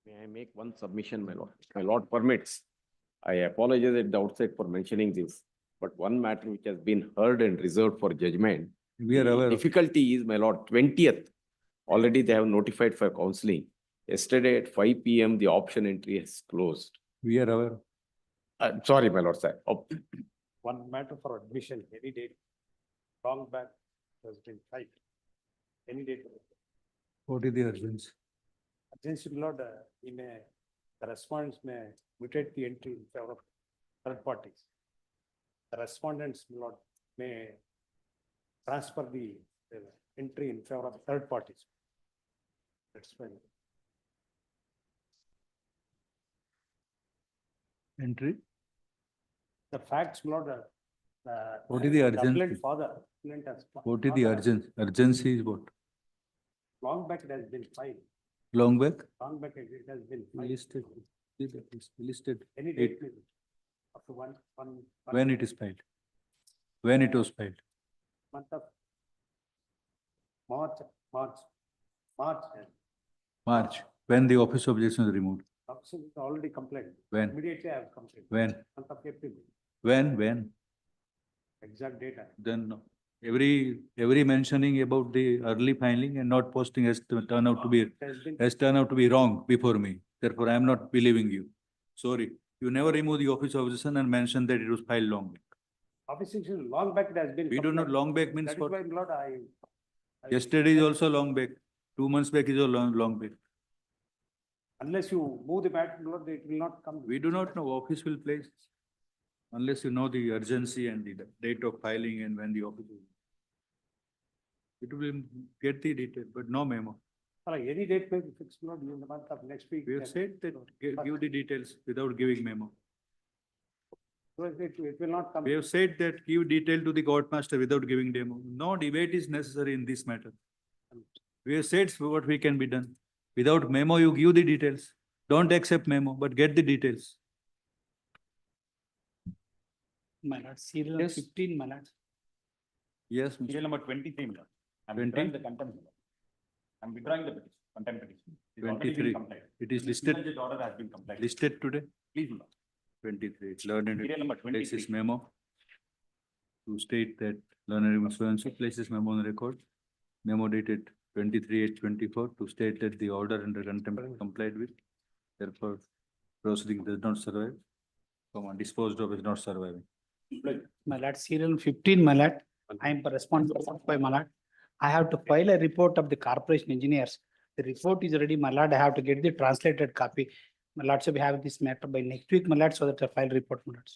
May I make one submission, my lord? My lord permits. I apologize at the outset for mentioning this, but one matter which has been heard and reserved for judgment. We are the aware of. Difficulty is, my lord, 20th. Already they have notified for counseling. Yesterday at 5 PM, the option entry has closed. We are aware. Sorry, my lord, sir. One matter for admission, any date, wrong back has been filed. Any date. What is the urgency? Urgency, my lord, the respondents may mutate the entry in favor of third parties. The respondents, my lord, may transfer the entry in favor of third parties. That's fine. Entry? The facts, my lord, What is the urgency? appellant father, appellant has. What is the urgency? Urgency is what? Long back it has been filed. Long back? Long back it has been filed. Listed. Listed. Any date. Up to one. When it is filed? When it was filed? Month of March. March. When the office objection is removed? Option is already complained. When? Immediately I have complained. When? Month of April. When? Exact data. Then every mentioning about the early filing and not posting has turned out to be wrong before me. Therefore, I am not believing you. Sorry. You never remove the office objection and mention that it was filed long back. Office objection long back it has been. We do not long back means That is what? why, Lord, I. Yesterday is also long back. 2 months back is a long back. Unless you move the matter, Lord, it will not come. We do not know. Office will place. Unless you know the urgency and the date of filing and when the office will. It will get the detail, but no memo. Any date may be fixed, Lord, in the month of next week. We have said that give the details without giving memo. So it will not come. We have said that give detail to the court master without giving demo. No debate is necessary in this matter. We have said what we can be done. Without memo, you give the details. Don't accept memo, but get the details. My lord, serial Yes. 15, my lord. Yes, Mr. Serial number 23, my lord. I'm 20? withdrawing the contempt, my lord. I'm withdrawing the petition, contempt petition. It has already been 23. complied. It is The listed, single judge order has been complied. listed today. Please, my lord. 23. Learned Serial number places 23. memo to state that learned so places memo on record. Memo dated 23/8/24 to state that the order under contempt complied with. Therefore, proceeding does not survive. Disposed of is not surviving. My lord, serial 15, my lord. I am responsible by my lord. I have to file a report of the corporation engineers. The report is ready, my lord. I have to get the translated copy. My lord, so we have this matter by next week, my lord, so that I file report, my lord.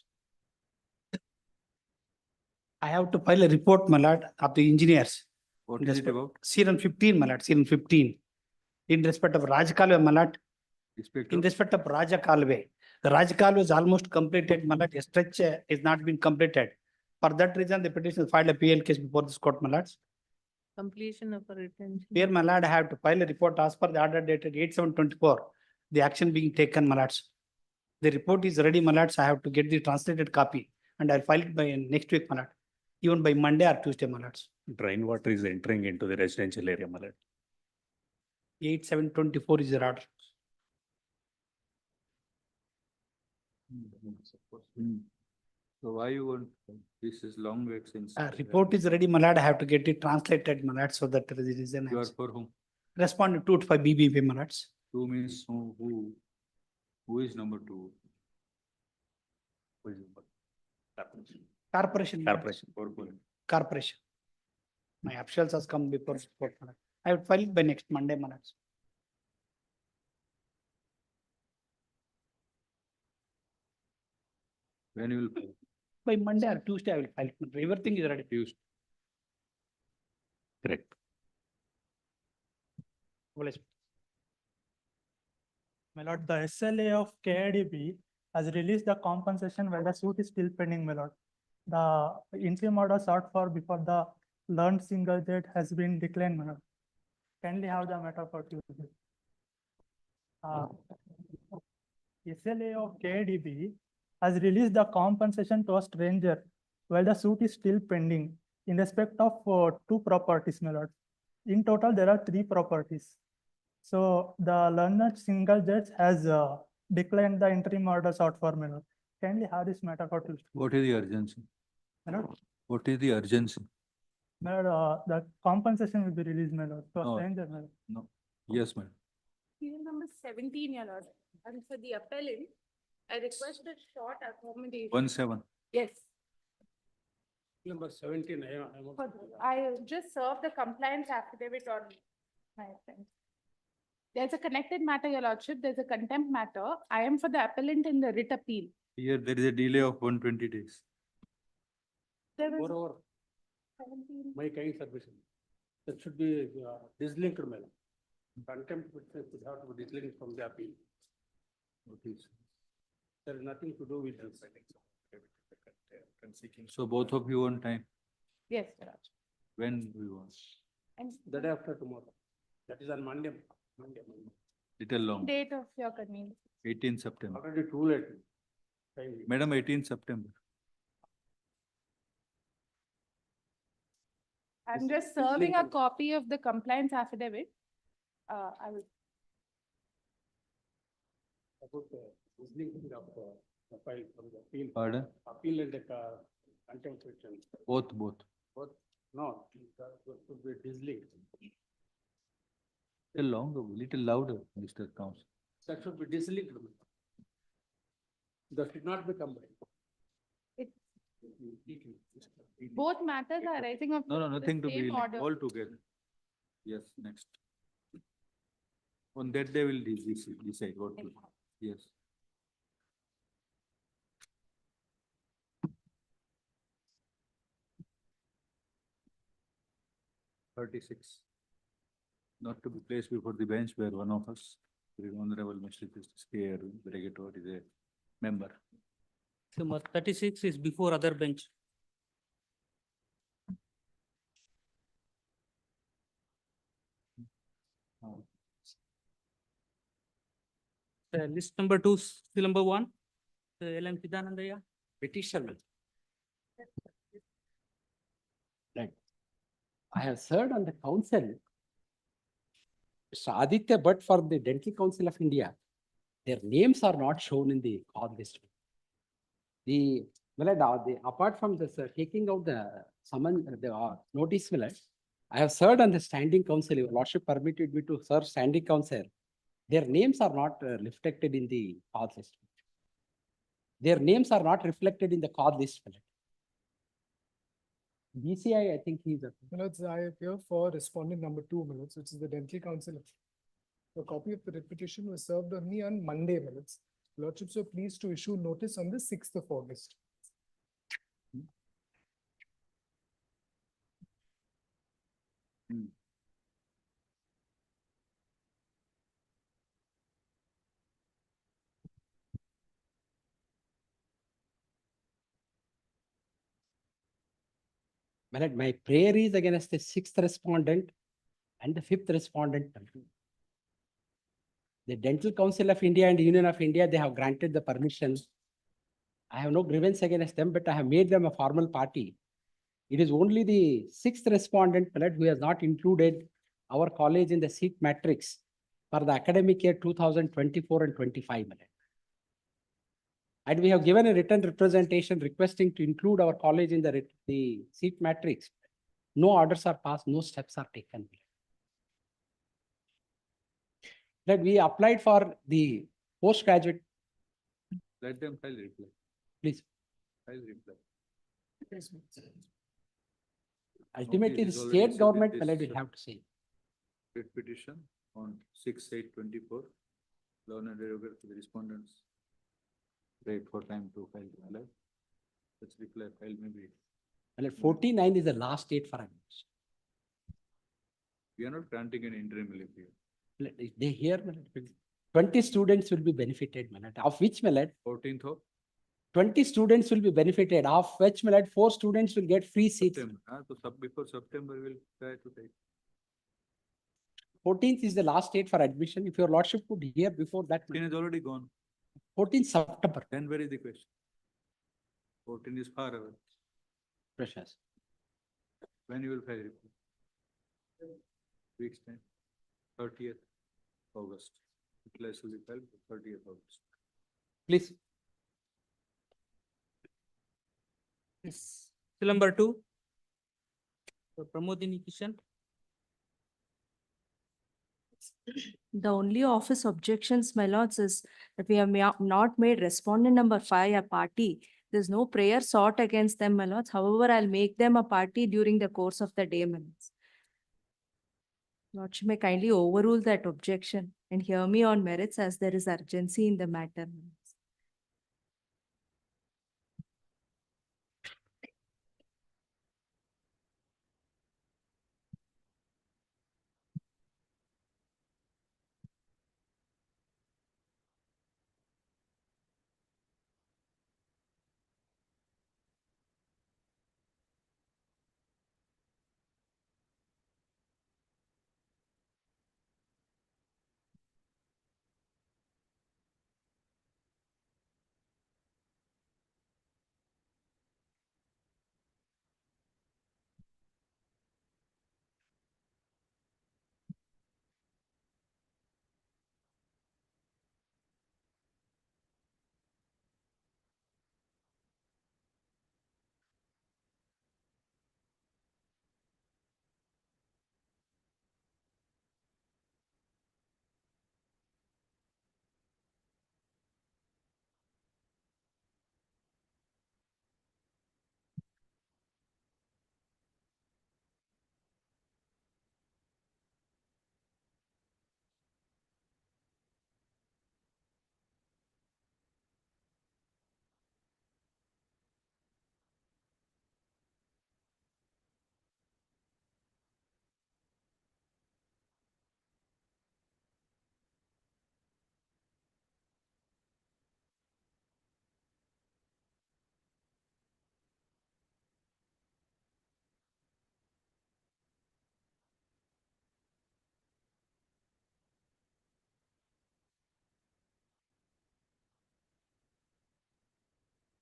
I have to file a report, my lord, of the engineers. What In is it respect- about? Serial 15, my lord, serial 15. In respect of Rajakalve, my lord. Inspector? In respect of Raja Kalve, the Raja Kalve is almost completed, my lord, a stretch is not been completed. For that reason, the petition filed a PL case before this court, my lords. Completion of a retention. Here, my lord, I have to file a report as per the order dated 8/7/24. The action being taken, my lords. The report is ready, my lords. I have to get the translated copy and I'll file it by next week, my lord. Even by Monday or Tuesday, my lords. Drain water is entering into the residential area, my lord. 8/7/24 is the order. So why you want, this is long back since. Report is ready, my lord. I have to get it translated, my lord, so that there is an You are for whom? respond to it by BBP, my lords. 2 means who is number 2? Who is it? Corporation. my lords. Corporation. My officials has come before support. I will file it by next Monday, my lords. When you will By Monday or Tuesday, I will file it. Everything is ready. use? Correct. My lord, the SLA of KIDB has released the compensation while the suit is still pending, my lord. The interim order sought for before the learned single judge has been declined, my lord. Kindly have the matter for Tuesday. SLA of KIDB has released the compensation to a stranger while the suit is still pending in respect of 2 properties, my lord. In total, there are 3 properties. So the learned single judge has declined the interim order sought for, my lord. Kindly have this matter for to, What is the urgency? my lord. What is the urgency? My lord, the compensation will be released, my lord. So No. stranger, my lord. No. Yes, madam. Serial number 17, your lord. And for the appellant, I request a short accommodation. 17. Yes. Number 17, I'm also. I just served the compliance affidavit on my friend. There's a connected matter, your lordship. There's a contempt matter. I am for the appellant in the writ appeal. Here there is a delay of 120 days. There was Moreover, 17. my kind submission, that should be dislinked, madam. Contempt witness would have to be dislinked from the appeal. What is? There is nothing to do with this. So both of you on time. Yes, your lordship. When we want? And The day after tomorrow. That is on Monday. Little long. date of your convenience. 18 September. Already too late. Kindly. Madam, 18 September. I'm just serving a copy of the compliance affidavit. I will. About the dislinking of the file from the appeal. Pardon? Appeal and the contempt petition. Both. Both, no, that should be dislinked. Little louder, Mr. Council. That should be dislinked. That should not be combined. Both matters are rising of. No, the nothing to be same order. all together. Yes, next. On that day we'll decide what to, yes. (36). Not to be placed before the bench where one of us, the Honorable Mr. Justice K. Arvind, Brigadier, is a member. Number 36 is before other bench. List number 2, still number 1, LM Chidanandaya. Petitioner. Right. I have served on the council. Mr. Aditya, but for the Dental Council of India, their names are not shown in the call list. Apart from this, taking out the summon, the notice, I have served on the standing council. Your lordship permitted me to serve standing council. Their names are not reflected in the call list. Their names are not reflected in the call list. BCI, I think he's a. Minutes, I appear for respondent number 2 minutes, which is the Dental Council. A copy of the petition was served on me on Monday minutes. Lordships were pleased to issue notice on the 6th of August. My prayer is against the 6th respondent and the 5th respondent. The Dental Council of India and Union of India, they have granted the permission. I have no grievance against them, but I have made them a formal party. It is only the 6th respondent who has not included our college in the seat matrix for the academic year 2024 and 25. And we have given a written representation requesting to include our college in the seat matrix. No orders are passed, no steps are taken. That we applied for the postgraduate. Let them file reply. Please. File reply. Ultimately, the Notice is already state sent government in will this, have to say. Writ petition on 6/8/24. Loan and derogate to the respondents. Wait for time to file reply. Let's reply file maybe. And 49 is the last date for admission. We are not granting an interim relief here. They hear 20 students will be benefited, of which 14th of 20 students will be benefited, of which 4 students will get free seats. September. So before September, we'll try to take. 14th is the last date for admission. If your lordship could hear before that. 14 is already gone. 14th September. Then where is the question? 14 is far away. Precious. When you will file report? Week's time. 30th. August. Utilize to be filed 30th August. Please. Yes. Still number 2. Pramodini Kishan. The only office objections, my lords, is that we have not made respondent number 5 a party. There's no prayer sought against them, my lords. However, I'll make them a party during the course of the day, my lords. Lordship may kindly overrule that objection and hear me on merits as there is urgency in the matter. my lords.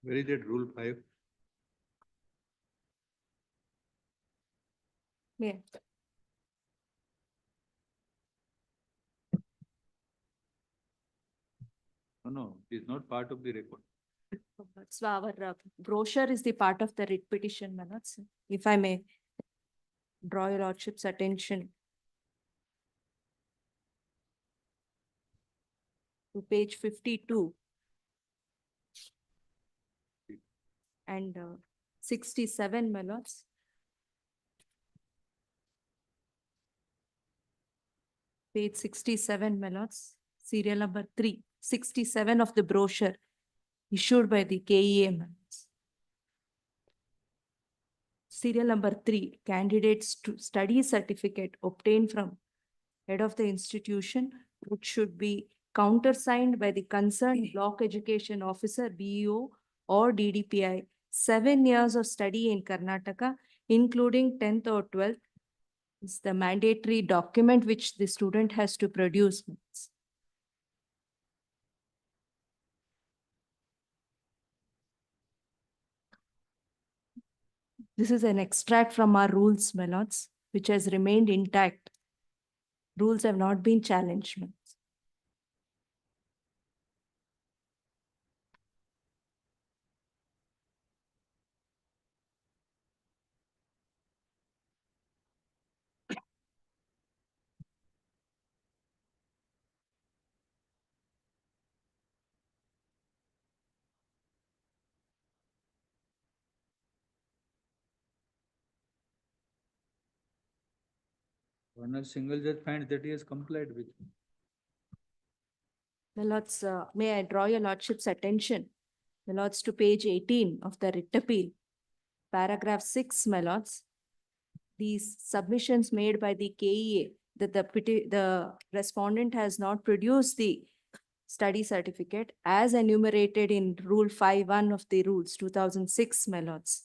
Where is that rule 5? Yeah. No, it is not part of the record. So our brochure is the part of the writ petition, my lords. If I may draw your lordship's attention to page 52 and 67, my lords. Page 67, my lords, serial number 3, 67 of the brochure issued by the KEA, my lords. Serial number 3, candidates to study certificate obtained from head of the institution, which should be countersigned by the concerned block education officer, BEO or DDPI, 7 years of study in Karnataka, including 10th or 12th, is the mandatory document which the student has to produce. This is an extract from our rules, my lords, which has remained intact. Rules have not been challenged. my lords. One or single judge finds that he has complied with. My lords, may I draw your lordship's attention, my lords, to page 18 of the writ appeal, paragraph 6, my lords. These submissions made by the KEA that the respondent has not produced the study certificate as enumerated in Rule 5(1) of the Rules 2006, my lords.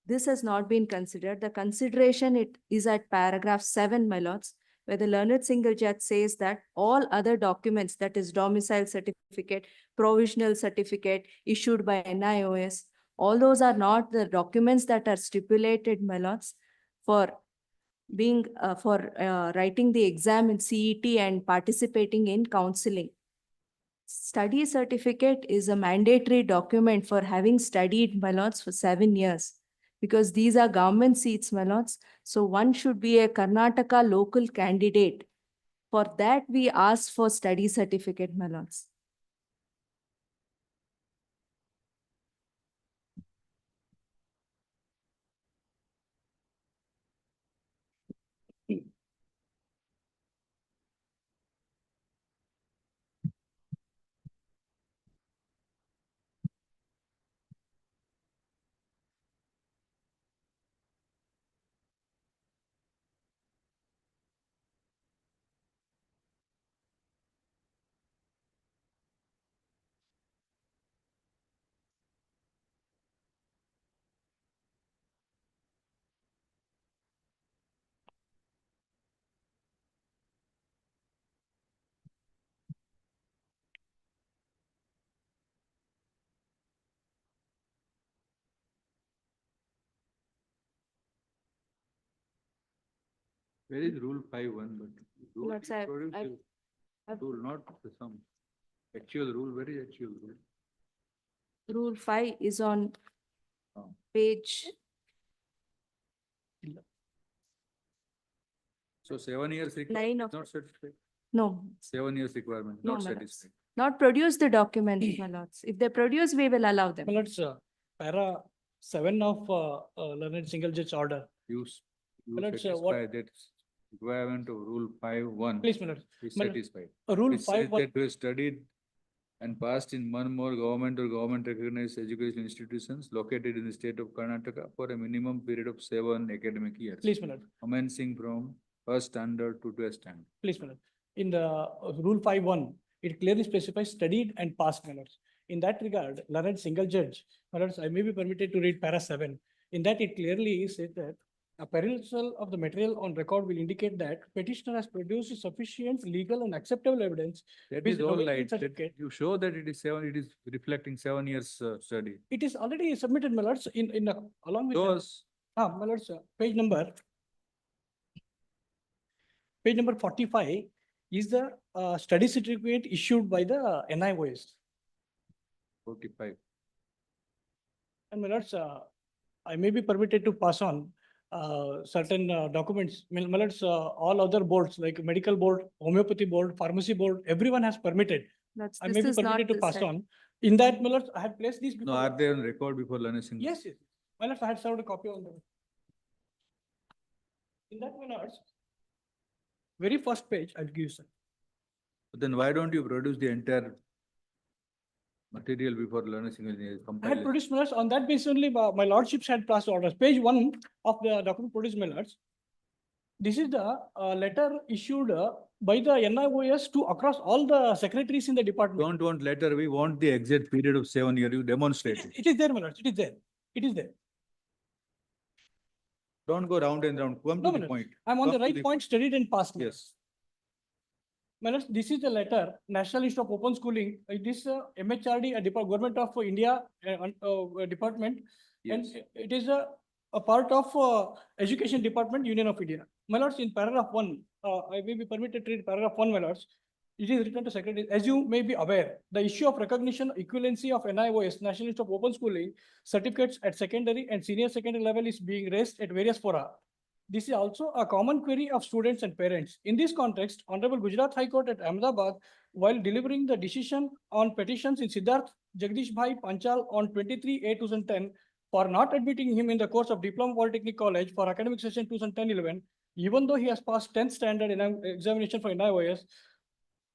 This has not been considered. The consideration it is at paragraph 7, my lords, where the learned single judge says that all other documents, that is domicile certificate, provisional certificate issued by NIOS, all those are not the documents that are stipulated, my lords, for being for writing the exam in CET and participating in counseling. Study certificate is a mandatory document for having studied, my lords, for 7 years. Because these are government seats, my lords. So one should be a Karnataka local candidate. For that, we ask for study certificate, my lords. Where is rule 5(1)? But rule Lords, is produced I've- rule, not the sum. Actual rule, where is actual rule? Rule 5 is on Oh. page, So 7 years Nine requirement of- is not satisfied. no, 7 years requirement, No, not my lords. satisfied. not produce the document, my lords. If they produce, we will allow them. My lords, para 7 of learned single judge order. Use, My lords, what- satisfy that requirement of rule 5(1) Please, my lords. is My lord, satisfied. Rule It says 5. that we have studied and passed in one more government or government recognized educational institutions located in the state of Karnataka for a minimum period of 7 academic years. Please, my lord. Commencing from first standard to 12th standard. Please, my lord. In the rule 5(1), it clearly specifies studied and passed, my lords. In that regard, learned single judge, my lords, I may be permitted to read para 7. In that, it clearly says that a perusal of the material on record will indicate that petitioner has produced sufficient legal and acceptable evidence. That Which is all awaiting right. That certificate. you show that it is 7, it is reflecting 7 years study. It is already submitted, my lords, along with. that. Those, My lords, page number 45 is the study certificate issued by the NIOS. 45. And my lords, I may be permitted to pass on certain documents. My lords, all other boards like medical board, homeopathy board, pharmacy board, everyone has permitted. That's, I this may be is not permitted to the pass set. on. In that, my lords, I had placed these No, before. are they on record before learning single? Yes, yes. My lords, I had served a copy on them. In that, my lords, very first page, I'll give you, sir. But then why don't you produce the entire material before learning single engineer I had compile? produced my lords, on that basis only, my lordships had passed orders. Page 1 of the document produced, my lords. This is the letter issued by the NIOS to across all the secretaries in the department. Don't want letter, we want the exact period of 7 years, you demonstrate it. It is there, my lords, it is there. It is there. Don't go round and round, come No, to my the lords, point. I'm on the Come to right the point, studied and passed. Yes. My lords, this is the letter, National Institute of Open Schooling, this MHRD, Government of India department. And Yes. it is a part of Education Department, Union of India. My lords, in paragraph 1, I may be permitted to read paragraph 1, my lords. It is written to secretary, as you may be aware, the issue of recognition equivalency of NIOS, National Institute of Open Schooling, certificates at secondary and senior secondary level is being raised at various fora. This is also a common query of students and parents. In this context, Honorable Gujarat High Court at Ahmedabad, while delivering the decision on petitions in Siddharth Jagdish Bhai Panchal on 23/8/2010 for not admitting him in the course of Diploma Polytechnic College for academic session 2010-11, even though he has passed 10th standard examination for NIOS,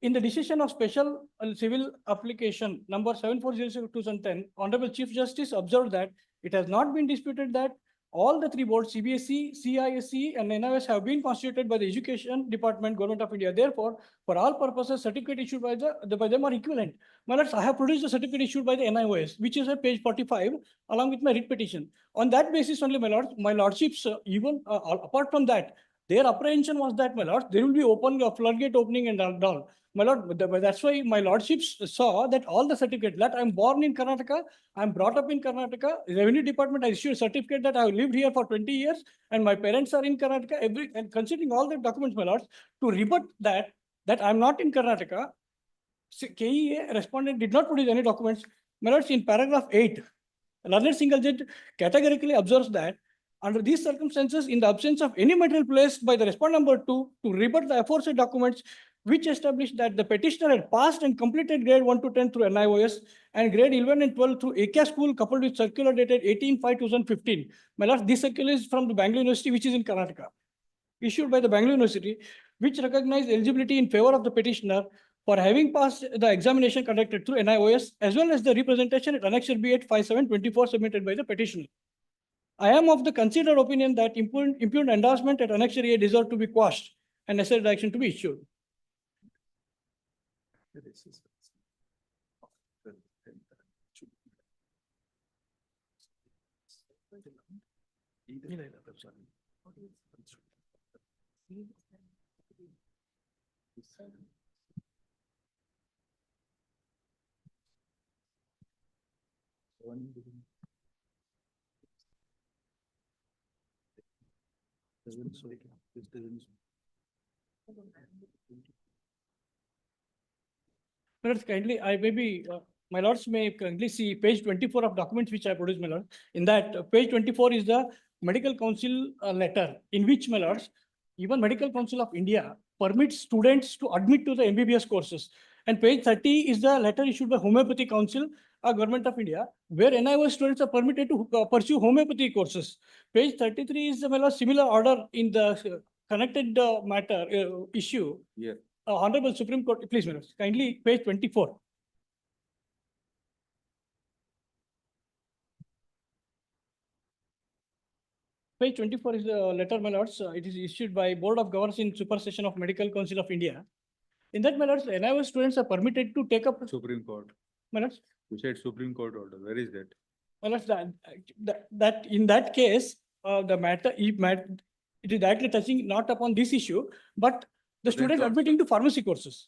in the decision of special civil application number 7406/2010, Honorable Chief Justice observed that it has not been disputed that all the 3 boards, CBSE, CISE, and NIOS have been constituted by the Education Department, Government of India. Therefore, for all purposes, certificate issued by them are equivalent. My lords, I have produced the certificate issued by the NIOS, which is at page 45, along with my writ petition. On that basis only, my lords, my lordships, even apart from that, Their apprehension was that, my lord, there will be a floodgate opening and all. My lord, that's why my lordships saw that all the certificate that I'm born in Karnataka, I'm brought up in Karnataka, Revenue Department, I issued a certificate that I've lived here for 20 years and my parents are in Karnataka, and considering all the documents, my lords, to rebut that I'm not in Karnataka, KEA respondent did not produce any documents. My lords, in paragraph 8, learned single judge categorically observes that under these circumstances, in the absence of any material placed by the respondent number 2 to rebut the aforesaid documents, which established that the petitioner had passed and completed grade 1 to 10 through NIOS and grade 11 and 12 through ACA school coupled with circular dated 18/5/2015. My lord, this circular is from the Bangalore University, which is in Karnataka, issued by the Bangalore University, which recognized eligibility in favor of the petitioner for having passed the examination conducted through NIOS, as well as the representation at Annexure B at 57/24 submitted by the petitioner. I am of the considered opinion that impugned endorsement at Annexure A deserve to be quashed and necessary action to be issued. Lords, kindly, my lords may kindly see page 24 of documents which I produced, my lord. In that, page 24 is the medical council letter in which, my lords, even Medical Council of India permits students to admit to the MBBS courses. And page 30 is the letter issued by Homeopathy Council, Government of India, where NIOS students are permitted to pursue homeopathy courses. Page 33 is the similar order in the connected matter issue. Yeah. Honorable Supreme Court, please, my lords, kindly page 24. Page 24 is the letter, my lords. It is issued by Board of Governors in supersession of Medical Council of India. In that, my lords, NIOS students are permitted to take up. Supreme Court. My lords, You said Supreme Court order. Where is that? my lords, that in that case, the matter, it is directly touching not upon this issue, but the Supreme students Court. admitting to pharmacy courses.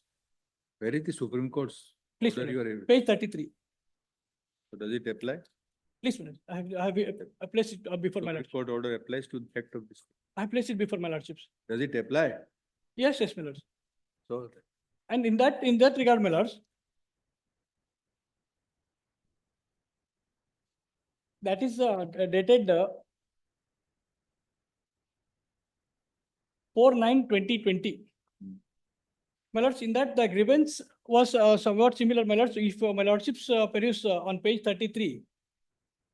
Where is the Supreme Court's? Please, order my you lord, are- page 33. So does it apply? Please, my lord, I have placed it before my Supreme lords. Court order applies to the effect of this. I have placed it before my lordships. Does it apply? Yes, yes, my lords. So And in that regard, my lords, that is dated 4/9/2020. My lords, in that the grievance was somewhat similar, my lords. If my lordships peruse on page 33,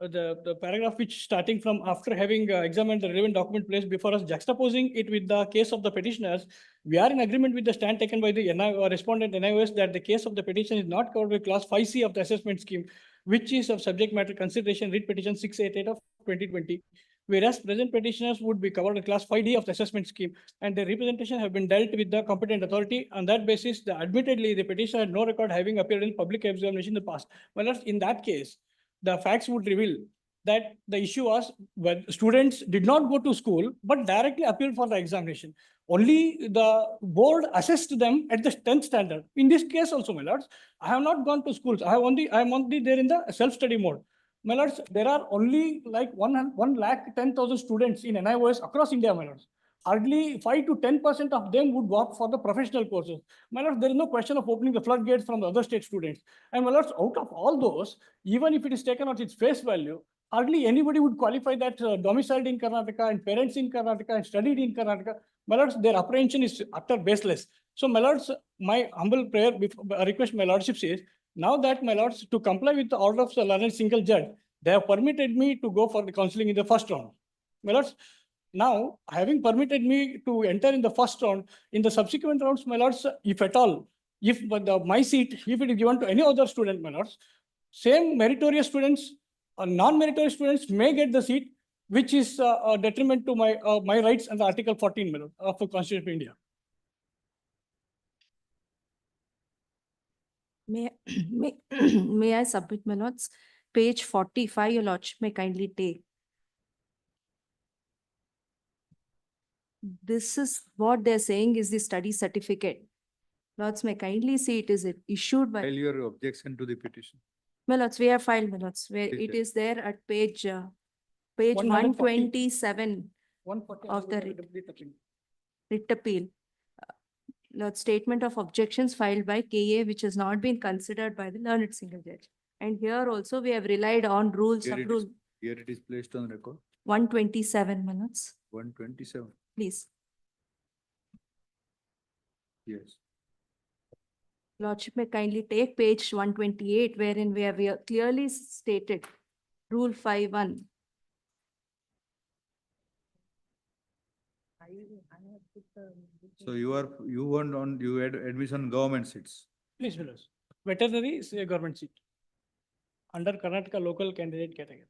the paragraph which starting from after having examined the relevant document placed before us, juxtaposing it with the case of the petitioners, we are in agreement with the stand taken by the respondent NIOS that the case of the petition is not covered by class 5C of the assessment scheme, which is of subject matter consideration, writ petition 688 of 2020. Whereas present petitioners would be covered in class 5D of the assessment scheme, and their representation have been dealt with the competent authority. On that basis, admittedly, the petitioner had no record having appeared in public examination in the past. Well, in that case, the facts would reveal that the issue was when students did not go to school, but directly appeared for the examination. Only the board assessed them at the 10th standard. In this case also, my lords, I have not gone to schools. I am only there in the self-study mode. My lords, there are only like 110,000 students in NIOS across India, my lords. Hardly 5 to 10% of them would go up for the professional courses. My lords, there is no question of opening the floodgates from the other state students. And my lords, out of all those, even if it is taken at its face value, hardly anybody would qualify that domiciled in Karnataka and parents in Karnataka and studied in Karnataka. My lords, their apprehension is utter baseless. So, my lords, my humble prayer, request, my lordships is, now that, my lords, to comply with the order of the learned single judge, they have permitted me to go for the counseling in the first round. My lords, now, having permitted me to enter in the first round, in the subsequent rounds, my lords, if at all, if my seat, if it is given to any other student, my lords, same meritorious students or non-meritorious students may get the seat, which is a detriment to my rights under Article 14, my lord, of the Constitution of India. May I submit, my lords? Page 45, your lordship may kindly take. This is what they're saying is the study certificate. Lords may kindly see it is issued by, File your objection to the petition. my lords, we have filed, my lords, where Please it check. is there at page 127 140 of the writ appeal. Lord, statement of objections filed by KA, which has not been considered by the learned single judge. And here also we have relied on rules Here of it is, rule here it is placed on record, 127, my lords, 127, please. yes. Lordship may kindly take page 128, wherein we have clearly stated Rule 5(1). So you had admission government seats. Please, my lords. Veterinary is a government seat. Under Karnataka local candidate category.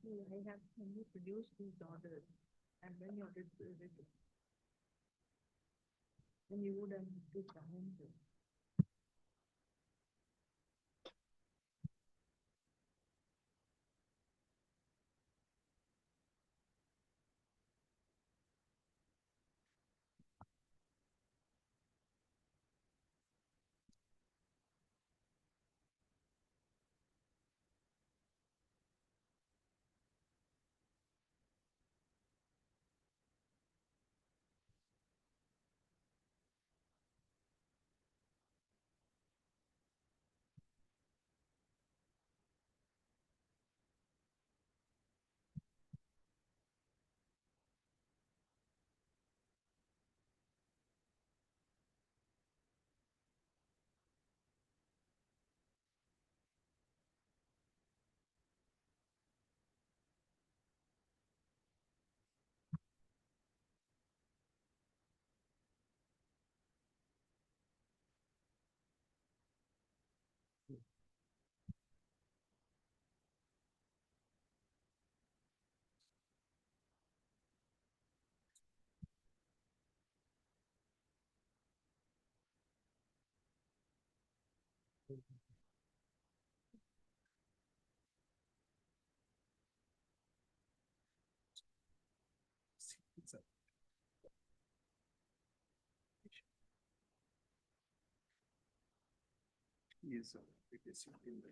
I have only produced these orders and when you did then you would have to challenge it. Yes, sir. It is in the.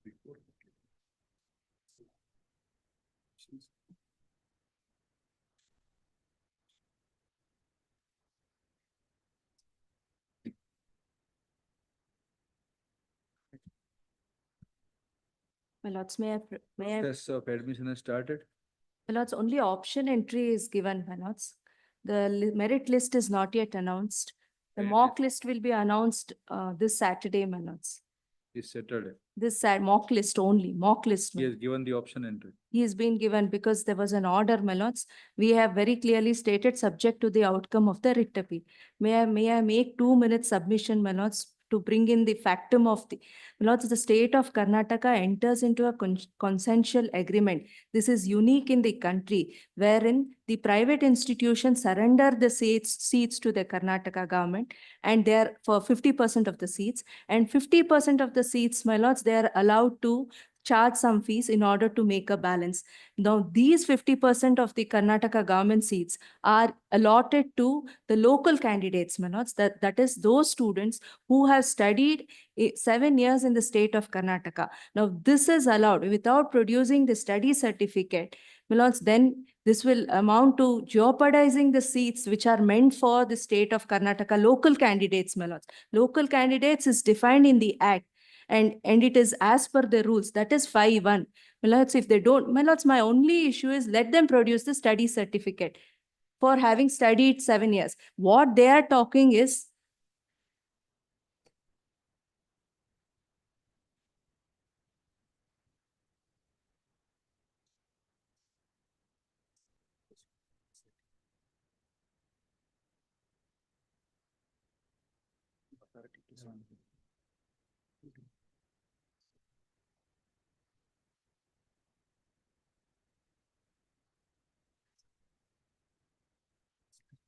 Before. My lords, may I, Process of admission has started. my lords, only option entry is given, my lords. The merit list is not yet announced. The Merit mock list will be announced this Saturday, my lords. Is Saturday. This mock list only, mock list. He has given the option entry. He has been given because there was an order, my lords. We have very clearly stated subject to the outcome of the writ appeal. May I make 2 minutes submission, my lords, to bring in the factum of the, my lords, the state of Karnataka enters into a consensual agreement. This is unique in the country, wherein the private institutions surrender the seats to the Karnataka government, and they are for 50% of the seats, and 50% of the seats, my lords, they are allowed to charge some fees in order to make a balance. Now, these 50% of the Karnataka government seats are allotted to the local candidates, my lords, that is those students who have studied 7 years in the state of Karnataka. Now, this is allowed without producing the study certificate, my lords, then this will amount to jeopardizing the seats which are meant for the state of Karnataka local candidates, my lords. Local candidates is defined in the act. And it is as per the rules, that is 5(1). My lords, if they don't, my lords, my only issue is let them produce the study certificate for having studied 7 years. What they are talking is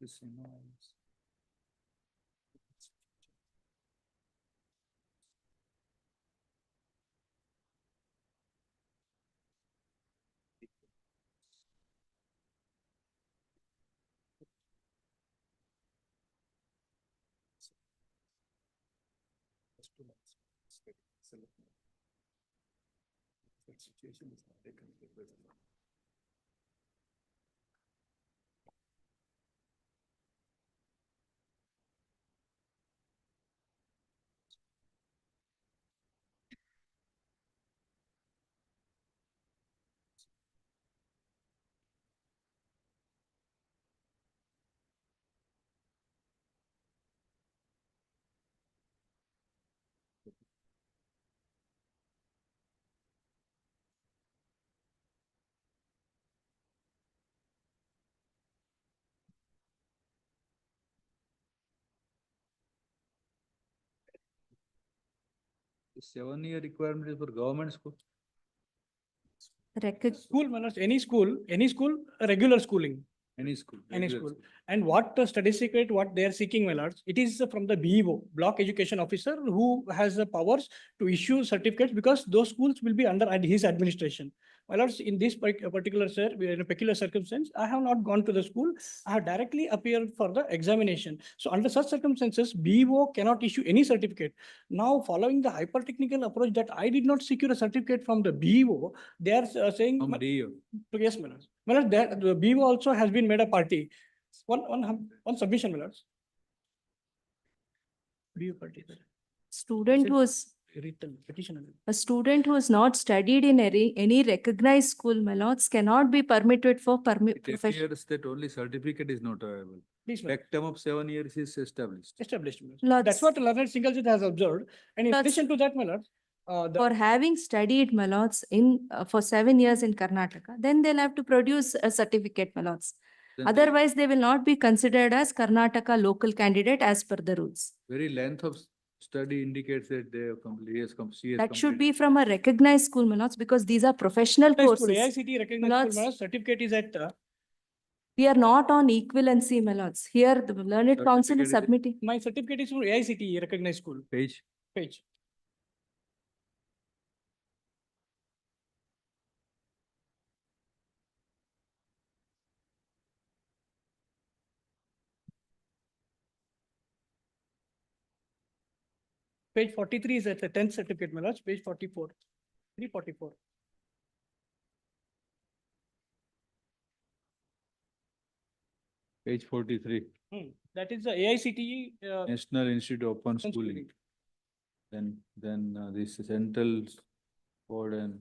This, you know, is- the 7-year requirement is for government school. School, my lords, any school, regular schooling. Any school. Any regular school. And what the study secret, what they are seeking, my lords, it is from the BEO, Block Education Officer, who has the powers to issue certificates because those schools will be under his administration. My lords, in this particular, sir, we are in a peculiar circumstance, I have not gone to the school. I have directly appeared for the examination. So under such circumstances, BEO cannot issue any certificate. Now, following the hyper-technical approach that I did not secure a certificate from the BEO, they are saying. From DO. Yes, my lords. My lords, that the BEO also has been made a party. One submission, my lords. BEO party, sir. Student who is, Written petition. a student who has not studied in any recognized school, my lords, cannot be permitted for It profession. appears that only certificate is not available. Please, my lord. Spectrum of 7 years is established. Established. my lords. Lords. That's what Learned Singlejit has observed. And in Lords. addition to that, my lords, For having studied, my lords, for 7 years in Karnataka, then they'll have to produce a certificate, my lords. Then the Otherwise, they will not be considered as Karnataka local candidate as per the rules. very length of study indicates that they have completed, CS That should completed. be from a recognized school, my lords, because these are professional recognized school, courses. AICT recognized Lords. school, my lords, certificate is at, We are not on equivalency, my lords. Here, the learned council Certificate is is- submitting. my certificate is from AICT recognized school, Page. page. Page 43 is at the 10th certificate, my lords, page 44, 344. Page 43, That is the AICTE. National Institute of Open Schooling. Schooling. Then this central board and.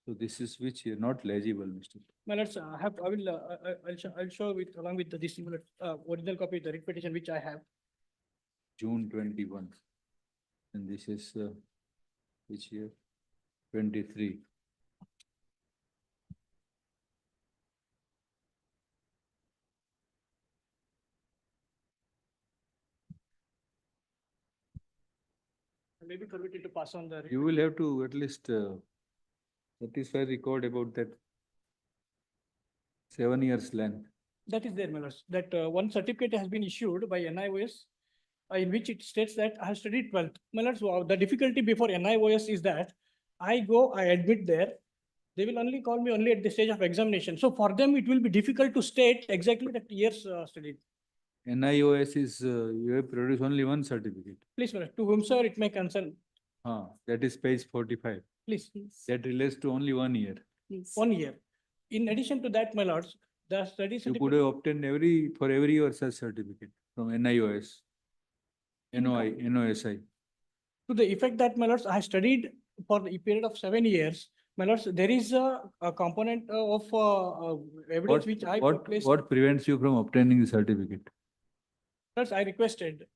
So this is which year, not legible, Mr. My lords, I'll show it along with this similar, original copy, the writ petition which I have. June 21. And this is which year? 23. Maybe permitted to pass on the. You will have to at least satisfy record about that 7 years length. That is there, my lords, that one certificate has been issued by NIOS, in which it states that I have studied 12th. My lords, the difficulty before NIOS is that I admit there, they will only call me only at the stage of examination. So for them, it will be difficult to state exactly the years studied. NIOS is, you have produced only one certificate. Please, my lord, to whom, sir, it may concern, That is page 45. please, That relates to only 1 year. Please. 1 year. In addition to that, my lords, the study You could certificate, have obtained for every year such certificate from NIOS. NOSI. to the effect that, my lords, I studied for the period of 7 years, my lords, there is a component of evidence which I placed. What prevents you from obtaining the certificate? First, I requested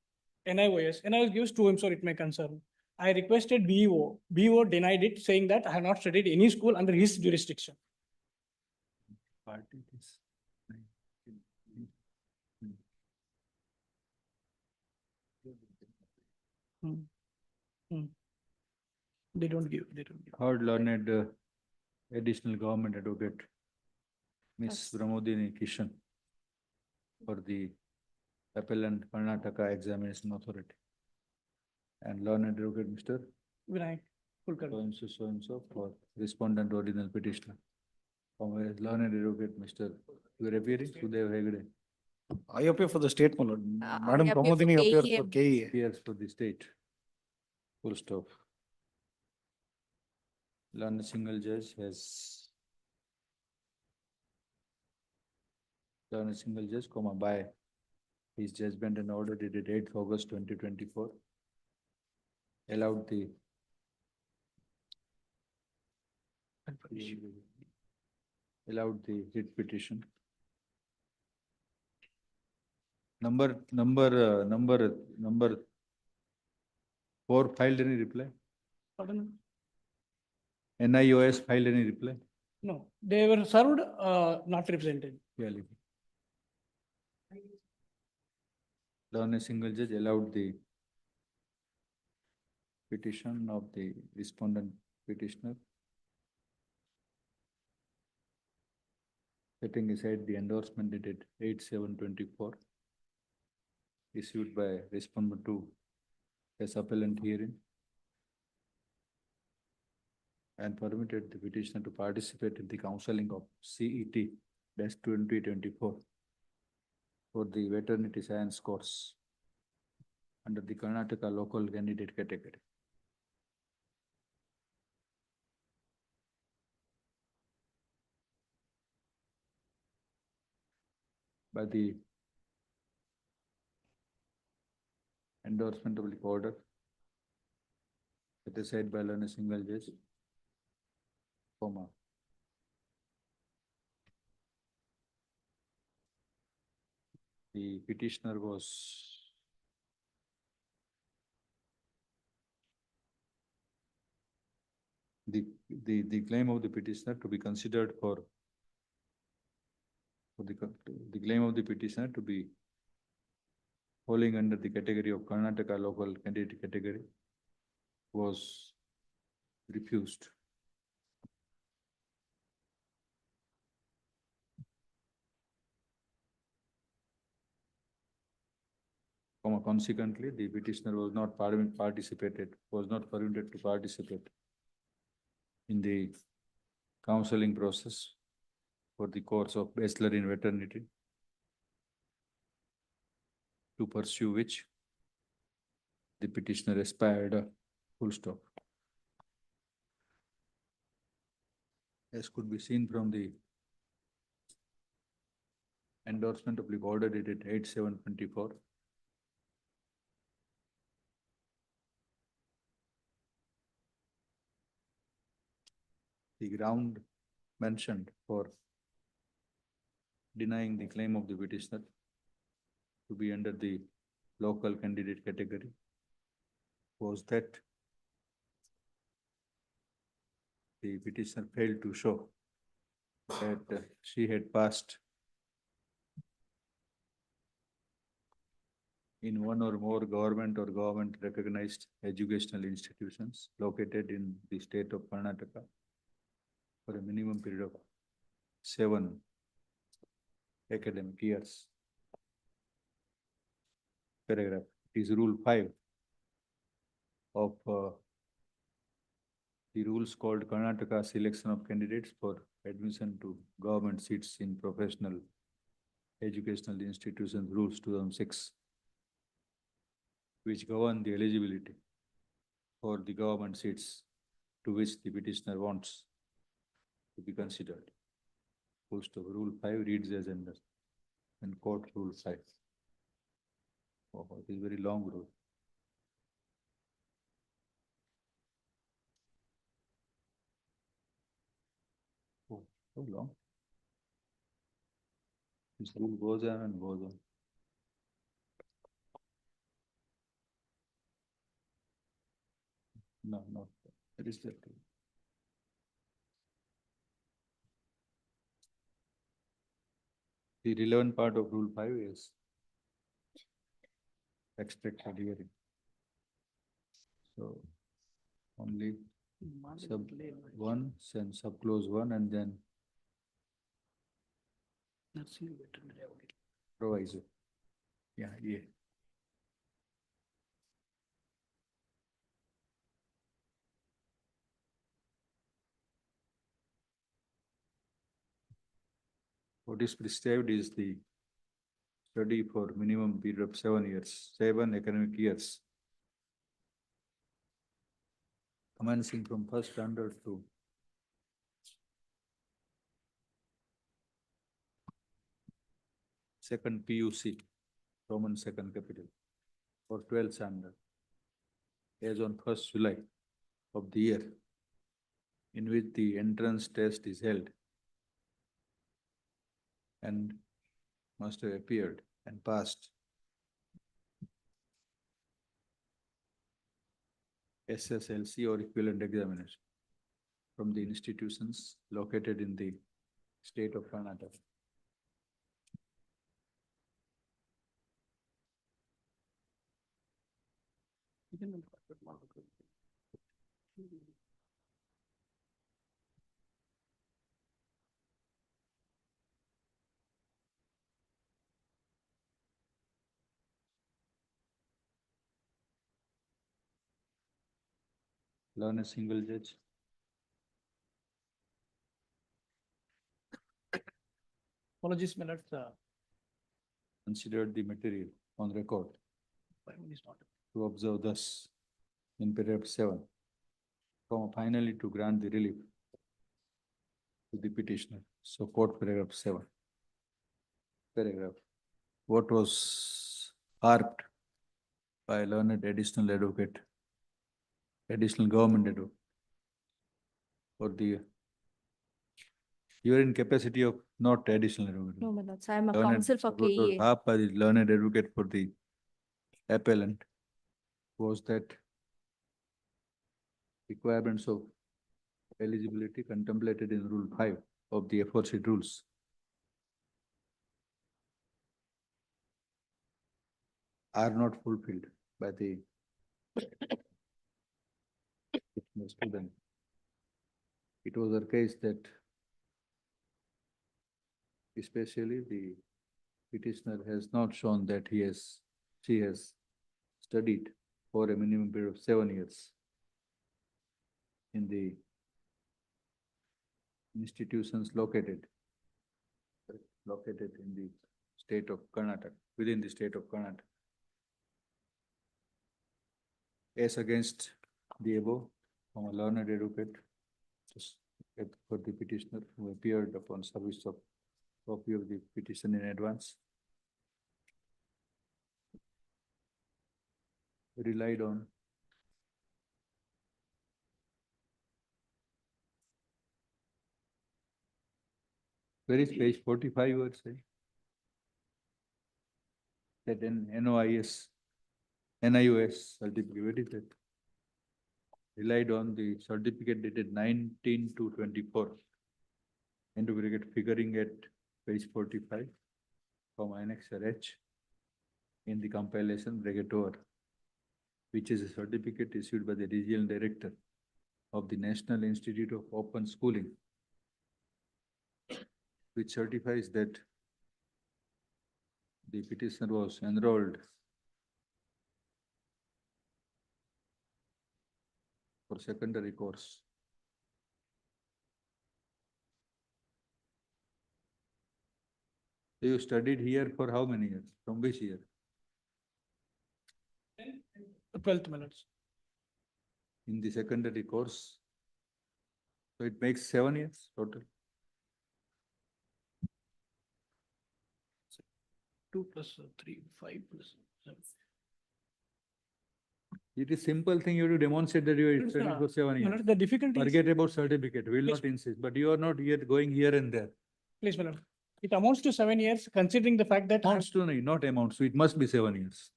NIOS gives to him, so it may concern. I requested BEO. BEO denied it, saying that I have not studied any school under his jurisdiction. Party is. They don't give. Third learned additional government advocate, Miss Yes. Pramodini Kishan. for the appellant Karnataka Examination Authority. And Learned Advocate Mr. Vinayak Kulkarni. So and so for respondent original petitioner. From where Learned Advocate Mr. You are appearing, Sudev Hegde, I appear for the state, my lord. Madam I appear for Pramodini appears for KEM. KEA. appears for the state. Full stop. Learned single judge has learned single judge, by his judgment and order dated 8th August 2024. Allowed the writ petition. Number 4 filed any reply? Pardon? NIOS filed any reply? No, they were served, not represented. Really? Learned single judge allowed the petition of the respondent petitioner, setting aside the endorsement dated 8/7/24 issued by respondent 2 as appellant hearing, and permitted the petitioner to participate in the counseling of CET-2024 for the veterinary science course under the Karnataka local candidate category. By the endorsement of the order set aside by learned single judge, the petitioner was the claim of the petitioner to be considered for the claim of the petitioner to be falling under the category of Karnataka local candidate category was refused. Consequently, the petitioner was not permitted to participate in the counseling process for the course of Bachelor in Veterinary, to pursue which the petitioner aspired, full stop. As could be seen from the endorsement of the order dated 8/7/24. The ground mentioned for denying the claim of the petitioner to be under the local candidate category was that the petitioner failed to show that she had passed in one or more government or government recognized educational institutions located in the state of Karnataka for a minimum period of 7 academic years. Paragraph is Rule 5 of the rules called Karnataka Selection of Candidates for Admission to Government Seats in Professional Educational Institutions Rules 2006, which govern the eligibility for the government seats to which the petitioner wants to be considered. Post of Rule 5 reads as under, and quote Rule 5. Oh, it is very long rule. Oh, so long. This rule goes on and goes on. No, it is that. The relevant part of Rule 5 is expected hearing. So only sub 1, then sub clause 1, and then Proviso. Yeah, yeah. What is prescribed is the study for minimum period of 7 years, 7 academic years. Commencing from first standard to second PUC, Roman second capital, for 12th standard, as on 1st July of the year, in which the entrance test is held and must have appeared and passed SSLC or equivalent examination from the institutions located in the state of Karnataka. Learn a single judge. Apologies, my lord, Considered the material on record time is not. to observe thus in paragraph 7, finally to grant the relief to the petitioner. So quote paragraph 7. Paragraph. What was harped by learned additional advocate, additional government advocate for the, you are in capacity of not additional advocate. No, my lords, I am a Learned- counsel for what was KEA. harped by the learned advocate for the appellant was that requirements of eligibility contemplated in Rule 5 of the aforesaid rules are not fulfilled by the student. It was a case that especially the petitioner has not shown that she has studied for a minimum period of 7 years in the institutions located in the state of Karnataka, within the state of Karnataka. As against the above, from a learned advocate, just for the petitioner who appeared upon service of copy of the petition in advance, relied on where is page 45 you would say? That in NIOS certificate, where is that? Relied on the certificate dated 19/2/24. Integrated figuring at page 45, annexure H in the compilation bracket over, which is a certificate issued by the regional director of the National Institute of Open Schooling, which certifies that the petitioner was enrolled for secondary course. So you studied here for how many years? From which year? 12th, my lords. In the secondary course. So it makes 7 years total. 2 plus 3, 5 plus 7. It is simple thing, you have to demonstrate that you are studying for 7 My years. lord, the difficulty is, Forget about certificate, we will Yes. not insist, but you are not here going here and there. please, my lord, it amounts to 7 years, considering the fact that. Amounts to, not amounts to, it must be 7 years.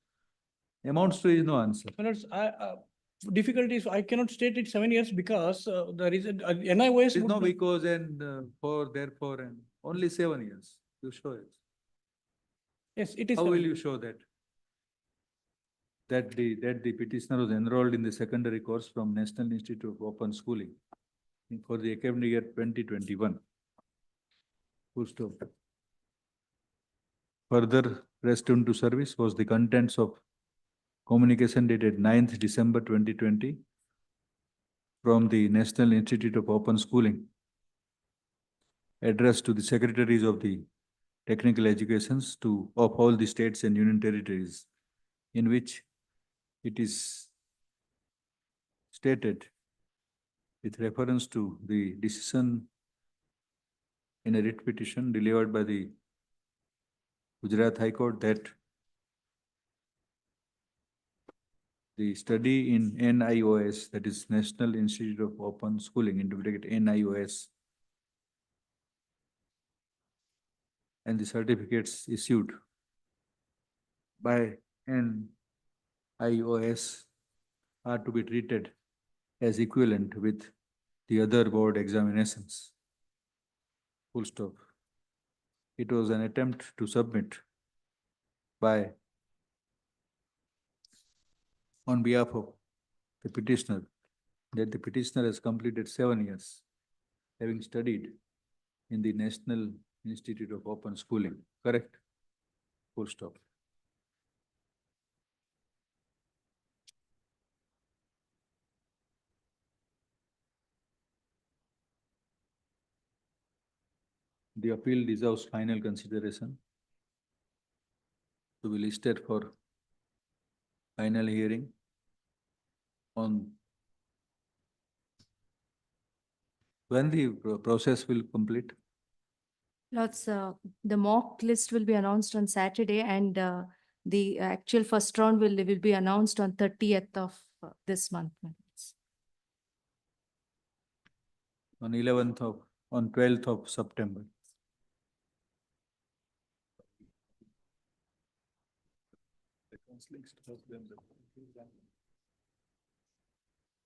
Amounts to is no answer. My lords, difficulties, I cannot state it 7 years because the reason, NIOS. There is would no not- because and for, therefore, and only 7 years. You show it. Yes, it is. How will 7. you show that? That the petitioner was enrolled in the secondary course from National Institute of Open Schooling for the academic year 2021. Full stop. further pressed into service was the contents of communication dated 9th December 2020 from the National Institute of Open Schooling, addressed to the secretaries of the technical educations of all the states and union territories, in which it is stated with reference to the decision in a writ petition delivered by the Gujarat High Court that the study in NIOS, that is National Institute of Open Schooling, into bracket NIOS, and the certificates issued by NIOS are to be treated as equivalent with the other board examinations. Full stop. It was an attempt to submit by, on behalf of the petitioner, that the petitioner has completed 7 years, having studied in the National Institute of Open Schooling, correct? Full stop. The appeal deserves final consideration to be listed for final hearing on when the process will complete. Lords, the mock list will be announced on Saturday and the actual first round will be announced on 30th of this month. my lords. On 12th of September.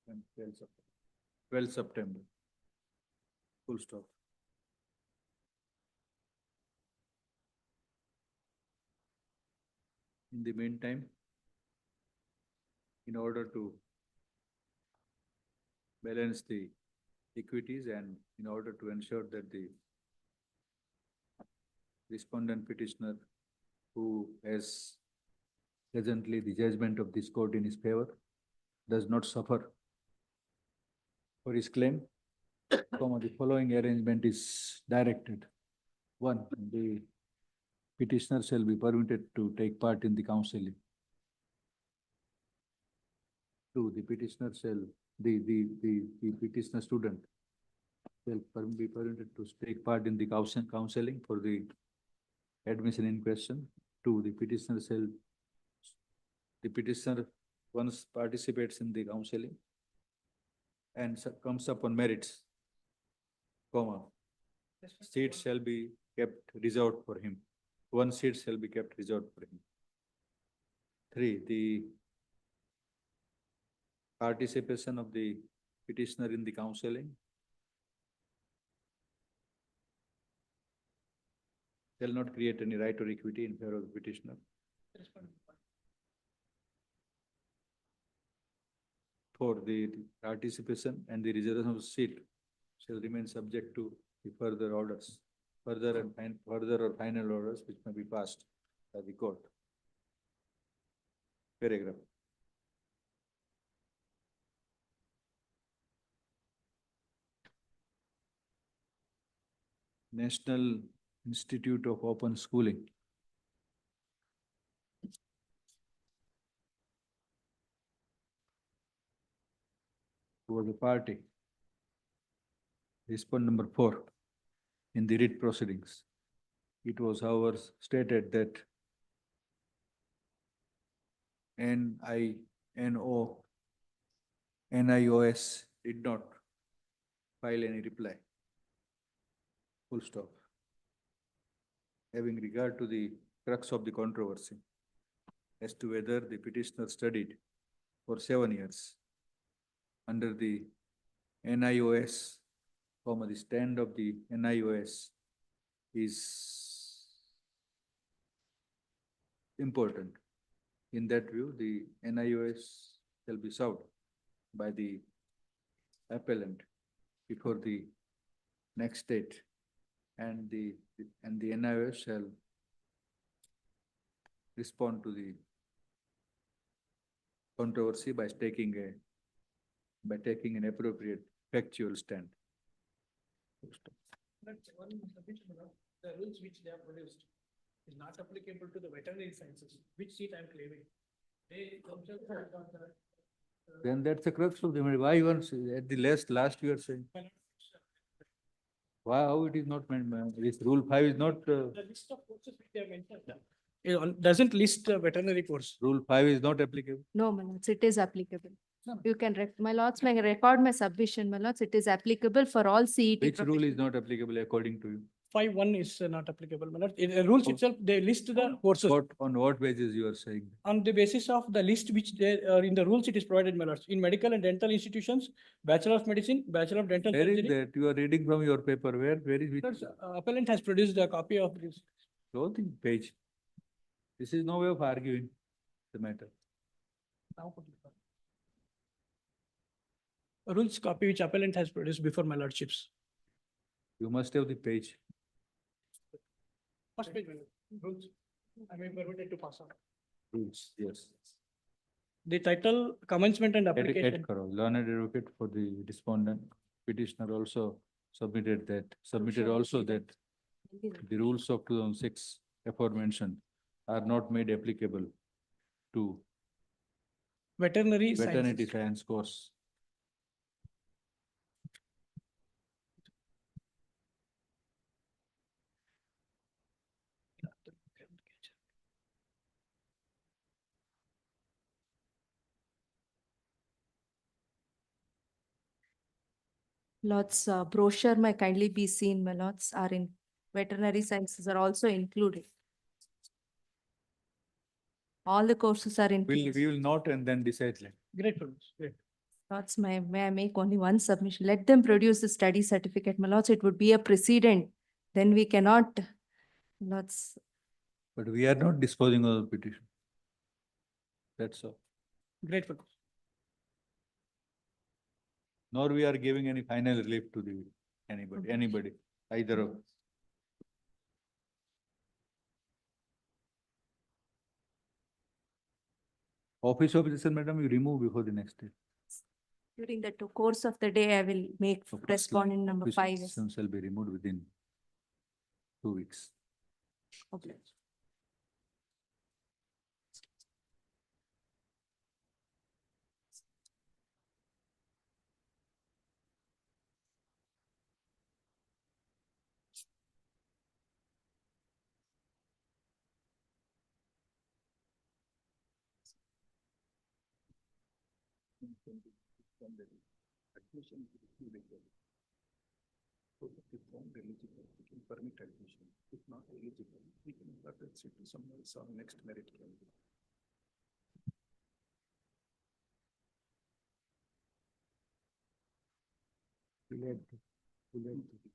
And 12th September. Full stop. In the meantime, in order to balance the equities and in order to ensure that the respondent petitioner, who has presently the judgment of this court in his favor, does not suffer for his claim, the following arrangement is directed. 1, the petitioner shall be permitted to take part in the counseling. 2, the petitioner shall, the petitioner student shall be permitted to take part in the counseling for the admission in question. 2, the petitioner once participates in the counseling and comes up on merits, seat shall be kept reserved for him. 1 seat shall be kept reserved for him. 3, the participation of the petitioner in the counseling shall not create any right or equity in favor of the petitioner. 4, the participation and the reservation of the seat shall remain subject to the further orders, further or final orders which may be passed by the court. Paragraph. National Institute of Open Schooling was a party. Respond number 4 in the writ proceedings. It was, however, stated that NIOS did not file any reply. Full stop. Having regard to the crux of the controversy as to whether the petitioner studied for 7 years under the NIOS, the stand of the NIOS is important. In that view, the NIOS shall be served by the appellant before the next date, and the NIOS shall respond to the controversy by taking an appropriate factual stand. That's one submission, the rules which they have produced is not applicable to the veterinary sciences, which seat I am claiming. They themselves have got the. Then that's the crux of the matter. Why you are at the last you are saying? Why, how it is not meant, this rule 5 is not, The list of courses which they have mentioned. Doesn't list veterinary course. rule 5 is not applicable. No, my lords, it is applicable. You can, my lords, may record my submission, my lords, it is applicable for all CET. Which rule is not applicable according to you? 5(1) is not applicable, my lords. In the rules itself, they list the courses. On what basis you are saying? On the basis of the list which they, in the rules it is provided, my lords. In medical and dental institutions, Bachelor of Medicine, Bachelor of Dental Where is Surgery. that? You are reading from your paper. Where is which? Lords, appellant has produced a copy of this. Show the page. This is no way of arguing the matter. A rules copy which appellant has produced before my lordships. You must have the page. First page, my lord. Rules. I may permitted to pass on. Rules, yes. The title, commencement and Ed application. Karo, learned advocate for the respondent. Petitioner also submitted also that the rules of 2006 aforementioned are not made applicable to Veterinary veterinary sciences. science course. Lords, brochure may kindly be seen, my lords, are in veterinary sciences are also included. All the courses are in. We will note and then decide later. Great, rules. Great. Lords, may I make only one submission? Let them produce the study certificate, my lords, it would be a precedent. Then we cannot, lords, But we are not disposing of the petition. That's all. Great. Rules. Nor we are giving any final relief to the anybody, either of. Office of Registrar, madam, you remove before the next day. during the course of the day, I will make So, respondent number office 5. assistance shall be removed within 2 weeks. Okay. Permit admission. If not eligible, we can reference it to someone else on next merit candidate.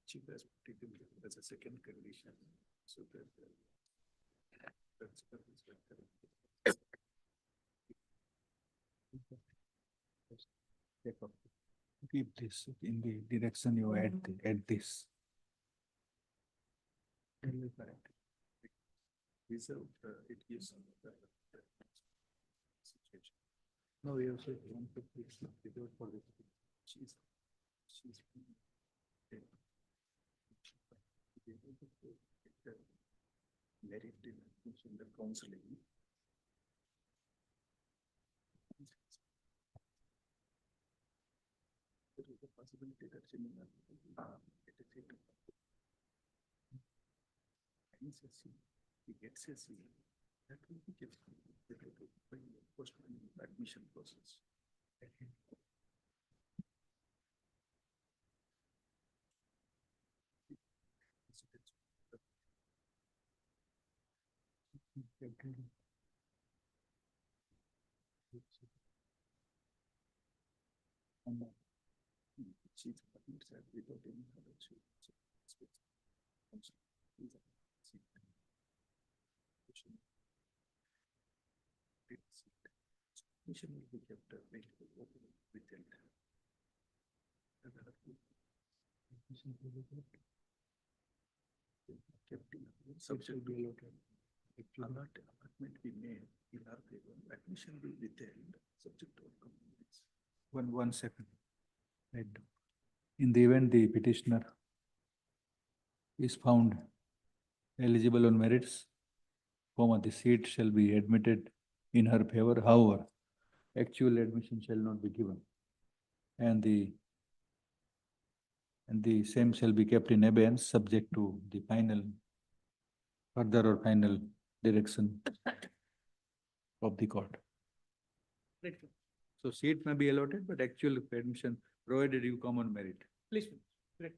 Chief has put it in as a second condition, so that. That's. Keep this in the direction you add this. Reserve, it gives. Situation. No, we have said For the. She's. Merit in the counseling. There is a possibility that she may not get a seat. Finds a seat, he gets a seat, that will be given by the post-admission process. She's without any other sheet. Mission will be kept within. Kept in subject to Allotment be made in our favor, admission will be withheld, subject to compliance. One second. Right. In the event the petitioner is found eligible on merits, the seat shall be admitted in her favor. However, actual admission shall not be given. And the same shall be kept in abeyance, subject to the further or final direction of the court. Grateful. So seat may be allotted, but actual admission, provided you come on merit. Please, great.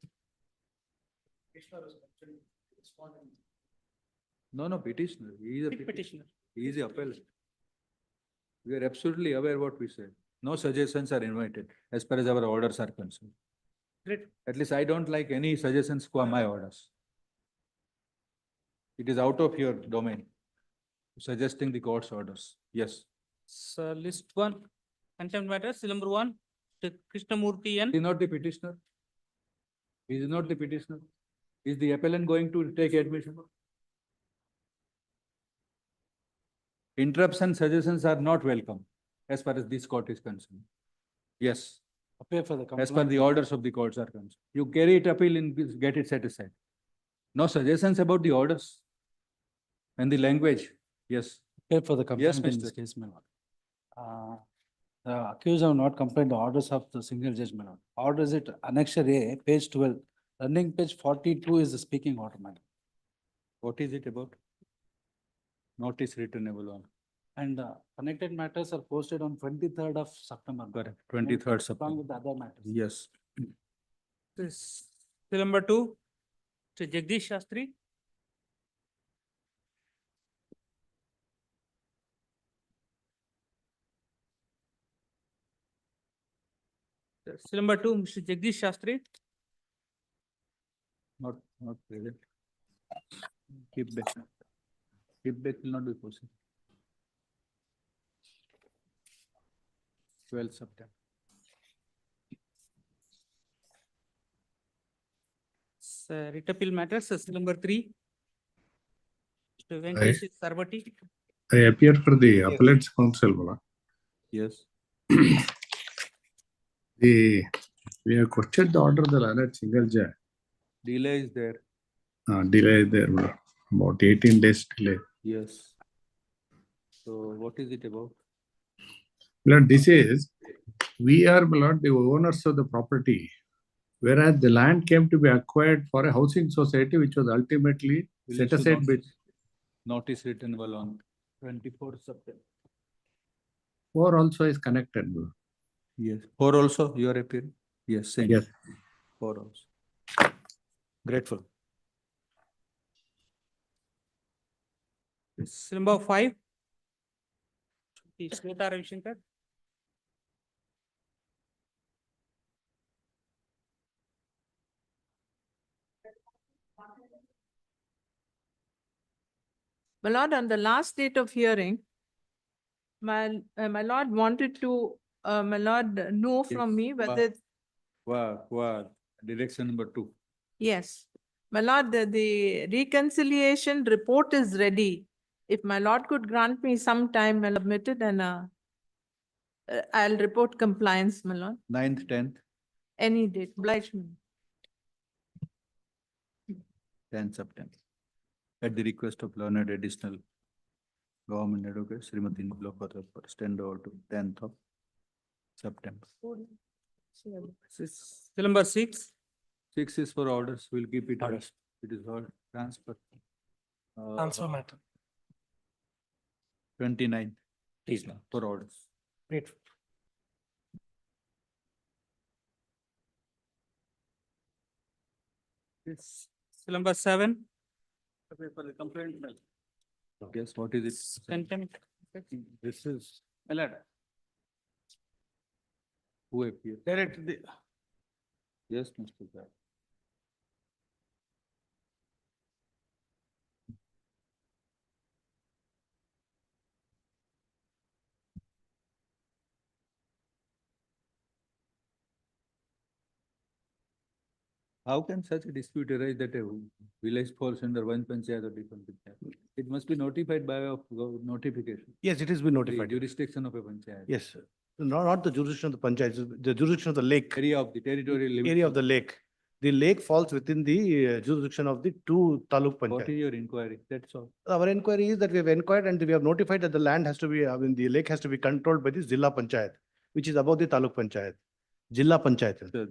No, petitioner, he is a Petitioner. he is a appellant. We are absolutely aware what we said. No suggestions are invited as far as our orders are concerned. Great. At least I don't like any suggestions for my orders. It is out of your domain, suggesting the court's orders. Yes. So list one, contempt matters, number one, Krishnamurthy He N. is not the petitioner. He is not the petitioner. Is the appellant going to take admission? Interrupts and suggestions are not welcome as far as this court is concerned. Yes, Appear for the as per the orders of the courts are concerned. You carry it appeal and get it set aside. No suggestions about the orders and the language. Yes. Appear for the Yes, complaint in Mr. this case, my lord. The accused have not complained the orders of the single judge, my lord. Order is it annexure A, page 12. Running page 42 is the speaking order, my lord. What is it about? Notice returnable on. And connected matters are posted on 23rd of September. Correct. 23rd Along September. with the other matters. Yes. This, number two, to Jagdish Shastri. Number two, Mr. Jagdish Shastri. Not present. Keep back. Keep back will not be possible. 12 September. Writ appeal matters, number three. Mr. Venkatesh Sarvati. I appear for the appellate's counsel, Bala. Yes. We have questioned the order of the learned single judge. Delay is there. Delay there, Bala. About 18 days delay. Yes. So what is it about? Bala, this is, we are, Bala, the owners of the property, whereas the land came to be acquired for a housing society, which was ultimately Will set issue aside by notice returnable on 24th September. 4 also is connected, Bala. Yes. 4 also you are appearing? Yes. Same. Yes. 4 also. Grateful. Number five. Shweta Ravishankar. My lord, on the last date of hearing, my lord wanted to, my lord, know from me whether, Direction number 2. yes. My lord, the reconciliation report is ready. If my lord could grant me some time, I'll submit it and I'll report compliance, my lord. 9th, 10th, Any date, oblige me. 10th September. At the request of learned additional government advocate, Srimati Nilokar, stand over to 10th of September. Number six. 6 is for orders. We'll keep it as it is all transfer. Transfer matter. 29th Please, Lord. for orders. Great. Number seven. For the complaint, my lord. Yes, what is it? Contempt. This is My lord, who appeared? direct the, Yes, Mr. Jai. How can such a dispute arise that a village falls under one panchayat or different panchayat? It must be notified by way of notification. Yes, it has been The notified. jurisdiction of a panchayat. Yes, sir. Not the jurisdiction of the panchayat, it's the jurisdiction of the lake, Area of the territorial limits. area of the lake. The lake falls within the jurisdiction of the two taluk What panchayat. is your inquiry? That's all. Our inquiry is that we have inquired and we have notified that the land has to be, the lake has to be controlled by the Zilla Panchayat, which is above the Taluk Panchayat, Jilla Panchayat. So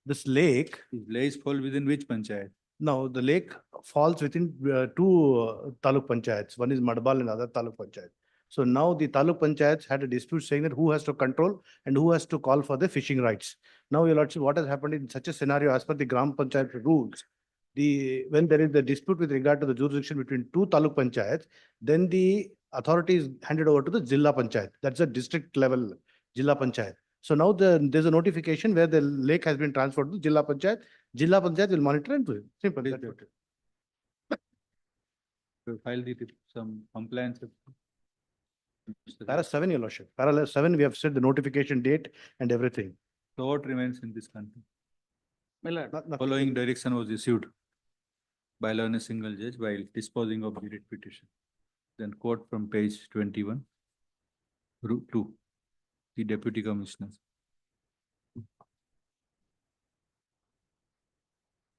This lake, lays fall within which panchayat? now the lake falls within two Taluk Panchayats. One is Madbal and other Taluk Panchayat. So now the Taluk Panchayats had a dispute saying that who has to control and who has to call for the fishing rights. Now, your lordship, what has happened in such a scenario as per the Gram Panchayat rules? When there is a dispute with regard to the jurisdiction between two Taluk Panchayats, then the authority is handed over to the Jilla Panchayat. That's a district level Jilla Panchayat. So now there's a notification where the lake has been transferred to Jilla Panchayat. Jilla Panchayat will monitor and do it. Simple. Is That's that- what it To file some compliance. Para 7, your lordship. Parallel 7, we have set the notification date and everything. So what remains in this country? Nothing. Following direction was issued by a single judge while disposing of the writ petition. Then quote from page 21. Route 2, the deputy commissioners.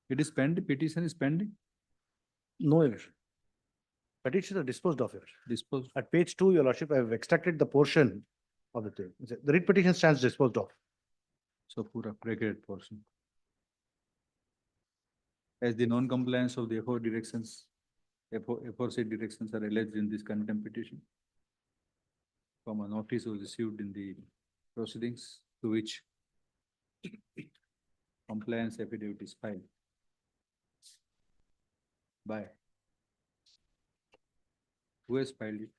It is pending, petition is pending, No, your lordship. Petitions are disposed of here. disposed. At page 2, your lordship, I have extracted the portion of the thing. The writ petition stands disposed of. So pura preceded portion. As the non-compliance of the aforesaid directions are alleged in this contempt petition. From a notice was received in the proceedings to which compliance affidavit is filed. By. Who has filed it?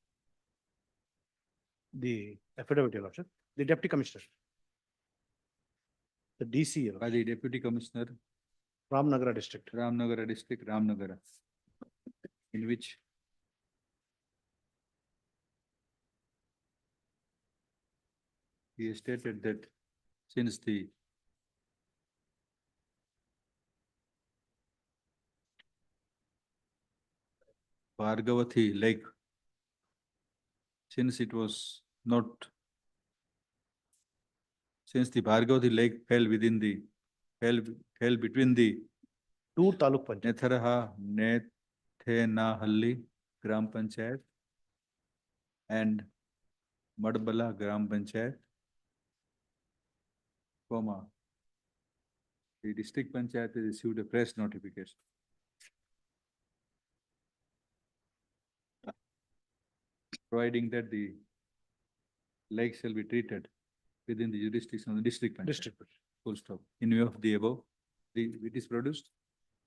The affidavit, your lordship, the deputy commissioner. The DC, your By lordship, the deputy commissioner, Ramnagara district. Ramnagara district, Ramnagara. In which he has stated that since the Bhargavathi lake, since it was not, since the Bhargavathi lake fell within the, fell between the Two Taluk Panchayat. Netharaha, Nethenahalli Gram Panchayat and Madbala Gram Panchayat, comma, the district panchayat has issued a press notification. Providing that the lake shall be treated within the jurisdiction of the district panchayat. District. Full stop. In view of the above, it is produced.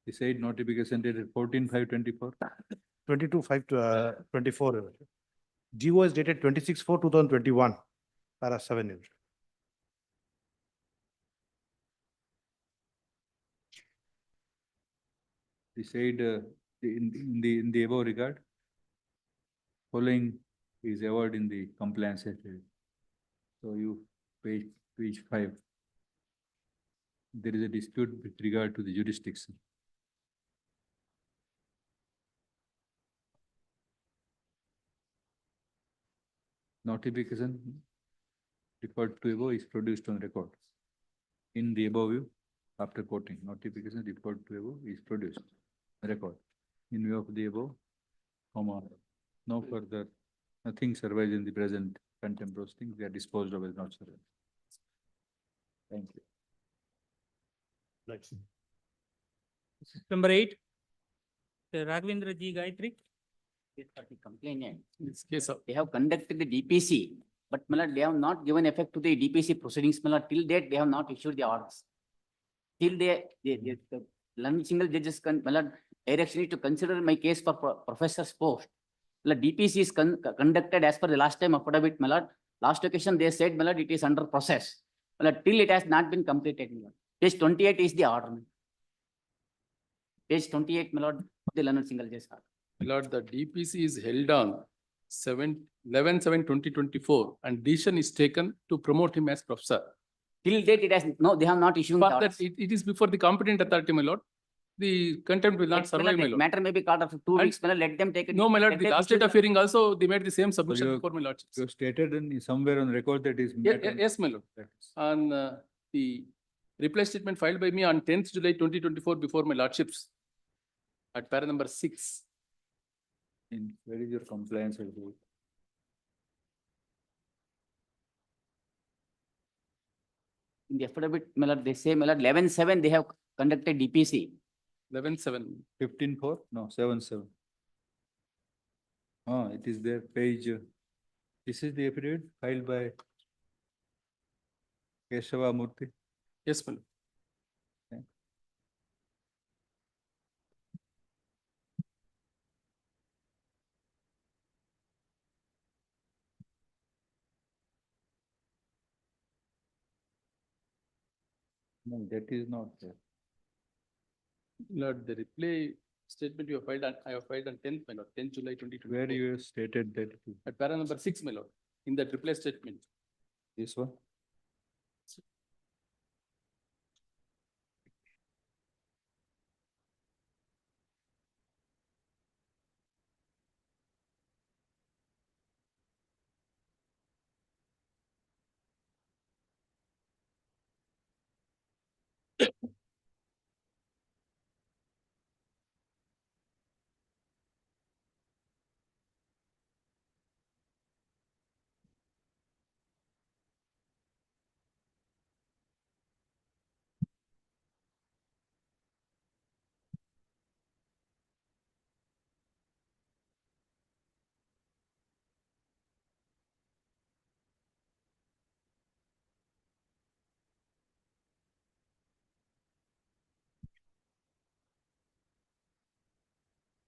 The said notification dated 14/5/24. 22/5/24. your lordship. GO is dated 26/4/2021. Para 7. your lordship. The said, in the above regard, following is awarded in the compliance affidavit. So you page 5. There is a dispute with regard to the jurisdiction. Notification referred to above is produced on record. In the above view, after quoting, notification referred to above is produced on record. In view of the above, comma, no further, nothing survives in the present contempt proceedings, they are disposed of as not survived. Thank you. Number 8. Raghavendra G. Gayatri. For the complainant, in this case, they have conducted the DPC, but my lord, they have not given effect to the DPC proceedings, my lord. Till date, they have not issued the orders. Till the learned single judges my lord, direction is to consider my case for professor's post. My lord, DPC is conducted as per the last time affidavit, my lord. Last occasion, they said, my lord, it is under process. My lord, till it has not been completed, my lord. Page 28 is the order. Page 28, my lord, the learned single judges order. Lord, the DPC is held on 11/7/2024 and decision is taken to promote him as professor. Till date, it has, no, they have not issued the But that orders. it is before the competent authority, my lord. The contempt will not Yes, my survive, lord, my the lord. matter may be called after 2 weeks, my lord, let them take it. No, my lord, let the them last issue date of the- hearing also, they made the same submission you- before my lordships. You stated in somewhere on record that is. Yes, my lord. On the reply statement filed by me on 10th July 2024 before my lordships at para number 6. Where is your compliance? With it? In the affidavit, my lord, they say, my lord, 11/7, they have conducted DPC. 11/7. 15/4? No, 7/7. Oh, it is there, page. This is the affidavit filed by Keshava Murthy. Yes, my lord. No, that is not there. Lord, the reply statement you have filed, I have filed on 10th, my lord, 10th July 2024. Where you have stated that. At para number 6, my lord, in that reply statement. This one?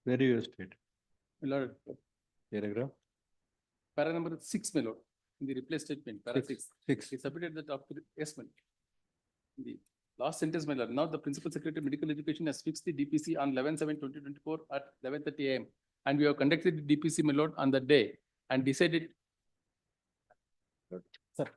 Where you have stated? My lord, Paragraph? para number 6, my lord, in the reply statement, para 6. 6. He submitted that after, yes, my lord. In the last sentence, my lord, now the principal secretary of medical education has fixed the DPC on 11/7/2024 at 11:30 AM. And we have conducted the DPC, my lord, on that day and decided. Sir.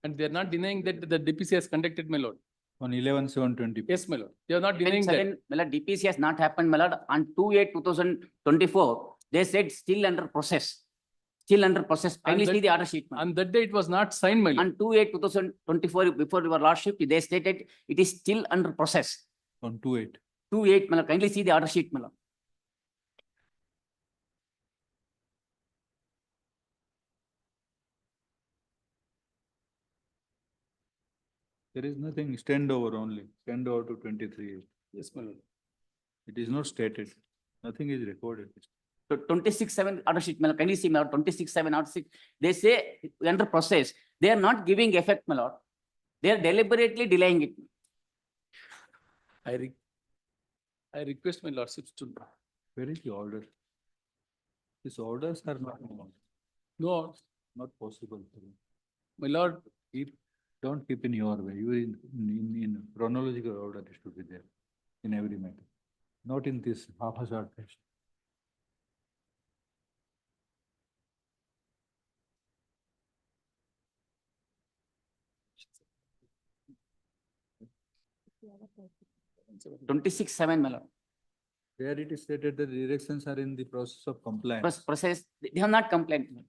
And they are not denying that the DPC has conducted, my lord. On 11/7/20. Yes, my lord. They are not denying that. 11/7, my lord, DPC has not happened, my lord, on 2/8/2024, they said still under process. Still under process. Kindly that- see the order sheet. my lord. On that day, it was not signed, my lord. On 2/8/2024, before your lordship, they stated it is still under process. On 2/8. 2/8, my lord, kindly see the order sheet, my lord. There is nothing, stand over only, stand over to 23. Yes, my lord. It is not stated. Nothing is recorded. So 26/7 order sheet, my lord, kindly see, my lord, 26/7 order sheet, they say under process, they are not giving effect, my lord. They are deliberately delaying it. I request my lordships to. Where is the order? These orders are not. No, Not possible. my lord, Don't keep in your way. You in chronological order it should be there in every matter. Not in this haphazard fashion. Twenty-six seven, my lord. Where it is stated that the directions are in the process of compliance. Process, they have not complained.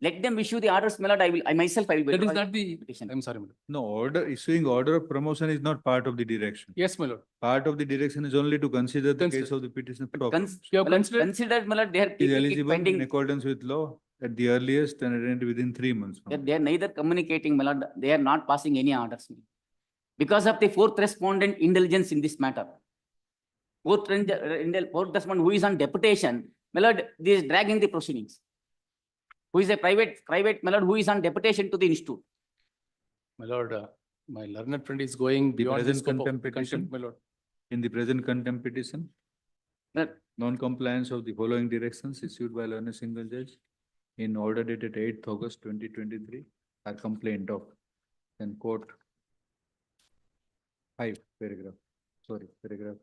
Let them issue the orders, my lord, I myself, I will. that is withdraw not the, petition. I'm sorry, my lord. No, issuing order of promotion is not part of the direction. Yes, my lord. Part of the direction is only to consider the Consider. case of the petition. You have My lord, considered, considered, my lord, they are Is keeping it eligible in pending. accordance with law at the earliest and within 3 months. from They are neither communicating, my lord, they are not passing any orders. Because of the fourth respondent indulgence in this matter. Fourth respondent who is on deputation, my lord, this is dragging the proceedings. Who is a private, my lord, who is on deputation to the institute. my lord, my learned friend is going The beyond the present scope of contempt the petition? contempt, my lord. In the present contempt petition, Well, non-compliance of the following directions issued by learned single judge in order dated 8th August 2023 are complained of. And quote 5 paragraph, sorry, paragraph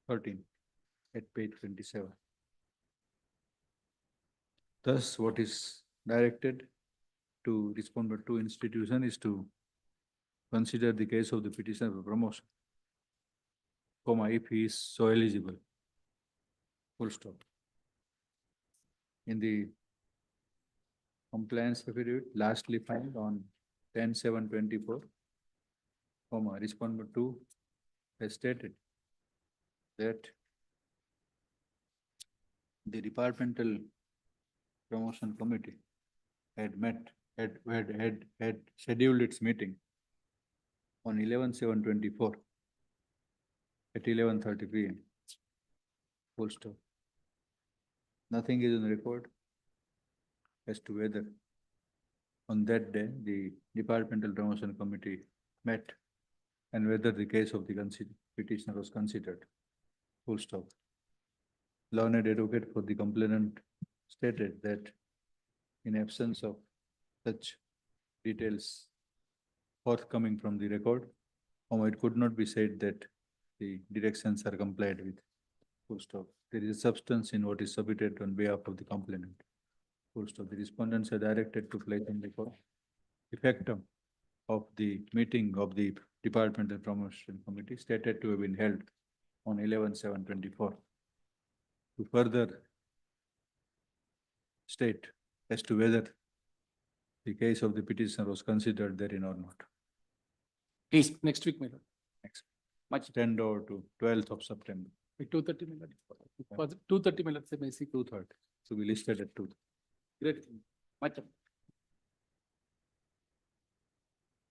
13. at page 27. Thus, what is directed to respondent to institution is to consider the case of the petitioner for promotion, comma, if he is so eligible. Full stop. In the compliance affidavit lastly filed on 10/7/24, comma, respondent two has stated that the departmental promotion committee had met, had scheduled its meeting on 11/7/24 at 11:30 p.m. Full stop. Nothing is on the record as to whether on that day the departmental promotion committee met and whether the case of the petitioner was considered. Full stop. Learned advocate for the complainant stated that in absence of such details forthcoming from the record, it could not be said that the directions are complied with. Full stop. There is a substance in what is submitted on behalf of the complainant. Full stop. The respondents are directed to place in record effectum of the meeting of the Departmental Promotion Committee stated to have been held on 11/7/24. To further state as to whether the case of the petitioner was considered therein or not. Please, next week, my lord. Next. Much 10 over to 12th of September. 2:30, my lord. Was it 2:30, my lord, say, may I see? 2:30. So we listed at 2. Great. Much.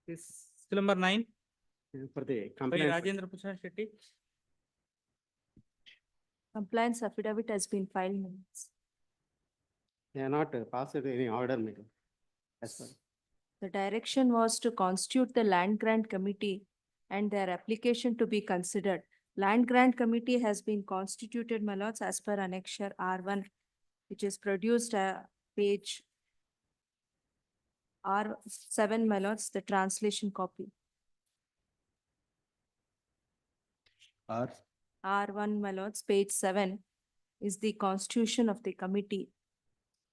This still number 9 For the by compliance. Rajendra Prasad Shetty. Compliance affidavit has been filed. Minutes. They are not passed any order, madam. As per. The direction was to constitute the land grant committee and their application to be considered. Land grant committee has been constituted, my lords, as per annexure R1, which is produced page R7, my lords, the translation copy. R1, my lords, page 7 is the constitution of the committee.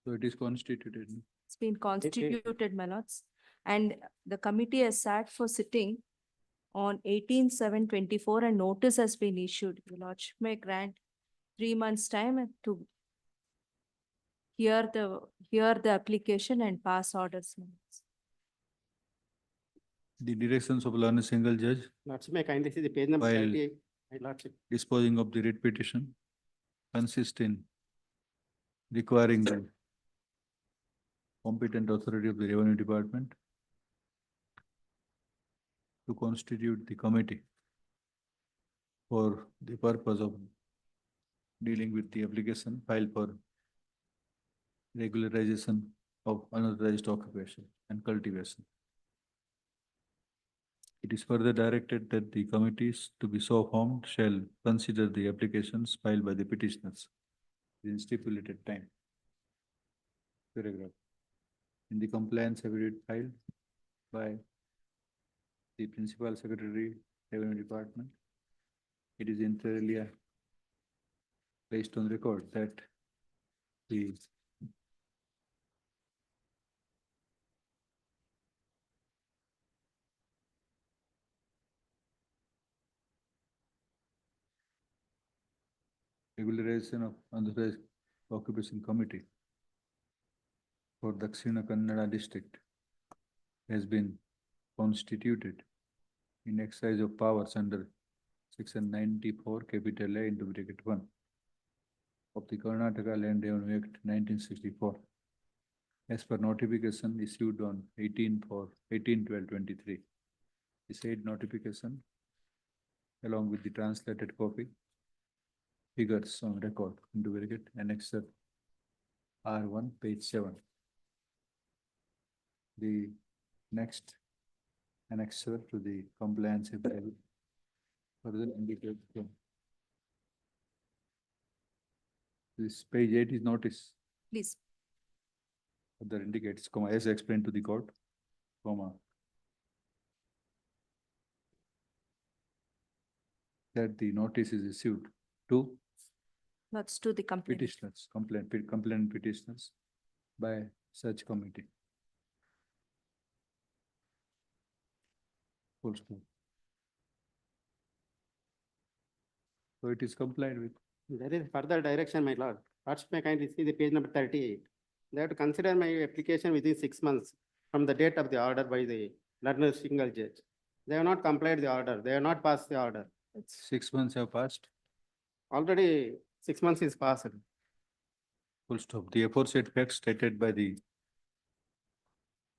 So it is constituted. It's been constituted, my lords. And the committee has sat for sitting on 18/7/24 and notice has been issued. Your lordship may grant 3 months' time to hear the application and pass orders. my lords. The directions of learned single judge Lordship may kindly see the page number While- 38, my lordship. disposing of the writ petition consist in requiring the competent authority of the revenue department to constitute the committee for the purpose of dealing with the application filed for regularization of unauthorized occupation and cultivation. It is further directed that the committees to be so formed shall consider the applications filed by the petitioners within stipulated time. Paragraph. In the compliance affidavit filed by the Principal Secretary, Revenue Department, it is entirely placed on record that the regularization of unauthorized occupation committee for Dakshina Kannada district has been constituted in exercise of powers under section 94 capital A into bracket 1 of the Karnataka Land Revenue Act 1964 as per notification issued on 18/12/23. The said notification along with the translated copy figures on record into bracket annexure R1 page 7. The next annexure to the compliance affidavit further indicates this page 8 is notice. Please. Further indicates, comma, as explained to the court, comma, that the notice is issued to That's to the complaint. petitioners, complaint petitioners by such committee. Full stop. So it is complied with. There is further direction, my lord. Watch may kindly see the page number 38. They have to consider my application within 6 months from the date of the order by the learned single judge. They have not complied the order. They have not passed the order. 6 months have passed. Already 6 months is passed. Full stop. The aforesaid facts stated by the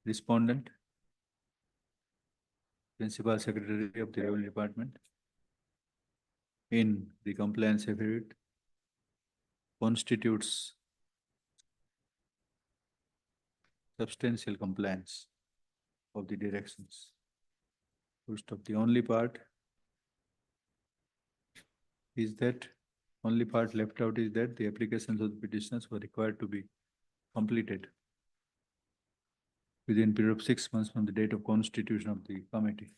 respondent, Principal Secretary of the Revenue Department, in the compliance affidavit constitutes substantial compliance of the directions. Full stop. The only part left out is that the applications of the petitioners were required to be completed within a period of 6 months from the date of constitution of the committee.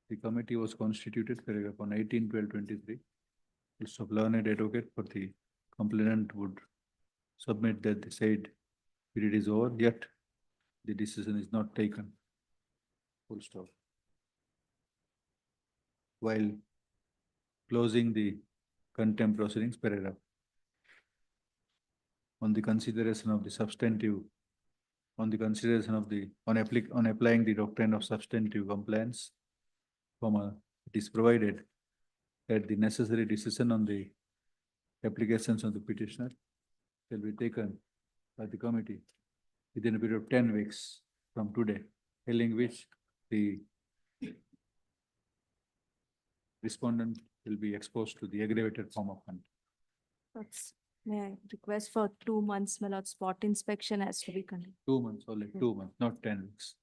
The committee was constituted paragraph on 18/12/23. Full stop. Learned advocate for the complainant would submit that the said period is over, yet the decision is not taken. Full stop. While closing the contempt proceedings paragraph on the consideration of the substantive, on applying the doctrine of substantive compliance, it is provided that the necessary decision on the applications of the petitioner shall be taken by the committee within a period of 10 weeks from today, failing which the respondent will be exposed to the aggravated form of contempt. That's, may I request for 2 months, my lord, spot inspection has to be conducted. 2 months, only 2 months, not 10 weeks.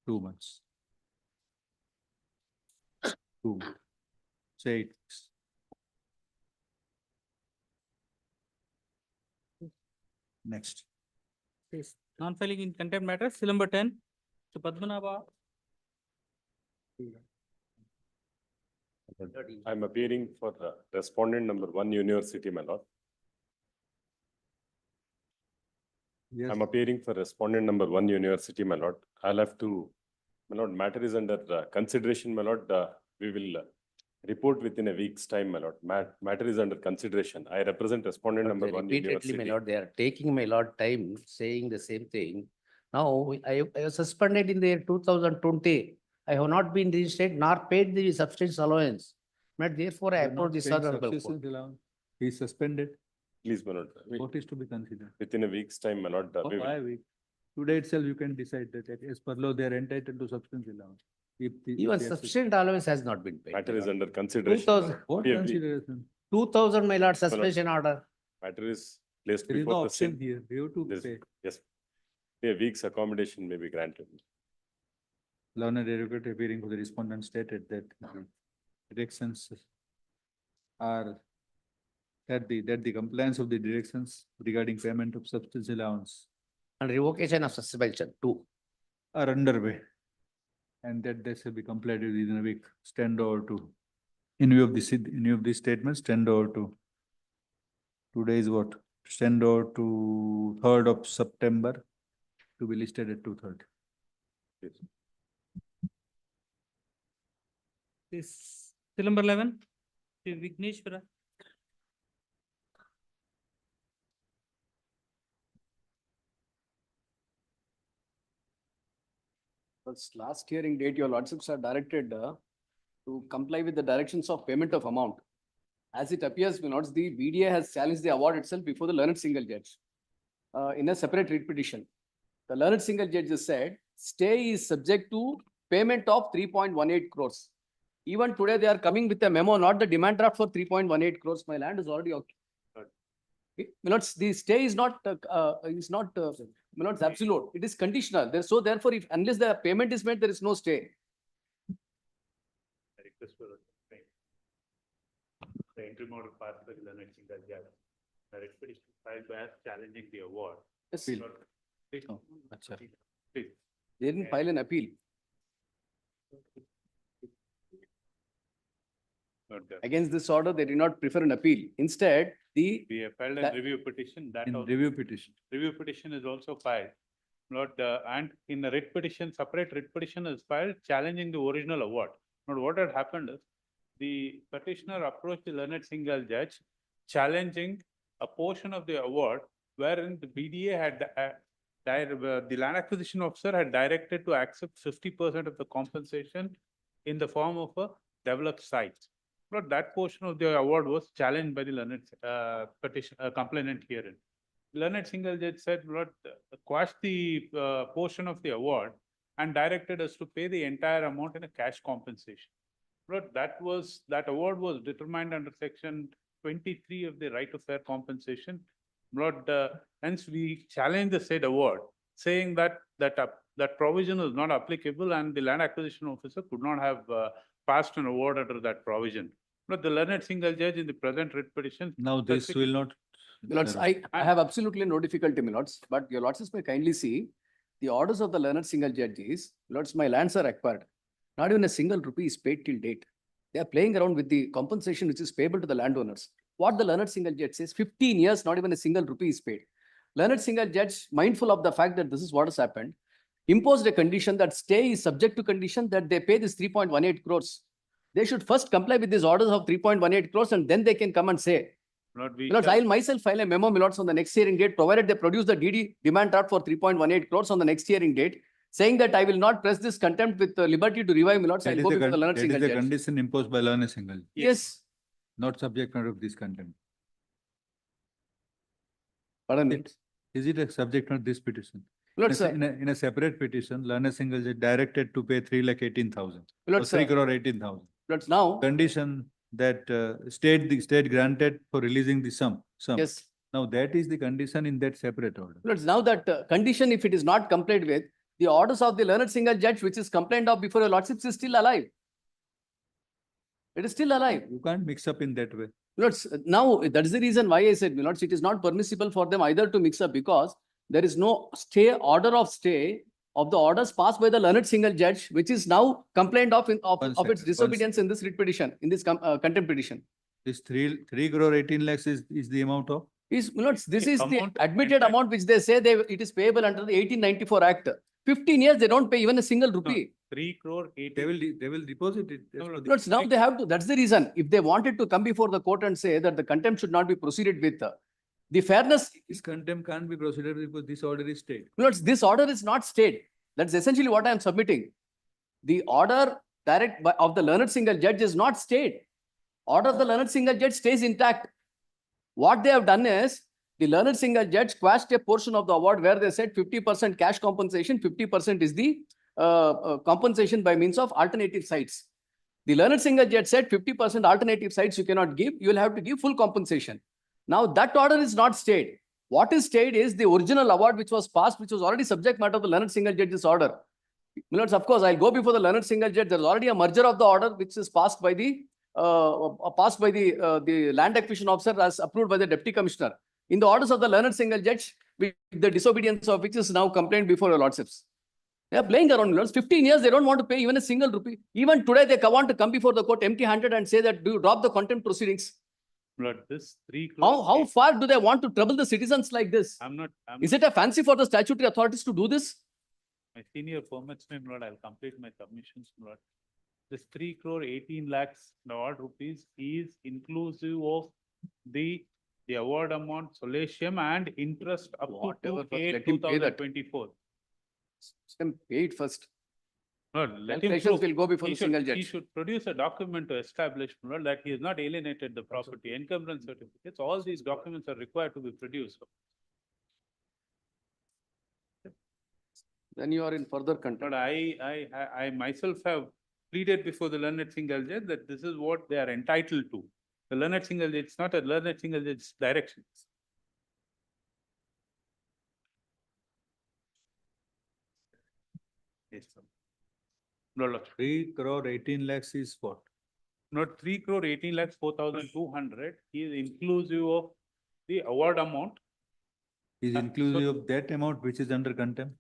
2 months. 2 months. Say 8 weeks. Next. Yes. Non-filing in contempt matter, still number 10. So Padmanabha. I'm appearing for respondent number 1 university, my lord. Yes. I'm appearing for respondent number 1 university, my lord. I'll have to, my lord, matter is under consideration, my lord. We will report within a week's time, my lord. Matter is under consideration. I represent respondent number 1 Repeatedly, university. my lord, they are taking my lord time saying the same thing. Now, I was suspended in the year 2020. I have not been reinstated nor paid the substance allowance. But therefore, I You're not approach this paying honorable court. subsistence allowance. He is suspended. Please, my lord. What is to be considered? Within a week's time, my lord. We will- Why week? Today itself, you can decide that as per law, they are entitled to substance allowance. Even substance allowance has not been paid. Matter is under consideration. 2000. What We- consideration? 2000, my lord, suspension order. Matter is placed There is no before the option same. here. You have to There's- pay. Yes. A week's accommodation may be granted. Learned advocate appearing for the respondent stated that the directions are that the compliance of the directions regarding payment of substance allowance And revocation of suspension too. are underway. And that they shall be complied with within a week. Stand over to. In view of these statements, stand over to. Today is what? Stand over to 3rd of September to be listed at 2:30. This still number 11. Vigneshwara. Last hearing date, your lordships are directed to comply with the directions of payment of amount. As it appears, my lords, the BDA has challenged the award itself before the learned single judge in a separate writ petition. The learned single judge has said, stay is subject to payment of 3.18 crores. Even today, they are coming with a memo, not the demand draft for 3.18 crores. My land is already okay. My lords, the stay is not, my lords, absolute. It is conditional. So therefore, if unless the payment is made, there is no stay. The interim order passed by the learned single judge. The writ petition filed by us challenging the award. Yes. Please. Oh, Please. They didn't file an appeal. Against this order, they did not prefer an appeal. Instead, The, We have filed a That- review petition that In also, review petition. review petition is also filed. Not, and in a writ petition, separate writ petition is filed challenging the original award. Not what had happened is, the petitioner approached the learned single judge challenging a portion of the award wherein the BDA had, the land acquisition officer had directed to accept 50% of the compensation in the form of a developed site. But that portion of the award was challenged by the learned, petition, complainant herein. Learned single judge said, Lord, quash the portion of the award and directed us to pay the entire amount in a cash compensation. Lord, that award was determined under section 23 of the right of fair compensation. Lord, hence we challenge the said award, saying that that provision is not applicable and the land acquisition officer could not have passed an award under that provision. But the learned single judge in the present writ petition. Now this will not. my lords, I have absolutely no difficulty, my lords, but your lords may kindly see the orders of the learned single judge is, lords, my lands are acquired. Not even a single rupee is paid till date. They are playing around with the compensation which is payable to the landowners. What the learned single judge says, 15 years, not even a single rupee is paid. Learned single judge, mindful of the fact that this is what has happened, imposed a condition that stay is subject to condition that they pay this 3.18 crores. They should first comply with these orders of 3.18 crores and then they can come and say. Lord, we Lords, shall- I'll myself file a memo, my lords, on the next hearing date, provided they produce the DD demand draft for 3.18 crores on the next hearing date, saying that I will not press this contempt with liberty to revive, my lords, That I'll is go the before the learned that is single the judge. condition imposed by learned single, Yes. not subject matter of this contempt. Pardon me. Is it a subject matter of this petition? Lords, In a separate petition, learned single judge directed to pay 3,18,000. Lords, 3 crore 18,000. Lords, now, Condition that state granted for releasing the sum. yes. Now that is the condition in that separate order. Lords, now that condition, if it is not complied with, the orders of the learned single judge, which is complained of before your lordships, is still alive. It is still alive. You can't mix up in that way. Lords, now that is the reason why I said, my lords, it is not permissible for them either to mix up because there is no order of stay of the orders passed by the learned single judge, which is now complained of of its second, one disobedience in this writ petition, in this contempt petition. This 3 crore 18 lakhs is the amount of? My lords, this is the amount admitted entire- amount which they say it is payable under the 1894 Act. 15 years, they don't pay even a single rupee. 3 crore 80. They will deposit it. No, no, Lords, now they have to, that's the reason. If they wanted to come before the court and say that the contempt should not be proceeded with, the fairness, This contempt can't be proceeded because this order is stayed. Lords, this order is not stayed. That's essentially what I am submitting. The order of the learned single judge is not stayed. Order of the learned single judge stays intact. What they have done is, the learned single judge quashed a portion of the award where they said 50% cash compensation, 50% is the compensation by means of alternative sites. The learned single judge said 50% alternative sites you cannot give, you will have to give full compensation. Now that order is not stayed. What is stayed is the original award which was passed, which was already subject matter of the learned single judge's order. My lords, of course, I'll go before the learned single judge. There's already a merger of the order which is passed by the land acquisition officer as approved by the deputy commissioner. In the orders of the learned single judge, with the disobedience of which is now complained before your lordships. They are playing around, my lords. 15 years, they don't want to pay even a single rupee. Even today, they want to come before the court empty-handed and say that do you drop the contempt proceedings. Lord, this 3 crore. How far do they want to trouble the citizens like this? Is it a fancy for the statutory authorities to do this? My senior permits me, Lord, I'll complete my submissions, Lord. This 3 crore 18 lakhs odd rupees is inclusive of the award amount, solatium and interest up Whatever, to but 8 let him pay that. 2024. Pay it first. Lord, let him Calculations prove. will go before He the single should, he judge. should produce a document to establish, Lord, that he has not alienated the property, encumbrance certificates, all these documents are required to be produced. Then you are in further contempt. But I myself have pleaded before the learned single judge that this is what they are entitled to. The learned single judge, it's not a learned single judge's directions. Yes, sir. No, Lord. 3 crore 18 lakhs is what? Not 3 crore 18 lakhs 4,200 is inclusive of the award amount. Is inclusive of that amount which is under contempt?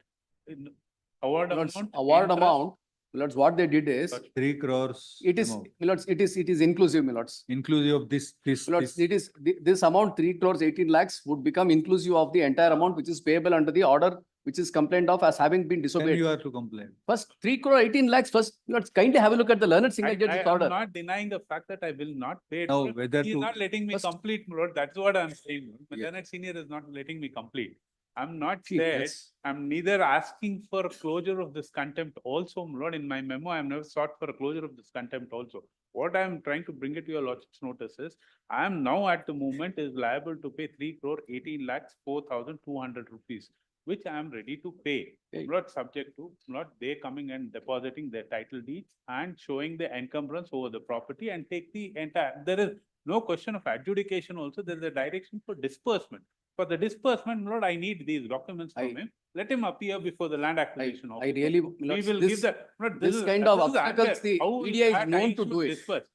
Award Lords, amount. award interest, amount, My lords, what they did is, 3 crores. it is, amount. my lords, it is inclusive, my lords. Inclusive of this. My lords, it is, this amount, 3 crores 18 lakhs would become inclusive of the entire amount which is payable under the order which is complained of as having been Then disobeyed. you are to complain. First, 3 crore 18 lakhs, first, let's kindly have a look at the learned single I judge's am order. not denying the fact that I will not pay it. Now, Lord. whether He is to- not letting me First- complete, Lord. That's what I'm saying. Lord. Yeah. Leonard Senior is not letting me complete. I'm not See, said, that's- I'm neither asking for a closure of this contempt also, Lord. In my memo, I have never sought for a closure of this contempt also. What I'm trying to bring it to your lordship's notice is, I am now at the moment is liable to pay 3 crore 18 lakhs 4,200 rupees, which I am ready to pay. Okay. Not subject to, not they coming and depositing their title deeds and showing the encumbrance over the property and take the entire, there is no question of adjudication also, there is a direction for disbursement. For the disbursement, Lord, I need these documents from him. Let him appear before the land acquisition I officer. really, We lords, will this- give the, Lord, this is- kind of this is obstacles, unfair. the How BDA is that known I to should do it. disperse.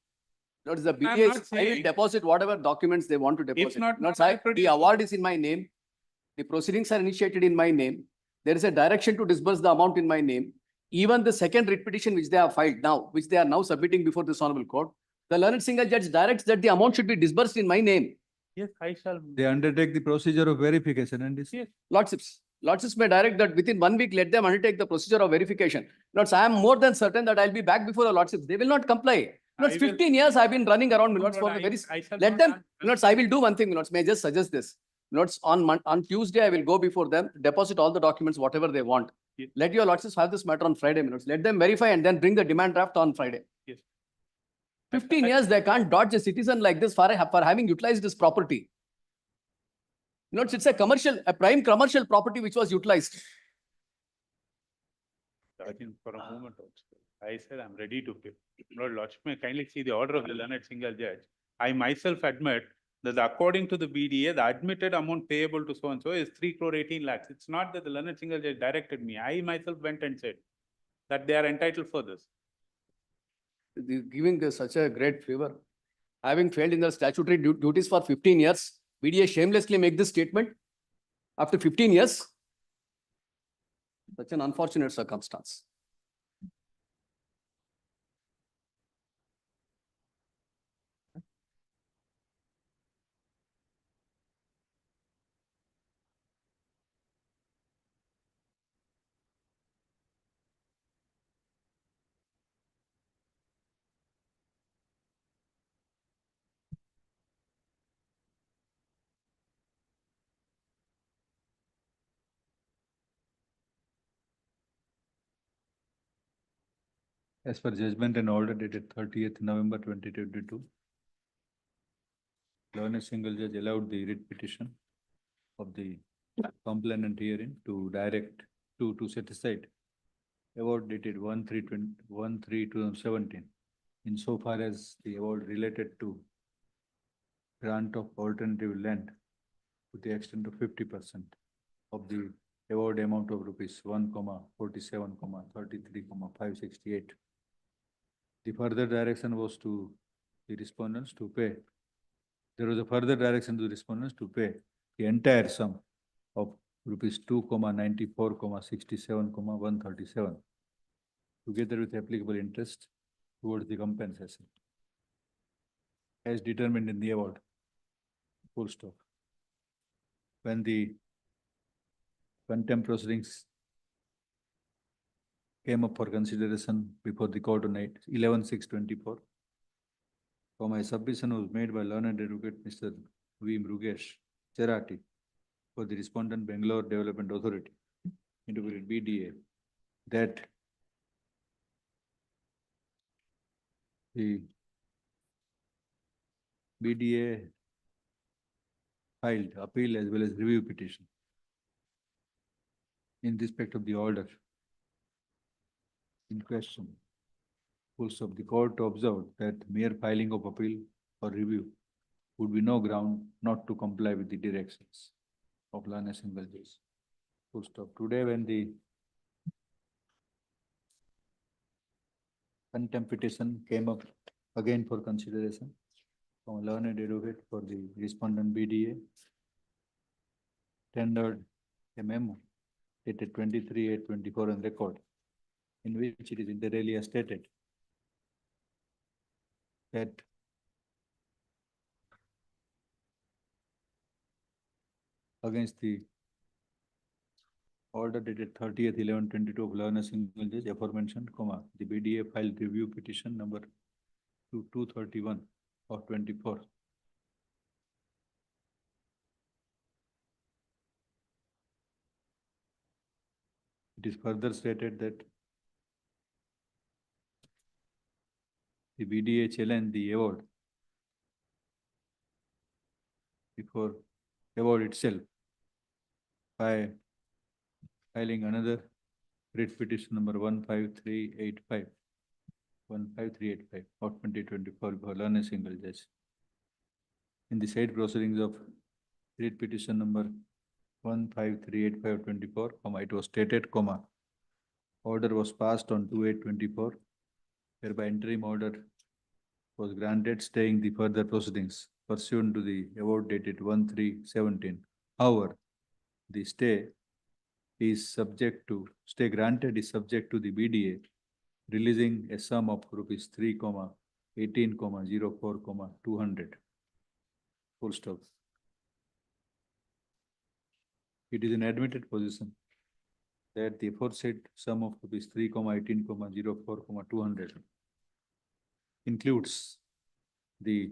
Lords, the I'm BDA not is, I will saying- deposit whatever documents they want to deposit. not, Lords, I the produce- award is in my name. The proceedings are initiated in my name. There is a direction to disburse the amount in my name. Even the second writ petition which they have filed now, which they are now submitting before this honorable court, the learned single judge directs that the amount should be disbursed in my name. Yes, I shall. They undertake the procedure of verification and this. Yes. Lordships may direct that within 1 week, let them undertake the procedure of verification. Lords, I am more than certain that I'll be back before the lordships. They will not comply. Lords, I will- 15 years I've been running around, No, Lords, for Lord, the very, I shall let not them, answer. Lords, I will do one thing, Lords, may I just suggest this. Lords, on Tuesday, I will go before them, deposit all the documents, whatever they want. Yes. Let your lordships have this matter on Friday, Lords. Let them verify and then bring the demand draft on Friday. Yes. 15 years, they can't dodge a citizen like this for having utilized this property. Lords, it's a prime commercial property which was utilized. I think for a moment also, I said I'm ready to pay. Lord Lordship, may kindly see the order of the learned single judge. I myself admit that according to the BDA, the admitted amount payable to so-and-so is 3 crore 18 lakhs. It's not that the learned single judge directed me. I myself went and said that they are entitled for this. Giving such a great favor. Having failed in their statutory duties for 15 years, BDA shamelessly make this statement after 15 years. Such an unfortunate circumstance. As per judgment and order dated 30th November 2022, learned single judge allowed the writ petition of the complainant herein to direct to set aside award dated 1/3/2017 insofar as the award related to grant of alternative land to the extent of 50% of the award amount of rupees 1,47,33,568. The further direction was to the respondents to pay. There was a further direction to the respondents to pay the entire sum of rupees 2,94,67,137 together with applicable interest towards the compensation as determined in the award. Full stop. When the contempt proceedings came up for consideration before the court on 11/6/24. My submission was made by learned advocate Mr. V. Mrugesh Cherati for the respondent Bangalore Development Authority, Integrated BDA, that the BDA filed appeal as well as review petition in respect of the order in question. Full stop. The court observed that mere filing of appeal or review would be no ground not to comply with the directions of learned single judge. Full stop. Today, when the contempt petition came up again for consideration from a learned advocate for the respondent BDA, tendered a memo dated 23/8/24 on record, in which it is inter alia stated that against the order dated 30th/11/22 of Learner Single Judge aforementioned, the BDA filed review petition number 231 of 24. It is further stated that the BDA challenged the award before award itself by filing another writ petition number 15385 of 2024 for Learner Single Judge. In the said proceedings of writ petition number 15385/24, it was stated, order was passed on 2/8/24, whereby interim order was granted staying the further proceedings pursuant to the award dated 1/3/17. However, the stay granted is subject to the BDA releasing a sum of rupees 3,18,04,200. Full stop. It is an admitted position that the aforesaid sum of rupees 3,18,04,200 includes the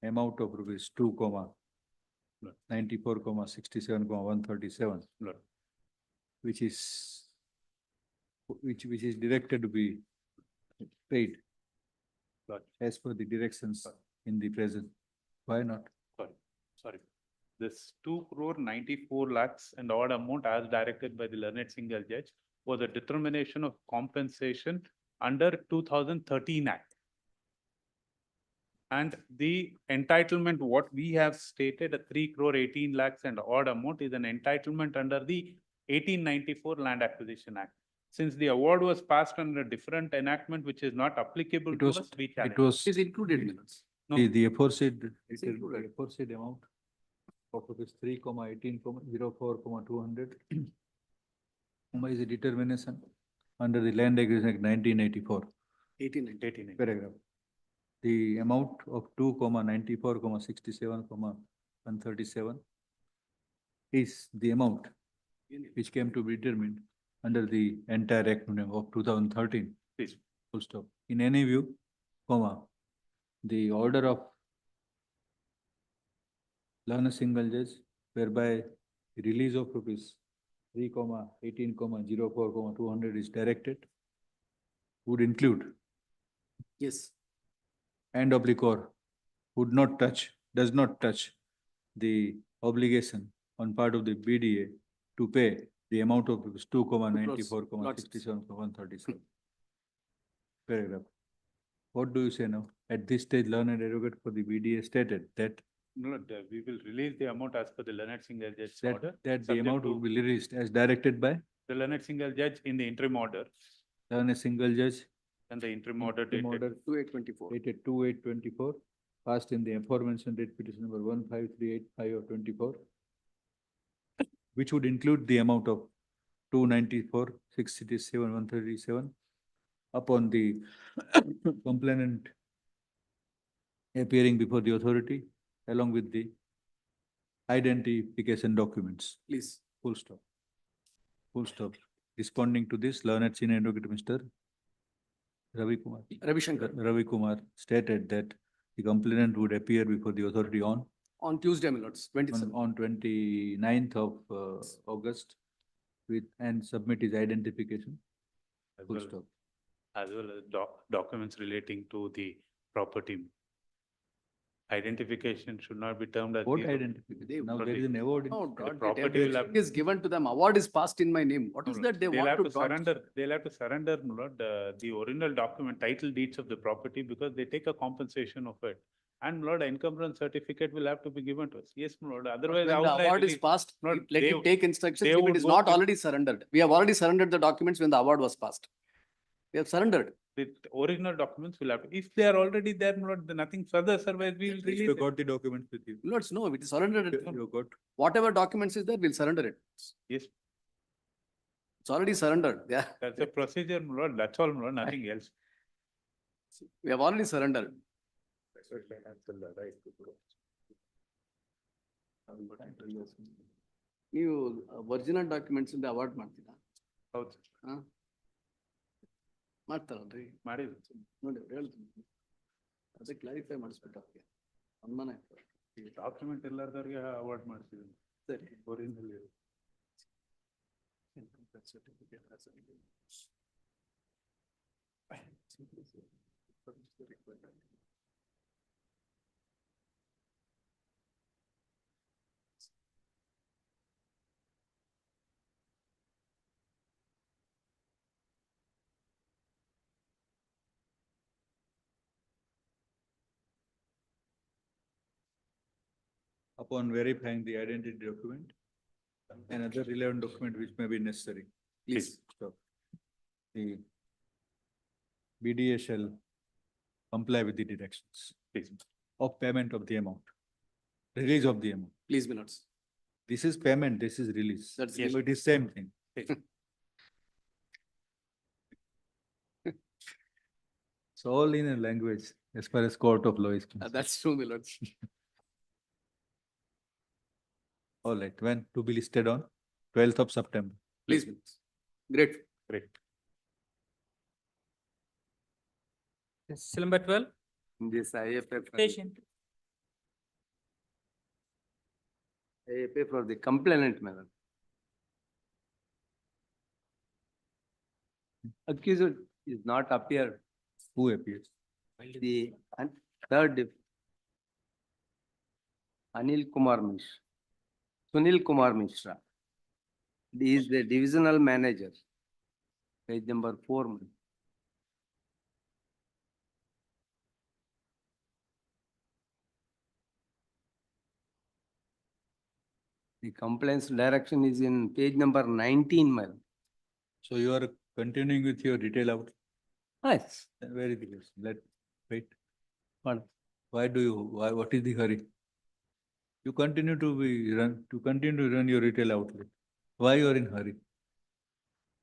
amount of rupees 2,94,67,137, which is directed to be paid as per the directions in the present. Why not? Sorry. This 2,94 lakhs and odd amount as directed by the learned single judge was a determination of compensation under 2013 Act. And the entitlement, what we have stated, a 3,18 lakhs and odd amount is an entitlement under the 1894 Land Acquisition Act. Since the award was passed under a different enactment, which is not applicable to us, we challenge. It was Is included minutes. No. the aforesaid included. amount of rupees 3,18,04,200 is a determination under the Land Acquisition Act 1984 18. paragraph. The amount of 2,94,67,137 is the amount which came to be determined under the entire Act of 2013. Please. Full stop. In any view, the order of Learner Single Judge whereby the release of rupees 3,18,04,200 is directed would include Yes. and obligor would not touch, does not touch the obligation on part of the BDA to pay the amount of 2,94,67,137. Paragraph. What do you say now? At this stage, learned advocate for the BDA stated that No, we will release the amount as per the learned single judge's order. that the subject amount to will be released as directed by the learned single judge in the interim order learned single judge and the interim order interim dated. order 2/8/24. dated 2/8/24, passed in the aforementioned writ petition number 15385 of 24, which would include the amount of 294,667,137 upon the complainant appearing before the authority along with the identification documents. Please. Full stop. Full stop. Responding to this, learned senior advocate Mr. Ravi Kumar stated that the complainant would appear before the authority on Tuesday, my lords, 27. on 29th of August and submit his identification. As Full well- stop. As well as documents relating to the property. Identification should not be termed as. What the- identification? Now there is an award. Oh, in- God, property that will have- everything is given to them. Award is passed in my name. What is that they They'll want have to to dodge? surrender, they'll have to surrender, my lord, the original document, title deeds of the property, because they take a compensation of it. And my lord, encumbrance certificate will have to be given to us. Yes, my lord, otherwise. When how the will I award is release? passed, Lord, let they- him take instructions they if it would is go not to- already surrendered. We have already surrendered the documents when the award was passed. We have surrendered. The original documents will have, to. If they are already there, my lord, then nothing further survives, we will If release you it. got the documents with you. Lords, no, it is surrendered. You got. Whatever documents is there, we'll surrender it. Yes, It's already surrendered. Yeah, That's a procedure, my lord, that's all, my lord, nothing else. we have already surrendered. ನೀವು original documents ಇಂದ award ಮಾಡ್ತೀರಾ? ಹೌದು. ಹಾ? ಮಾಡ್ತಾರಲ್ರಿ? ಮಾಡಿದ್ರು. ನೋಡಿ ಅವ್ರು ಹೇಳ್ತೀನಿ. ಅದೇ ಕ್ಲಾರಿಫೈ ಮಾಡಿಸ್ಬಿಟ್ಟು ಅವ್ರಿಗೆ ಅನುಮಾನ ಆಯ್ತು. ಈ ಡಾಕ್ಯುಮೆಂಟ್ ಎಲ್ಲಾರ್ದವ್ರಿಗೆ ಅವಾರ್ಡ್ ಮಾಡ್ತೀವಿ. ಸರಿ. Original Upon verifying the identity document, another relevant document which may be necessary. Please. So, the BDA shall comply with the directions of payment of the amount, release of the amount. Please, my lords. This is payment, this is release. That's So it is same thing. It's all in a language as far as court of law is concerned. That's true, my lords. All right, when to be listed on 12th of September. Please, my lords. Great. Great. Seal number 12. This IFA Patient. for the complainant, madam. Accused is not appeared. Who appears? The third Anil Kumar Mishra. Sunil Kumar Mishra. He is the divisional manager. Page number 4. madam. The complaints direction is in page number 19, madam. So you are continuing with your detail out? Yes. Very good. Wait. What? Why do you, what is the hurry? You continue to continue to run your retail outlet. Why you are in hurry?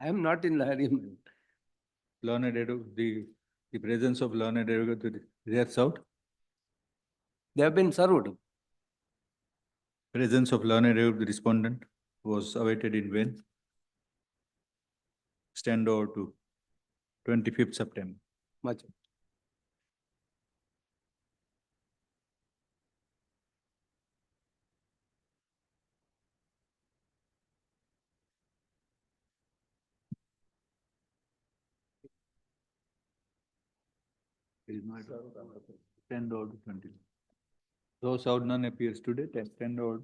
I am not in hurry, madam. Learned the presence of learned advocate reacts out. They have been served. Presence of learned advocate, the respondent was awaited in vain. Stand over to 25th September. Much. Stand over to 20. Those out none appears today, stand over.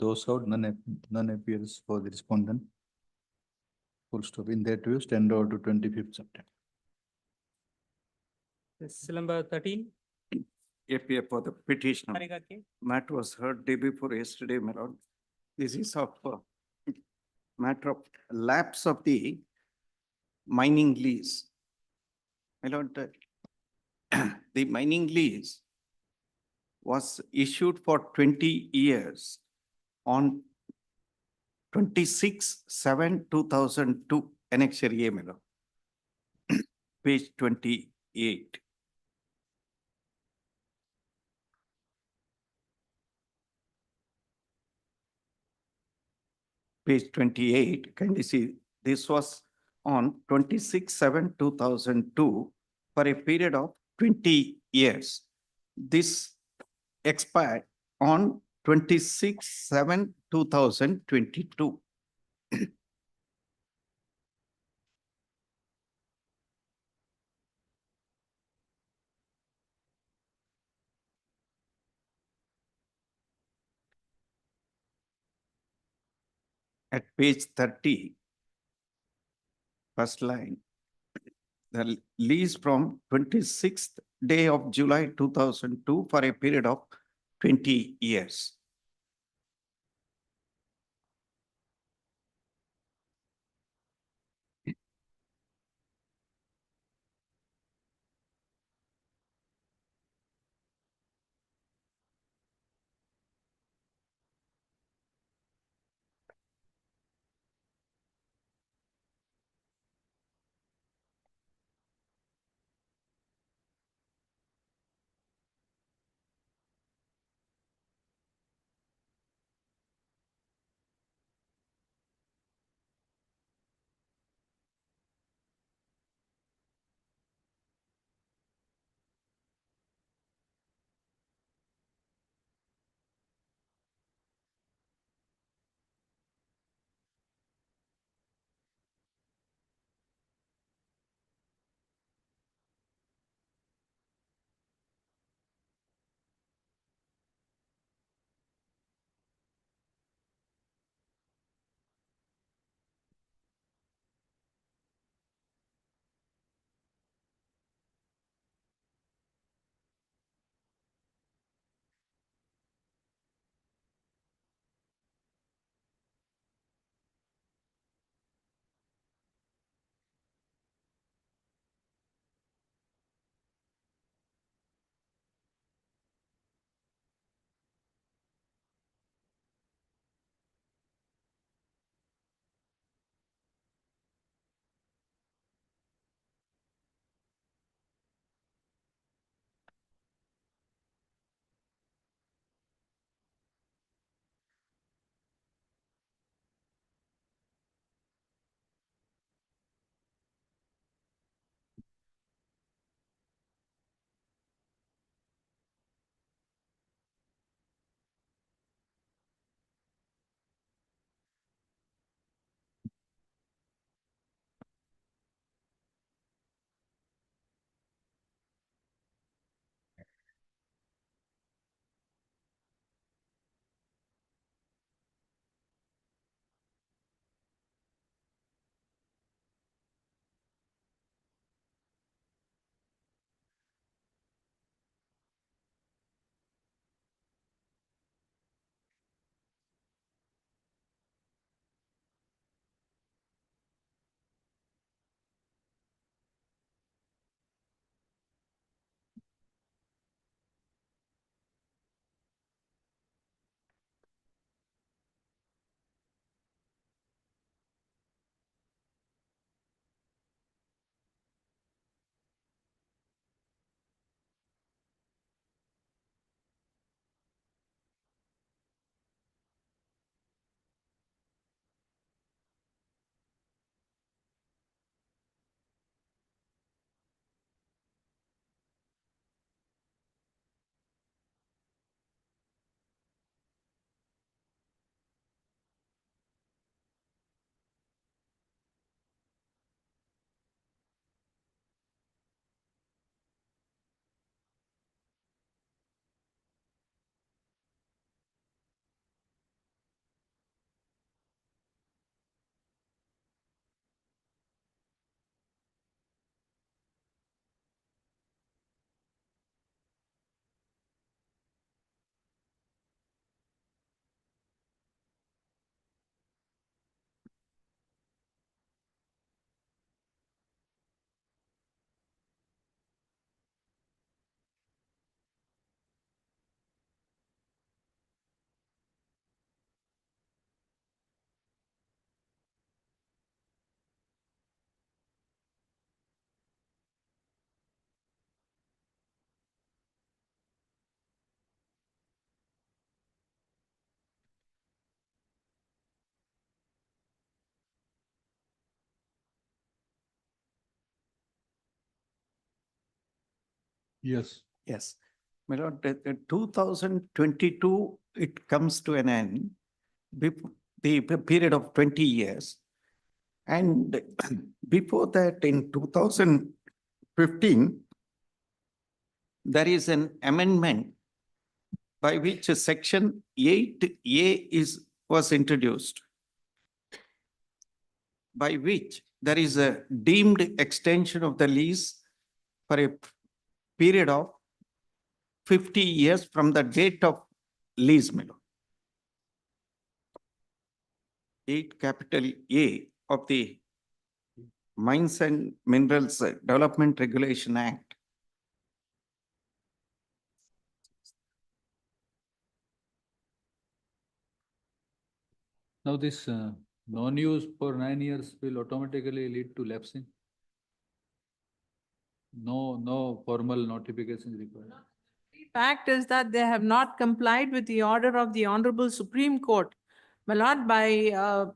Those out none appears for the respondent. Full stop. In that view, stand over to 25th September. Seal number 13. APA for the petitioner. Harigaki. Matter was heard day before yesterday, my lord. This is of matter of lapse of the mining lease. My lord, the mining lease was issued for 20 years on 26/7/2002, Annexure A, my lord. Page 28. Page 28, can you see, this was on 26/7/2002 for a period of 20 years. This expired on 26/7/2022. At page 30, first line, the lease from 26th day of July 2002 for a period of 20 years. Yes. Yes. My lord, 2022, it comes to an end. The period of 20 years. And before that, in 2015, there is an amendment by which section 8A was introduced, by which there is a deemed extension of the lease for a period of 50 years from the date of lease. 8 capital A of the Mines and Minerals Development Regulation Act. Now this non-use for 9 years will automatically lead to lapsing. No formal notification is required. Fact is that they have not complied with the order of the Honorable Supreme Court, my lord, by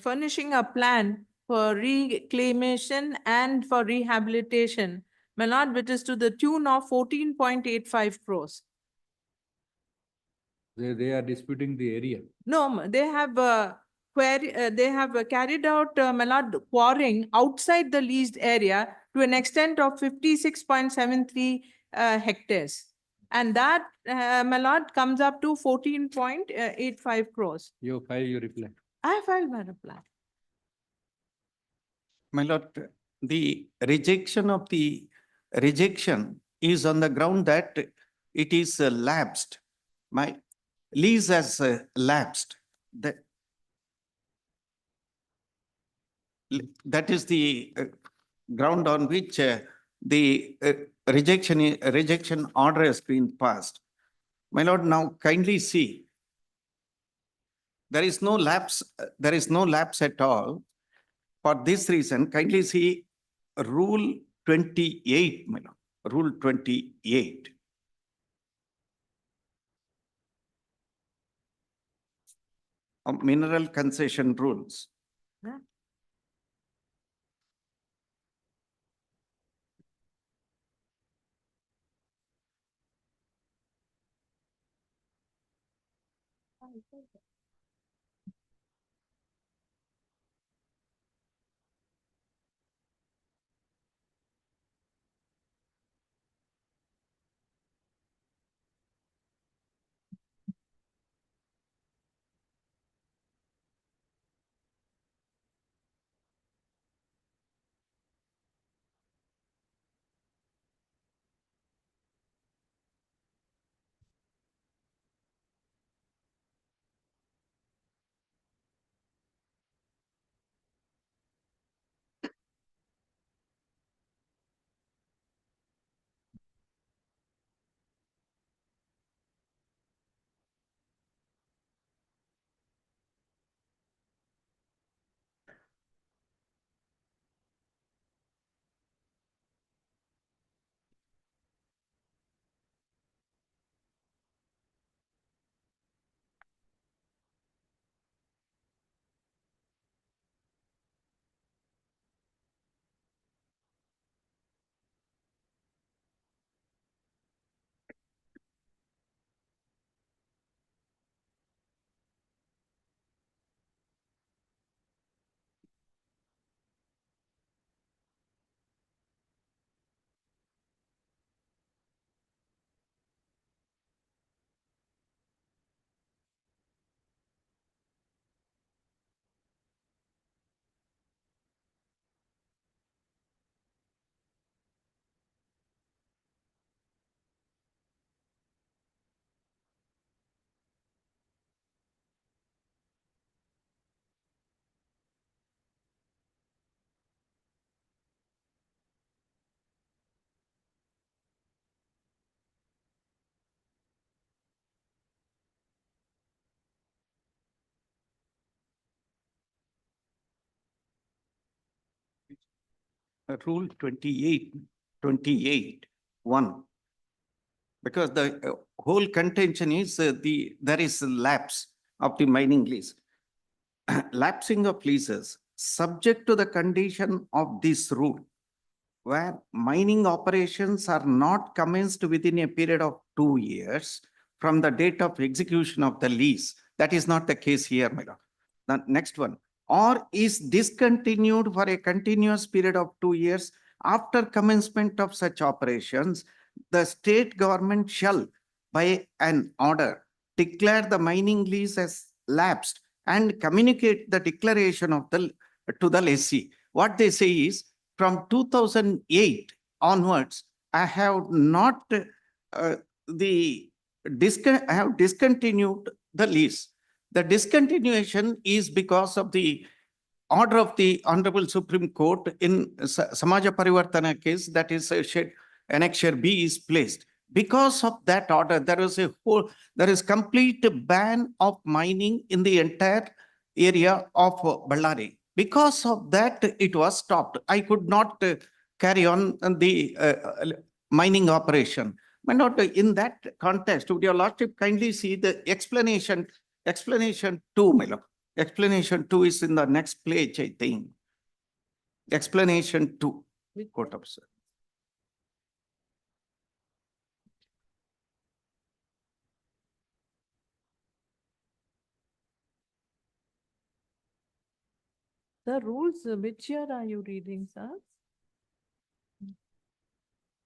furnishing a plan for reclamation and for rehabilitation, my lord, which is to the tune of 14.85 crores. They are disputing the area. No, they have carried out, my lord, quarrying outside the leased area to an extent of 56.73 hectares. And that, my lord, comes up to 14.85 crores. You file your reply. I filed my reply. My lord, the rejection is on the ground that it is lapsed. My lease has lapsed. That is the ground on which the rejection order has been passed. My lord, now kindly see, there is no lapse at all. For this reason, kindly see Rule 28, my lord, Rule 28. Of mineral concession rules. Yeah. Rule 28, 1. Because the whole contention is there is a lapse of the mining lease. Lapsing of leases subject to the condition of this rule where mining operations are not commenced within a period of 2 years from the date of execution of the lease. That is not the case here, my lord. The next one, or is discontinued for a continuous period of 2 years after commencement of such operations, the state government shall, by an order, declare the mining lease as lapsed and communicate the declaration of to the lessee. What they say is, from 2008 onwards, I have not I have discontinued the lease. The discontinuation is because of the order of the Honorable Supreme Court in Samaja Parivartana case, that is Annexure B is placed. Because of that order, there is complete ban of mining in the entire area of Ballari. Because of that, it was stopped. I could not carry on the mining operation. My lord, in that context, would your lordship kindly see the explanation 2, my lord. Explanation 2 is in the next page, I think. Explanation 2, court officer. The rules, which year are you reading, sir?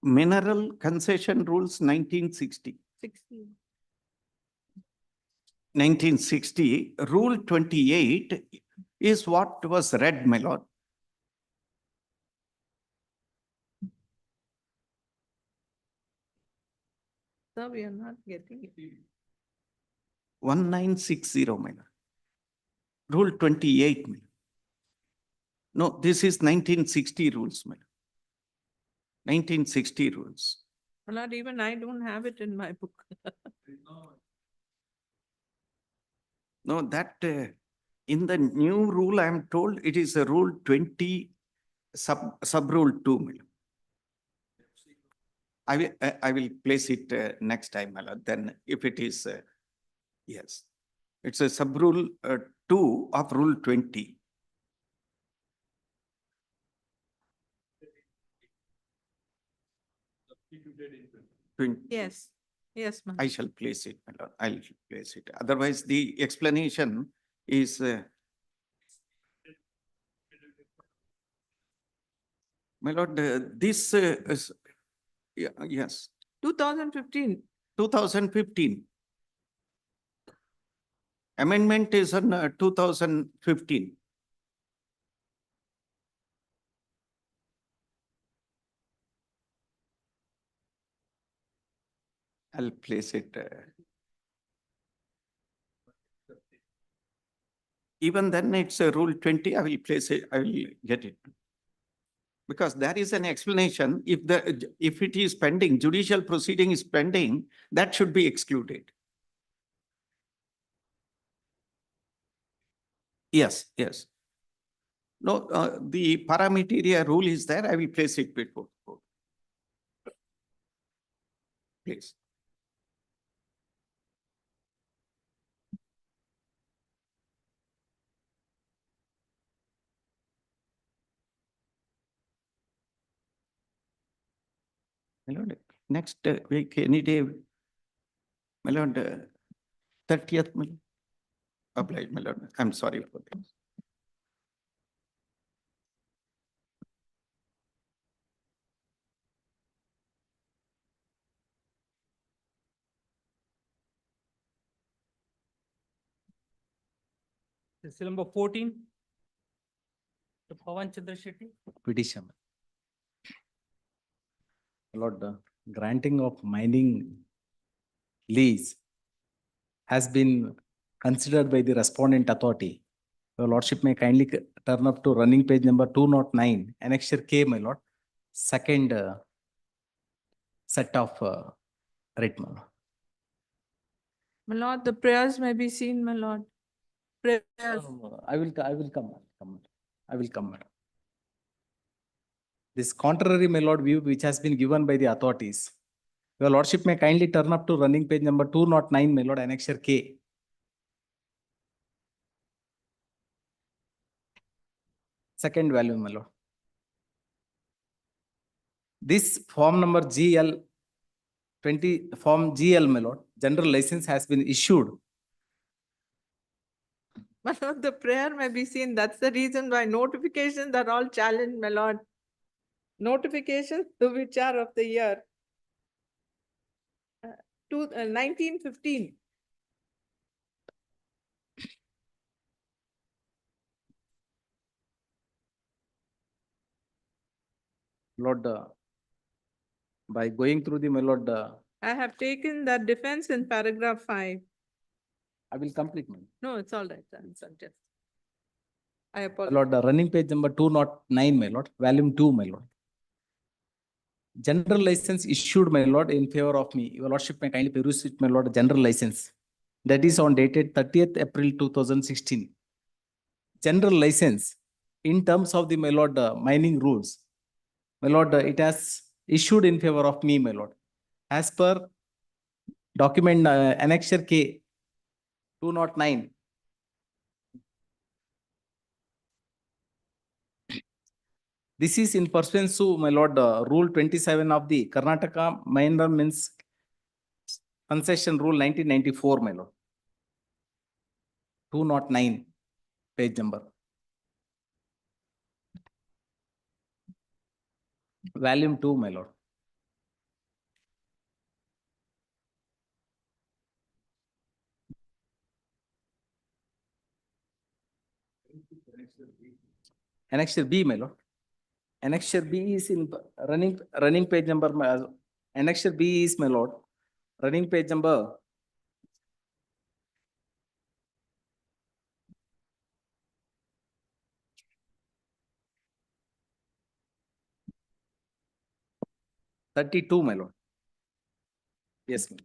Mineral Concession Rules 1960. 1960, Rule 28 is what was read, my lord. Sir, we are not getting it. 1960, my lord. Rule 28, my lord. No, this is 1960 rules, my lord. 1960 rules. Not even I don't have it in my book. No, that in the new rule, I am told it is a Rule 20 sub Rule 2, my lord. I will place it next time, my lord. Then if it is, yes, it's a sub Rule 2 of Rule 20. Yes, yes, ma'am. I shall place it, my lord. I'll place it. Otherwise, the explanation is my lord, this is, yes. 2015. 2015. Amendment is on 2015. I'll place it. Even then it's a Rule 20, I will place it, I will get it. Because there is an explanation, if it is pending, judicial proceeding is pending, that should be excluded. Yes, yes. No, the paramateria rule is there, I will place it before. Please. My lord, next week, any day, my lord, 30th, my lord. Obliged, my lord. I'm sorry for this. This is number 14. The Pawan Chandra Shetty. Petition. Lord, the granting of mining lease has been considered by the respondent authority. Your lordship may kindly turn up to running page number 209, annexure K, my lord. Second set of writ, my lord. My lord, the prayers may be seen, my lord. Prayers. I will come. I will come, madam. This contrary, my lord, view which has been given by the authorities. Your lordship may kindly turn up to running page number 209, my lord, annexure K. Second value, my lord. this form number GL 20, form GL, my lord, general license has been issued. My lord, the prayer may be seen. That's the reason why notifications are all challenged, my lord. Notifications which are of the year 1915. Lord, by going through the, my lord, I have taken that defense in paragraph 5. I will complete, my No, it's all right. I'll suggest. I apologize. lord, running page number 209, my lord, volume 2, my lord. General license issued, my lord, in favor of me. Your lordship may kindly peruse it, my lord, general license. That is on dated 30th April 2016. General license in terms of the, my lord, mining rules. My lord, it has issued in favor of me, my lord. As per document annexure K 209. This is in pursuance to, my lord, rule 27 of the Karnataka Minerals Concession Rule 1994, my lord. 209, page number. Volume 2, my lord. Annexure B, my lord. Annexure B is in running page number. Annexure B is, my lord, running page number 32, my lord. Yes, ma'am.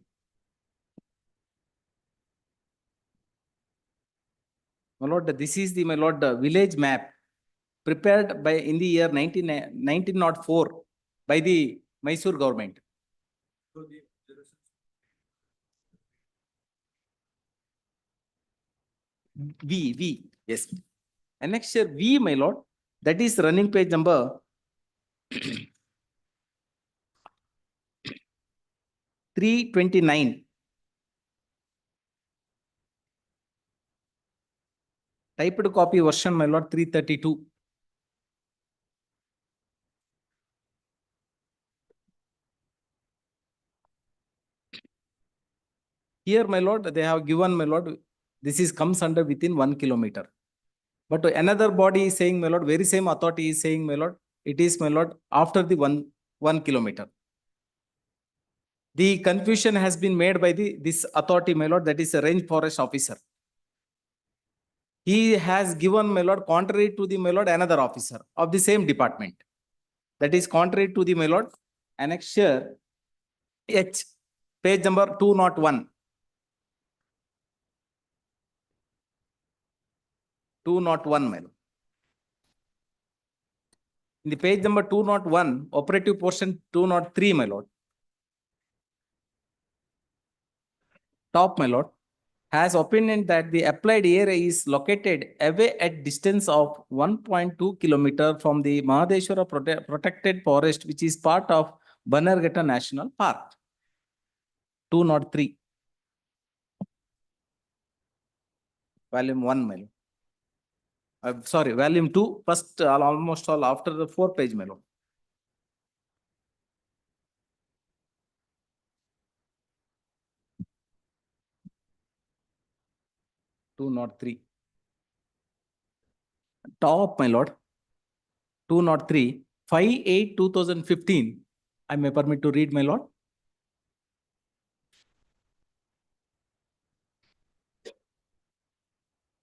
My lord, this is the, my lord, village map prepared by in the year 1904 by the Mysore government. V, yes. Annexure V, my lord, that is running page number 329. Typed copy version, my lord, 332. Here, my lord, they have given, my lord, this is comes under within 1 kilometer. But another body is saying, my lord, very same authority is saying, my lord, it is, my lord, after the 1 kilometer. The confusion has been made by this authority, my lord, that is a range forest officer. He has given, my lord, contrary to the, my lord, another officer of the same department. That is contrary to the, my lord, annexure H, page number 201. 201, my lord. In the page number 201, operative portion 203, my lord. Top, my lord, has opinion that the applied area is located away at distance of 1.2 kilometer from the Mahadeshwara protected forest, which is part of Bannerghatta National Park. 203. Volume 1, my lord. Sorry, volume 2, first almost all after the 4 page, my lord. Top, my lord. 203, 5/8/2015. I may permit to read, my lord.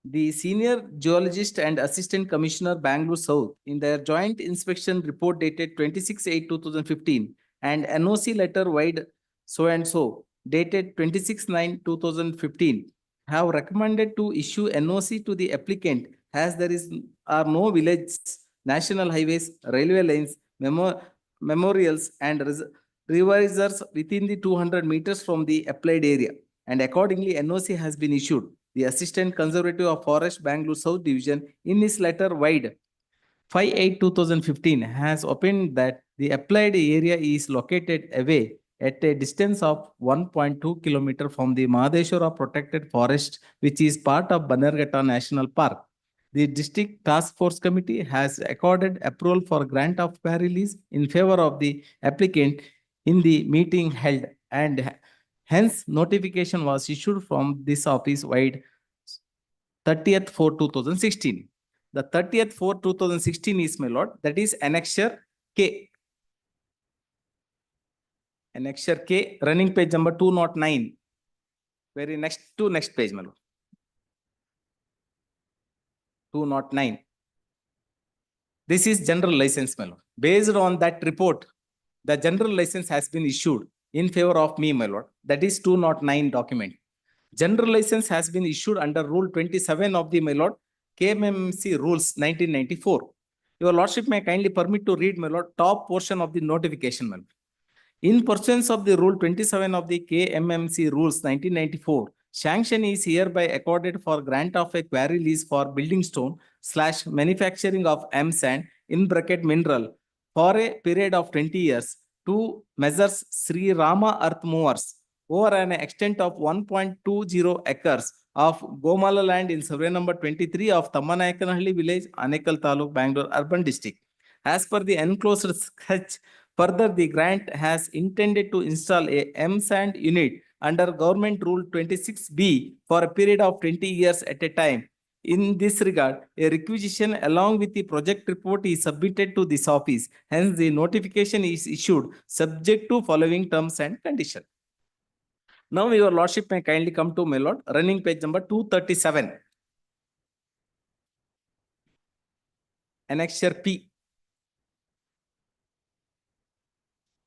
The senior geologist and assistant commissioner Bangalore South in their joint inspection report dated 26/8/2015 and NOC letter wide so and so dated 26/9/2015 have recommended to issue NOC to the applicant as there are no villages, national highways, railway lines, memorials and revisors within the 200 meters from the applied area, and accordingly NOC has been issued. The Assistant Conservative of Forest, Bangalore South Division, in his letter wide 5/8/2015 has opined that the applied area is located away at a distance of 1.2 kilometer from the Mahadeshwara Protected Forest, which is part of Bannerghatta National Park. The District Task Force Committee has accorded approval for grant of query lease in favor of the applicant in the meeting held, and hence notification was issued from this office wide 30th/4/2016. The 30th/4/2016 is, my lord, that is annexure K. Annexure K, running page number 209. Very next page, my lord. 209. This is general license, my lord. Based on that report, the general license has been issued in favor of me, my lord. That is 209 document. General license has been issued under Rule 27 of the, my lord, KMMC Rules 1994. Your lordship may kindly permit to read, my lord, top portion of the notification, my lord. In pursuance of the Rule 27 of the KMMC Rules 1994, sanction is hereby accorded for grant of a quarry lease for building stone / manufacturing of M sand in bracket mineral for a period of 20 years to Messrs. Sri Rama Earth Movers over an extent of 1.20 acres of Gomala land in survey number 23 of Tammanayakanhalli village, Anekal Taluk, Bangalore Urban District. As per the enclosed sketch, further, the grant has intended to install a M sand unit under Government Rule 26B for a period of 20 years at a time. In this regard, a requisition along with the project report is submitted to this office. Hence, the notification is issued subject to following terms and conditions. Now, your lordship may kindly come to, my lord, running page number 237. Annexure P.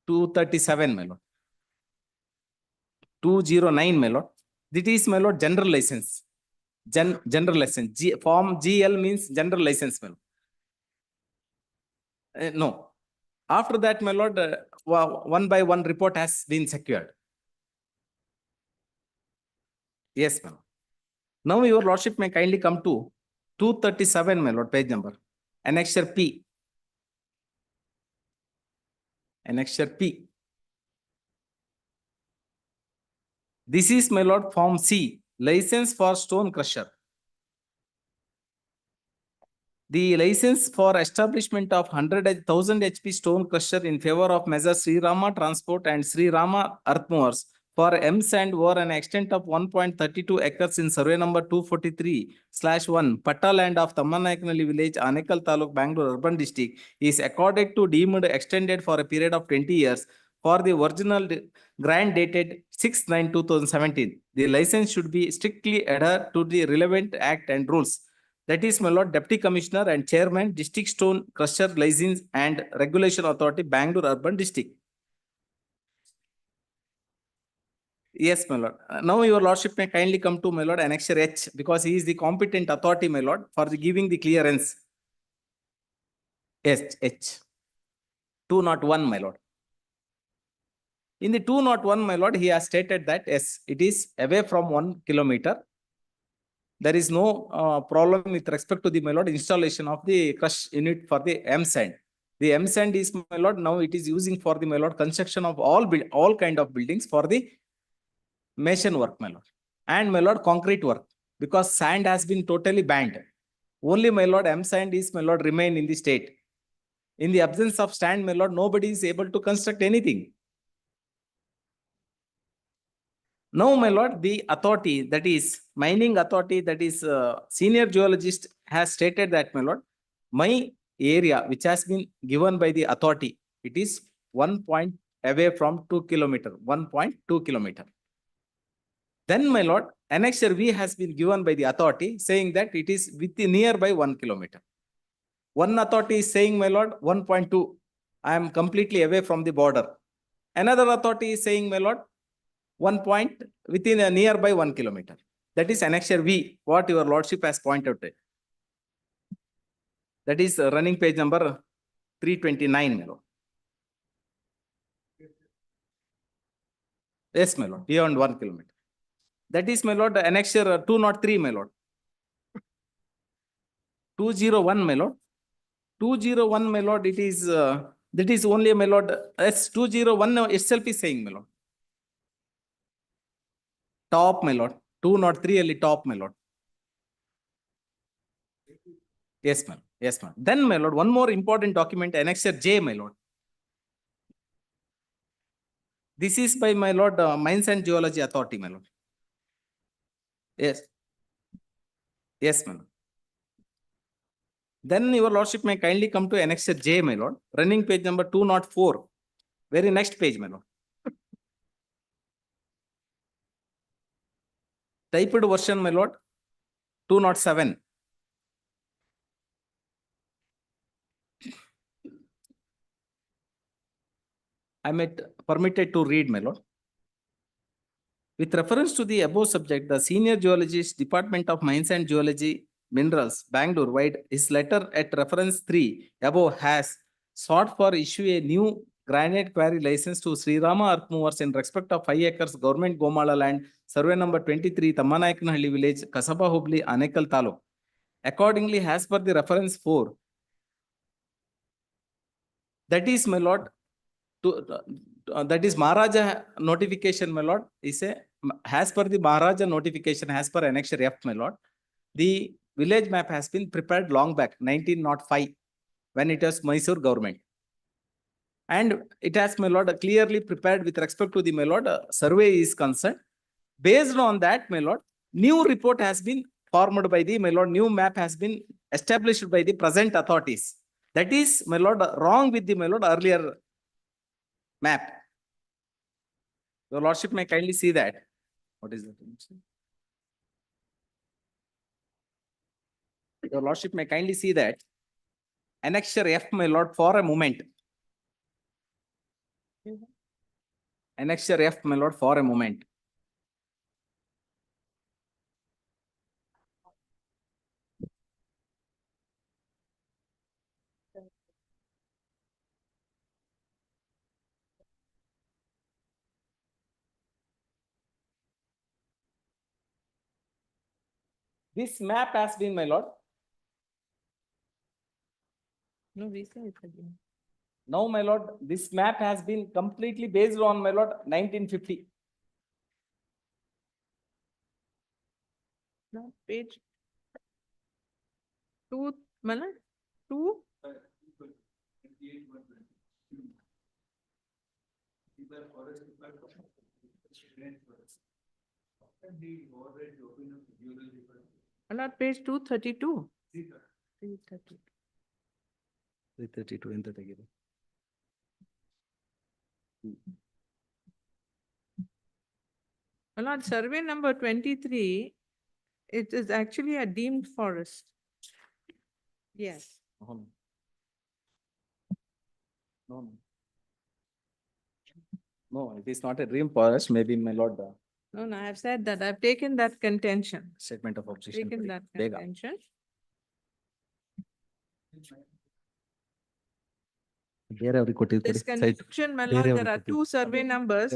237, my lord. 209, my lord. This is, my lord, general license. General license. Form GL means general license, my lord. No. After that, my lord, one by one report has been secured. Yes, my lord. Now, your lordship may kindly come to 237, my lord, page number. Annexure P. Annexure P. This is, my lord, Form C, license for stone crusher. The license for establishment of 1,000 HP stone crusher in favor of Messrs. Sri Rama Transport and Sri Rama Earth Movers for M sand over an extent of 1.32 acres in survey number 243/1, Patta land of Tammanayakanhalli village, Anekal Taluk, Bangalore Urban District, is accorded to deemed extended for a period of 20 years for the original grant dated 6/9/2017. The license should be strictly adhered to the relevant act and rules. That is, my lord, Deputy Commissioner and Chairman, District Stone Crusher License and Regulation Authority, Bangalore Urban District. Yes, my lord. Now, your lordship may kindly come to, my lord, Annexure H, because he is the competent authority, my lord, for giving the clearance. Yes, H. 201, my lord. In the 201, my lord, he has stated that yes, it is away from 1 kilometer. There is no problem with respect to the, my lord, installation of the crush unit for the M sand. The M sand is, my lord, now it is using for the, my lord, construction of all kind of buildings for the mason work, my lord, and, my lord, concrete work, because sand has been totally banned. Only, my lord, M sand is, my lord, remain in the state. In the absence of sand, my lord, nobody is able to construct anything. Now, my lord, the authority, that is mining authority, that is senior geologist, has stated that, my lord, my area which has been given by the authority, it is 1 point away from 2 kilometer, 1.2 kilometer. Then, my lord, annexure V has been given by the authority saying that it is within nearby 1 kilometer. One authority is saying, my lord, 1.2. I am completely away from the border. Another authority is saying, my lord, 1 point within a nearby 1 kilometer. That is annexure V, what your lordship has pointed out. That is running page number 329, my lord. Yes, my lord, beyond 1 kilometer. That is, my lord, annexure 203, my lord. 201, my lord. 201, my lord, it is, that is only a my lord, S 201 itself is saying, my lord. Top, my lord, 203 ಅಲ್ಲಿ top, my lord. Yes, ma'am. Yes, ma'am. Then, my lord, one more important document, Annexure J, my lord. This is by my lord, Mines and Geology Authority, my lord. Yes. Yes, my lord. Then your lordship may kindly come to Annexure J, my lord, running page number 204. Very next page, my lord. Typed version, my lord, 207. I am permitted to read, my lord. With reference to the above subject, the senior geologist, Department of Mines and Geology, Minerals, Bangalore, wide his letter at reference 3 above has sought for issue a new granite quarry license to Sri Rama Earth Movers in respect of 5 acres government Gomala land, survey number 23, Tammanaikanahalli village, Kasaba Hubli, Anekal Taluk. Accordingly, as per the reference 4, that is, my lord, that is Maharaja notification, my lord, is a, as per the Maharaja notification, as per Annexure F, my lord, the village map has been prepared long back, 1905, when it was Mysore government. And it has, my lord, clearly prepared with respect to the, my lord, survey is concerned. Based on that, my lord, new report has been formed by the, my lord, new map has been established by the present authorities. That is, my lord, wrong with the, my lord, earlier map. Your lordship may kindly see that. What is that? Your lordship may kindly see that. Annexure F, my lord, for a moment. Annexure F, my lord, for a moment. This map has been, my lord. No, we say it again. Now, my lord, this map has been completely based on, my lord, 1950. No, page 2, Malan, 2. Not page 232. 332. 332 in the again. Not survey number 23, it is actually a deemed forest. Yes. No, no. No, it is not a dream forest, maybe, my lord, the No, no, I have said that. I've taken that contention. statement of objection. Taken that Bega. contention. This contention, my lord, there are 2 survey numbers.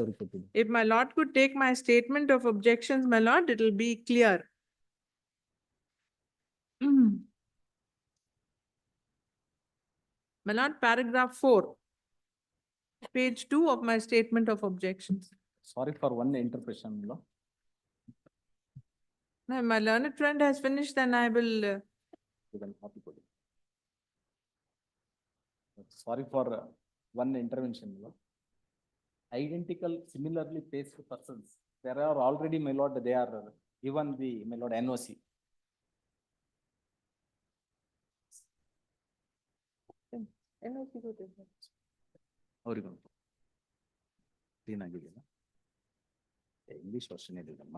If my lord could take my statement of objections, my lord, it will be clear. My lord, paragraph 4. Page 2 of my statement of objections. Sorry for one interpretation, my lord. Now, my learned friend has finished, then I will. You can copy code. Sorry for one intervention, my lord. Identical, similarly placed persons. There are already, my lord, they are given the, my lord, NOC. ಅವ್ರಿಗೂ clean ಆಗಿದೆಯಲ್ಲ English version ಇದಿಲ್ಲಮ್ಮ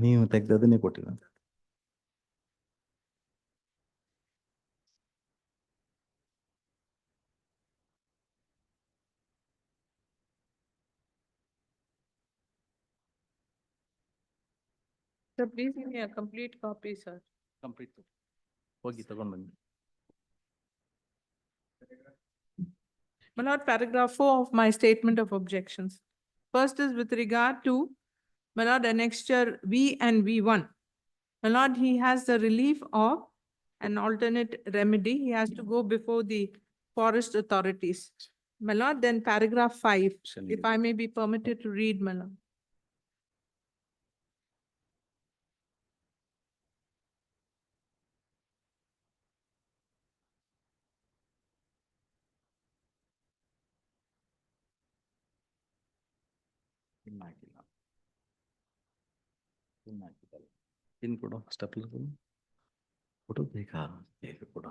ನೀವು ತೆಗ್ದದನ್ನೇ ಕೊಟ್ಟಿಲ್ಲ. So please give me a complete copy, sir. Complete. ಹೋಗಿ ತಗೊಂಡ್ ಬನ್ನಿ. My lord, paragraph 4 of my statement of objections. First is with regard to, my lord, annexure V and V1. My lord, he has the relief of an alternate remedy. He has to go before the forest authorities. My lord, then paragraph 5, if I may be permitted to read, my lord. Pin code stapler photo देखा code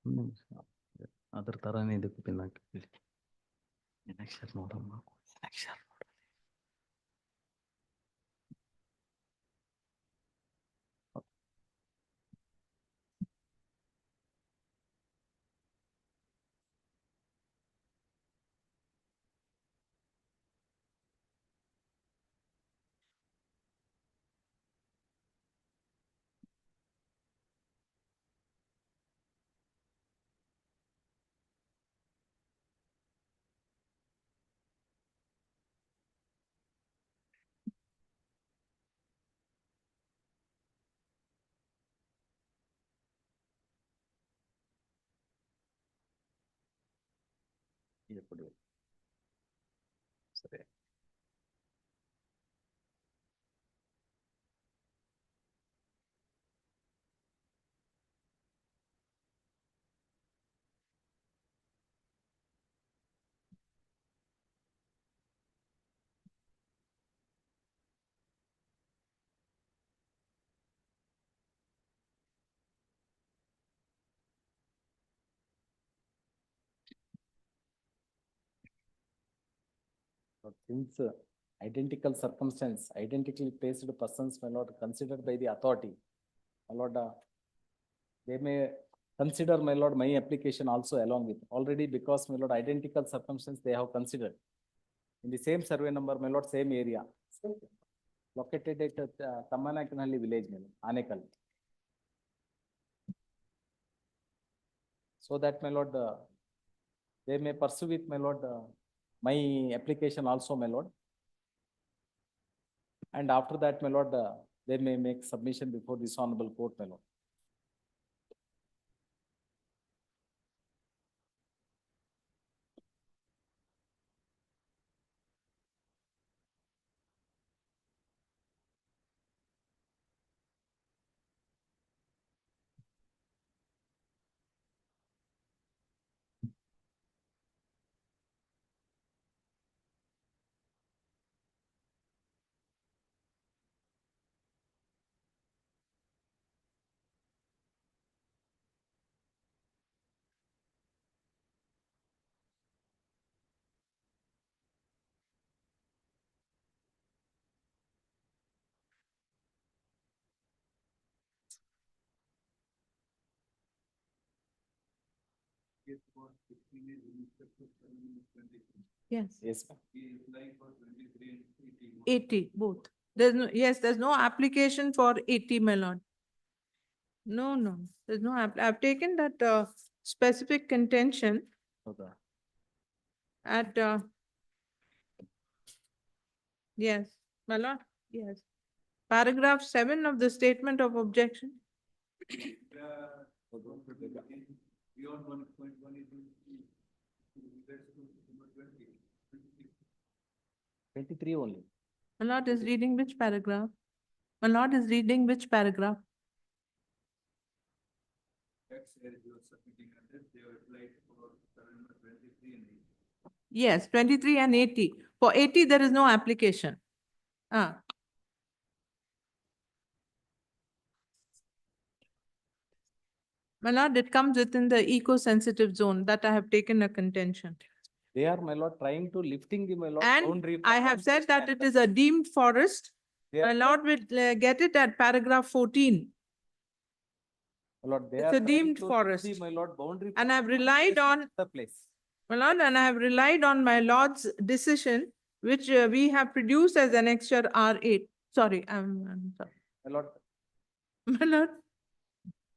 pin ಅದರ ತರಾನೇ ಇದಕ್ಕೆ pin ಹಾಕಿ ಅಕ್ಷರ ನೋಡಮ್ಮ ಅಕ್ಷರ ಕೊಡಿ ಸರಿ Since identical circumstance, identically placed persons may not considered by the authority, my lord, they may consider, my lord, my application also along with already because, my lord, identical circumstance they have considered in the same survey number, my lord, same area, located at Tammanakanhalli village, Anekal. So that, my lord, they may pursue with, my lord, my application also, my lord. And after that, my lord, they may make submission before this honorable court, my lord. Yes. Yes, ma'am. 80, both. There's no, yes, there's no application for 80, my lord. No, there's no, I've taken that specific contention Okay. at, yes, my lord, yes. Paragraph 7 of the statement of objection. Beyond 1.1 23 only. My lord is reading which paragraph? My lord is reading which paragraph? That's where you are submitting under, they have applied for number 23 and 80. Yes, 23 and 80. For 80, there is no application. My lord, it comes within the eco-sensitive zone that I have taken a contention. They are, my lord, trying to lifting the, my lord, And boundary. I have said that it is a deemed forest. Yeah. My lord will get it at paragraph 14. My lord, they It's are a trying deemed to forest. see, my lord, boundary. And I've relied on, The place. my lord, and I have relied on my lord's decision, which we have produced as annexure R8. Sorry, I'm sorry. My lord, My lord,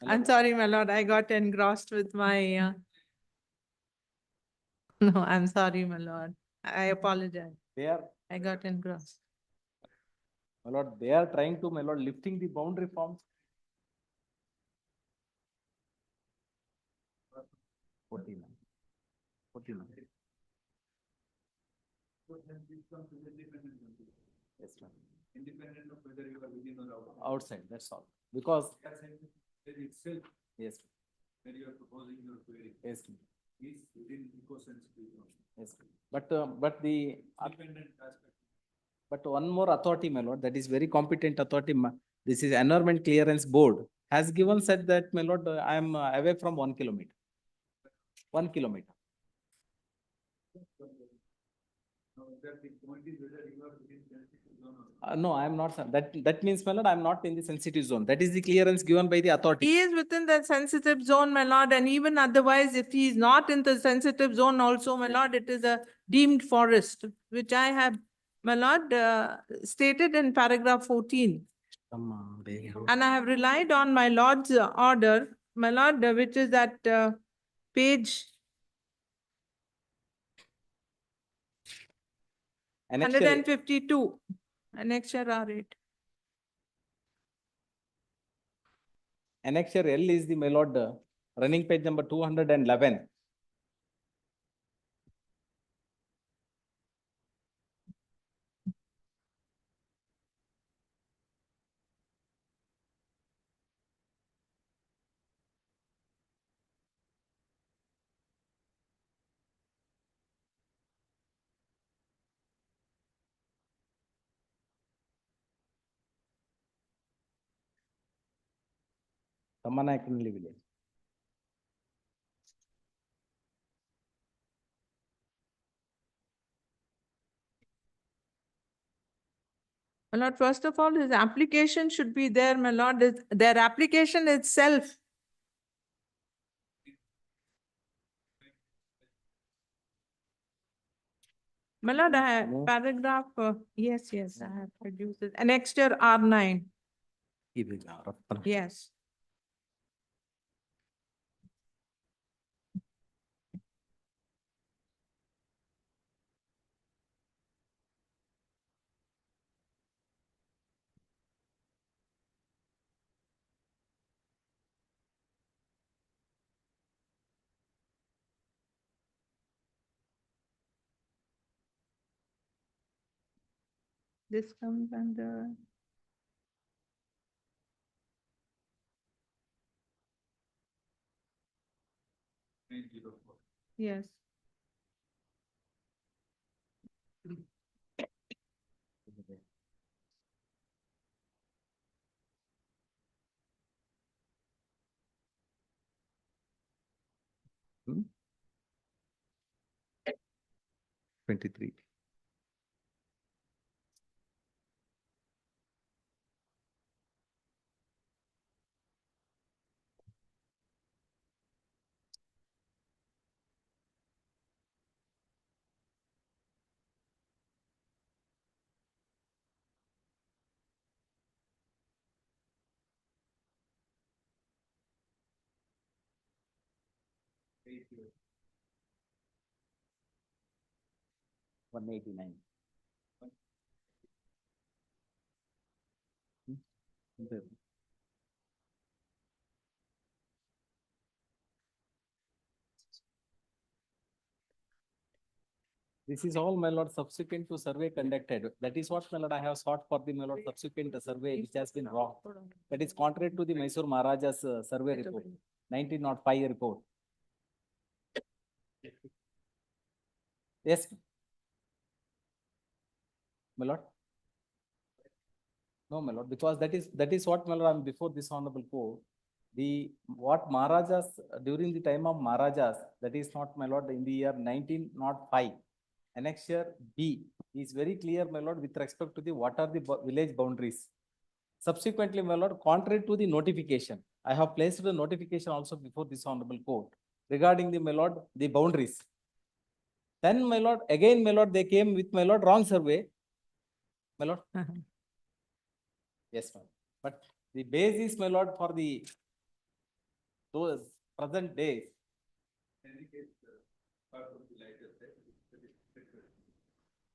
my I'm lord, sorry, my lord, I got engrossed with my, no, I'm sorry, my lord. I apologize. they are, I got engrossed. my lord, they are trying to, my lord, lifting the boundary forms. 14. 14. Yes, ma'am. Independent of whether you are within or out. Outside, that's all. Because, Itself, yes, when you are proposing your query, yes, is within eco-sensitive zone. yes. But the, Independent aspect. but one more authority, my lord, that is very competent authority. This is Environment Clearance Board has given said that, my lord, I am away from 1 kilometer. 1 kilometer. Now, that the point is whether you are within sensitive zone or. No, I am not, sir. That means, my lord, I am not in the sensitive zone. That is the clearance given by the authority. He is within the sensitive zone, my lord, and even otherwise, if he is not in the sensitive zone also, my lord, it is a deemed forest, which I have, my lord, stated in paragraph 14. And I have relied on my lord's order, my lord, which is at page Annexure, 152, annexure R8. Annexure L is the, my lord, running page number 211. Tamanakanli village. My lord, first of all, his application should be there, my lord, their application itself. My lord, I have No. paragraph, yes, I have produced it, annexure R9, yes. This comes under. Yes. Hmm? 23. Eight. 189. Hmm? This is all, my lord, subsequent to survey conducted. That is what, my lord, I have sought for the, my lord, subsequent survey which has been wrong. That is contrary to the Mysore Maharaja's survey report, 1905 report. Yes. My lord. No, my lord, because that is what, my lord, I'm before this honorable court. The what Maharajas during the time of Maharajas, that is not, my lord, in the year 1905. Annexure B is very clear, my lord, with respect to the what are the village boundaries. Subsequently, my lord, contrary to the notification, I have placed a notification also before this honorable court regarding the, my lord, the boundaries. Then, my lord, again, my lord, they came with, my lord, wrong survey. My lord. Yes, ma'am. But the base is, my lord, for the those present days.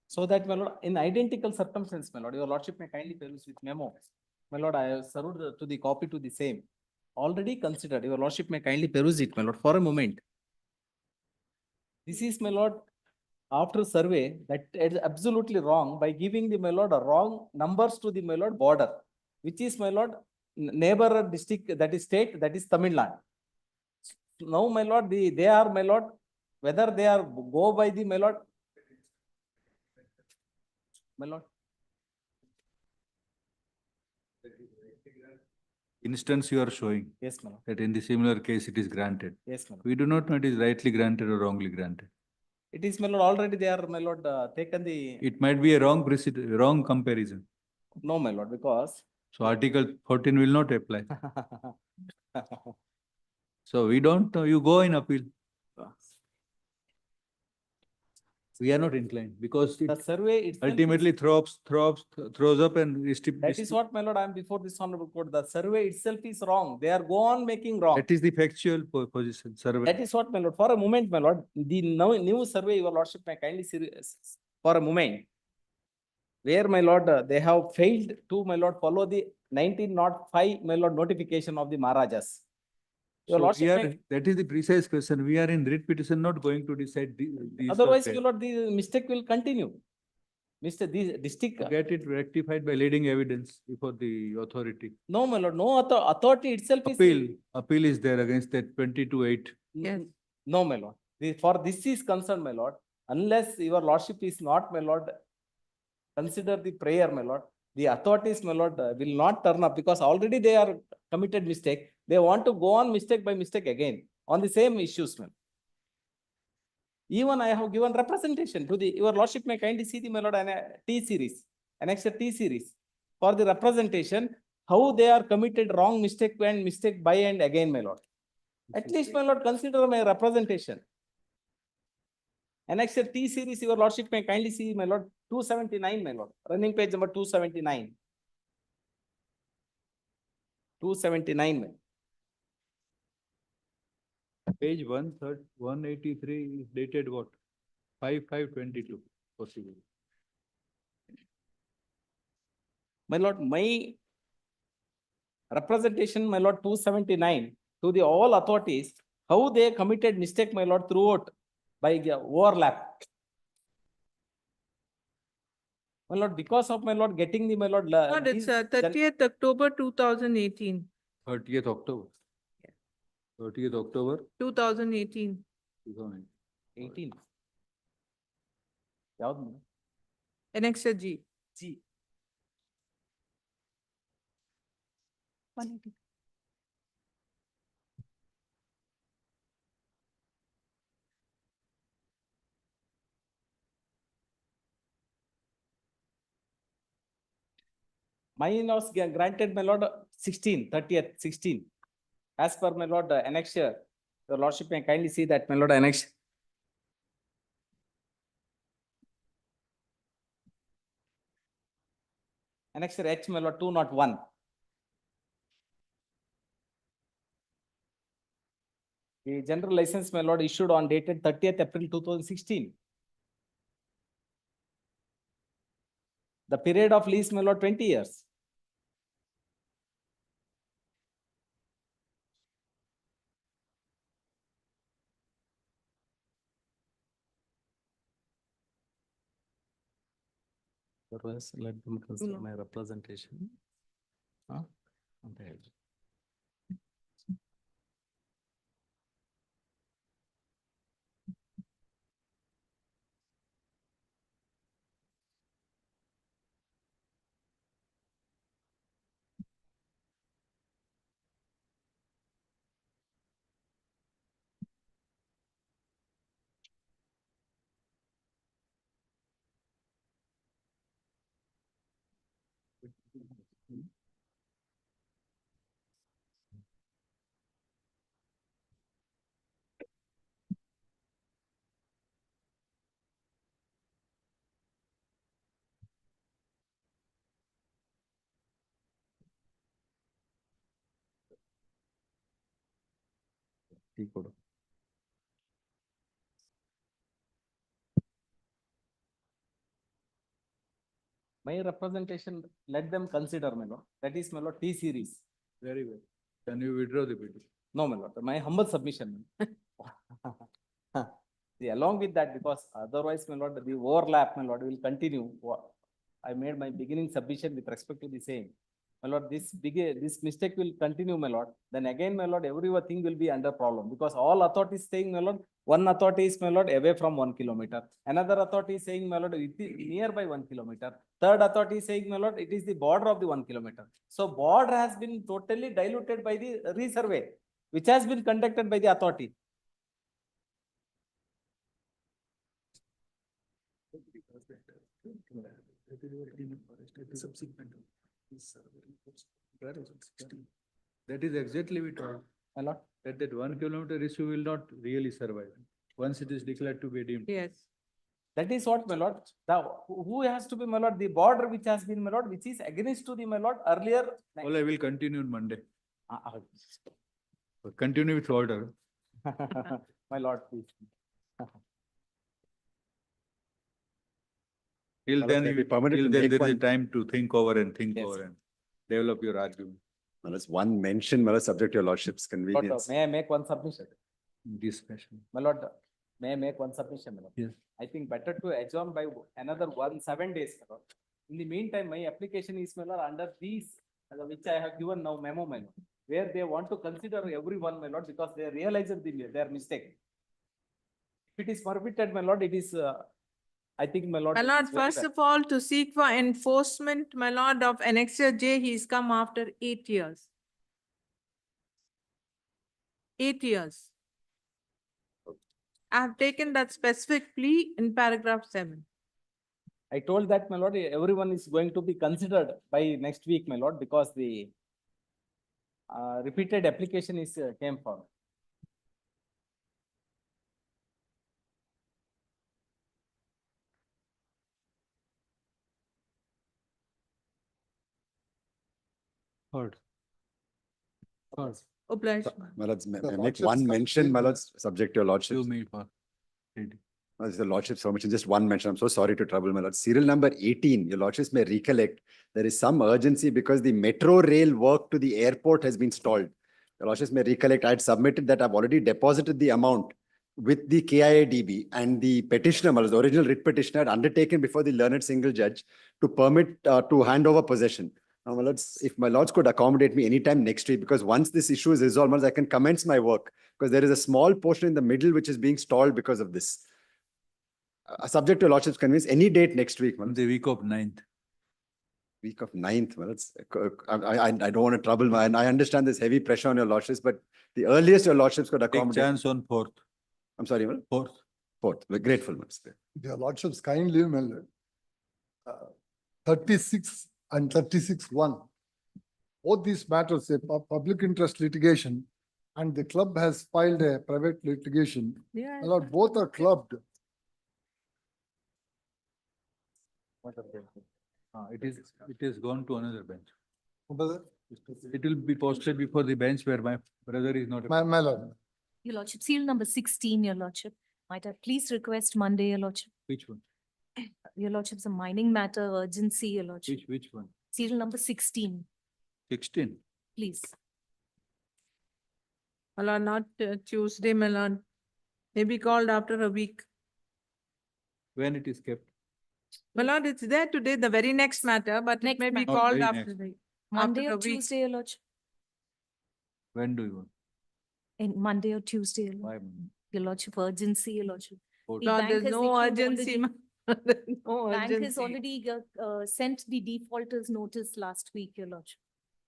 So that, my lord, in identical circumstance, my lord, your lordship may kindly peruse with memo. My lord, I have served to the copy to the same. Already considered, your lordship may kindly peruse it, my lord, for a moment. This is, my lord, after survey, that is absolutely wrong by giving the, my lord, a wrong numbers to the, my lord, border, which is, my lord, neighbor district, that is state, that is Tamil Nadu. Now, my lord, they are, my lord, whether they are go by the, my lord, my lord. Instance you are showing. Yes, my lord. That in the similar case it is granted. Yes, my lord. We do not know it is rightly granted or wrongly granted. It is, my lord, already they are, my lord, taken the. It might be a wrong precedent, wrong comparison. No, my lord, because. So Article 14 will not apply. So we don't know, you go in appeal. We are not inclined because The it survey itself. ultimately throws up and That is what, my lord, I am before this honorable court. The survey itself is wrong. They are go on making wrong. That is the factual position, survey. That is what, my lord. For a moment, my lord, the new survey, your lordship may kindly see for a moment. Where, my lord, they have failed to, my lord, follow the 1905, my lord, notification of the Maharajas. Your So lordship we are, may, that is the precise question. We are in writ petition not going to decide these. otherwise, my lord, the mistake will continue. Mr. The district. Get it rectified by leading evidence before the authority. No, my lord, no authority itself is. Appeal is there against that 20-8. Yes. No, my lord. For this is concerned, my lord, unless your lordship is not, my lord, consider the prayer, my lord. The authorities, my lord, will not turn up because already they are committed mistake. They want to go on mistake by mistake again on the same issues, man. Even I have given representation to the, your lordship may kindly see the, my lord, T series, annexure T series for the representation, how they are committed wrong mistake and mistake by and again, my lord. At least, my lord, consider my representation. Annexure T series, your lordship may kindly see, my lord, 279, my lord, running page number 279. 279, my. Page 183 is dated what? 5/5/22. Possible. My lord, my representation, my lord, 279 to the all authorities, how they committed mistake, my lord, throughout by overlap. My lord, because of, my lord, getting the, my lord. Lord, it's 30th October 2018. 30th October. 30th October 2018. 2018. Annexure G. G. 180. Mine was granted, my lord, 30th, 16. As per, my lord, annexure, your lordship may kindly see that, my lord, annexure. Annexure H, my lord, 201. The general license, my lord, issued on dated 30th April 2016. The period of lease, my lord, 20 years. Otherwise, let them consider my representation. Huh? Okay. My representation, let them consider, my lord. That is, my lord, T series. Very well. Can you withdraw the petition? No, my lord, my humble submission. See, along with that, because otherwise, my lord, the overlap, my lord, will continue. I made my beginning submission with respect to the same. My lord, this mistake will continue, my lord. Then again, my lord, everything will be under problem because all authorities saying, my lord, one authority is, my lord, away from 1 kilometer. Another authority is saying, my lord, it is nearby 1 kilometer. Third authority is saying, my lord, it is the border of the 1 kilometer. So border has been totally diluted by the resurvey, which has been conducted by the authority. That is exactly we told. My lord. That 1 kilometer issue will not really survive once it is declared to be deemed. Yes. That is what, my lord. Who has to be, my lord? The border which has been, my lord, which is against to the, my lord, earlier. All I will continue on Monday. Continue with order. My lord, please. Till then, Can be permitted to there make is a one- time to think over and think Yes. over and develop your argument. That's one mention, subject to your lordship's Lord, convenience. may I make one submission? Discussion. My lord, may I make one submission, my lord? Yes. I think better to adjourn by another 7 days, my lord. In the meantime, my application is, my lord, under these, which I have given now memo, my lord, where they want to consider everyone, my lord, because they realized their mistake. If it is permitted, my lord, it is, I think, my lord. My lord, it's very first bad. of all, to seek for enforcement, my lord, of Annexure J, he's come after 8 years. 8 years. I have taken that specific plea in paragraph 7. I told that, my lord, everyone is going to be considered by next week, my lord, because the repeated application is came for. Heard. Heard. Obliged. My lords, may I make lordship's one mention, my convenience. lords, subject to your lordship. 2 me for. This is the lordship's permission, just one mention. I'm so sorry to trouble, my lord. Serial number 18, your lordships may recollect, there is some urgency because the metro rail work to the airport has been stalled. Your lordships may recollect, I had submitted that I've already deposited the amount with the KIADB and the petitioner, my lords, the original writ petitioner had undertaken before the learned single judge to permit to hand over possession. Now, my lords, if my lords could accommodate me anytime next week, because once this issue is resolved, my lords, I can commence my work because there is a small portion in the middle which is being stalled because of this. Subject to your lordship's convenience, any date next week, man. The week of 9th. Week of 9th, well, it's, I don't want to trouble, man. I understand there's heavy pressure on your lordships, but the earliest your lordships could Take accommodate. chance on 4th. I'm sorry, man. 4th. 4th, we're grateful, man. Your lordships kindly, my lord. 36 and 36(1). Both these matters, a public interest litigation and the club has filed a private litigation. Yeah. My lord, both are clubbed. It is gone to another bench. It will be posted before the bench where my brother is not. My lord. Your lordship, seal number 16, your lordship. Might I please request Monday, your lordship? Which one? Your lordship's a mining matter urgency, your lordship. Which one? Seal number 16, 16. please. My lord, not Tuesday, my lord. Maybe called after a week. When it is kept? My lord, it's there today, the very next matter, but it Next may be matter. Not called very after next. Monday after a or week. Tuesday, your lordship? When do you want? In Monday or Tuesday, your lordship. Why Monday? Your lordship, urgency, your lordship. Court. The Lord, bank there's has no issued urgency. already- There's no Bank has urgency. already sent the defaulters notice last week, your lordship.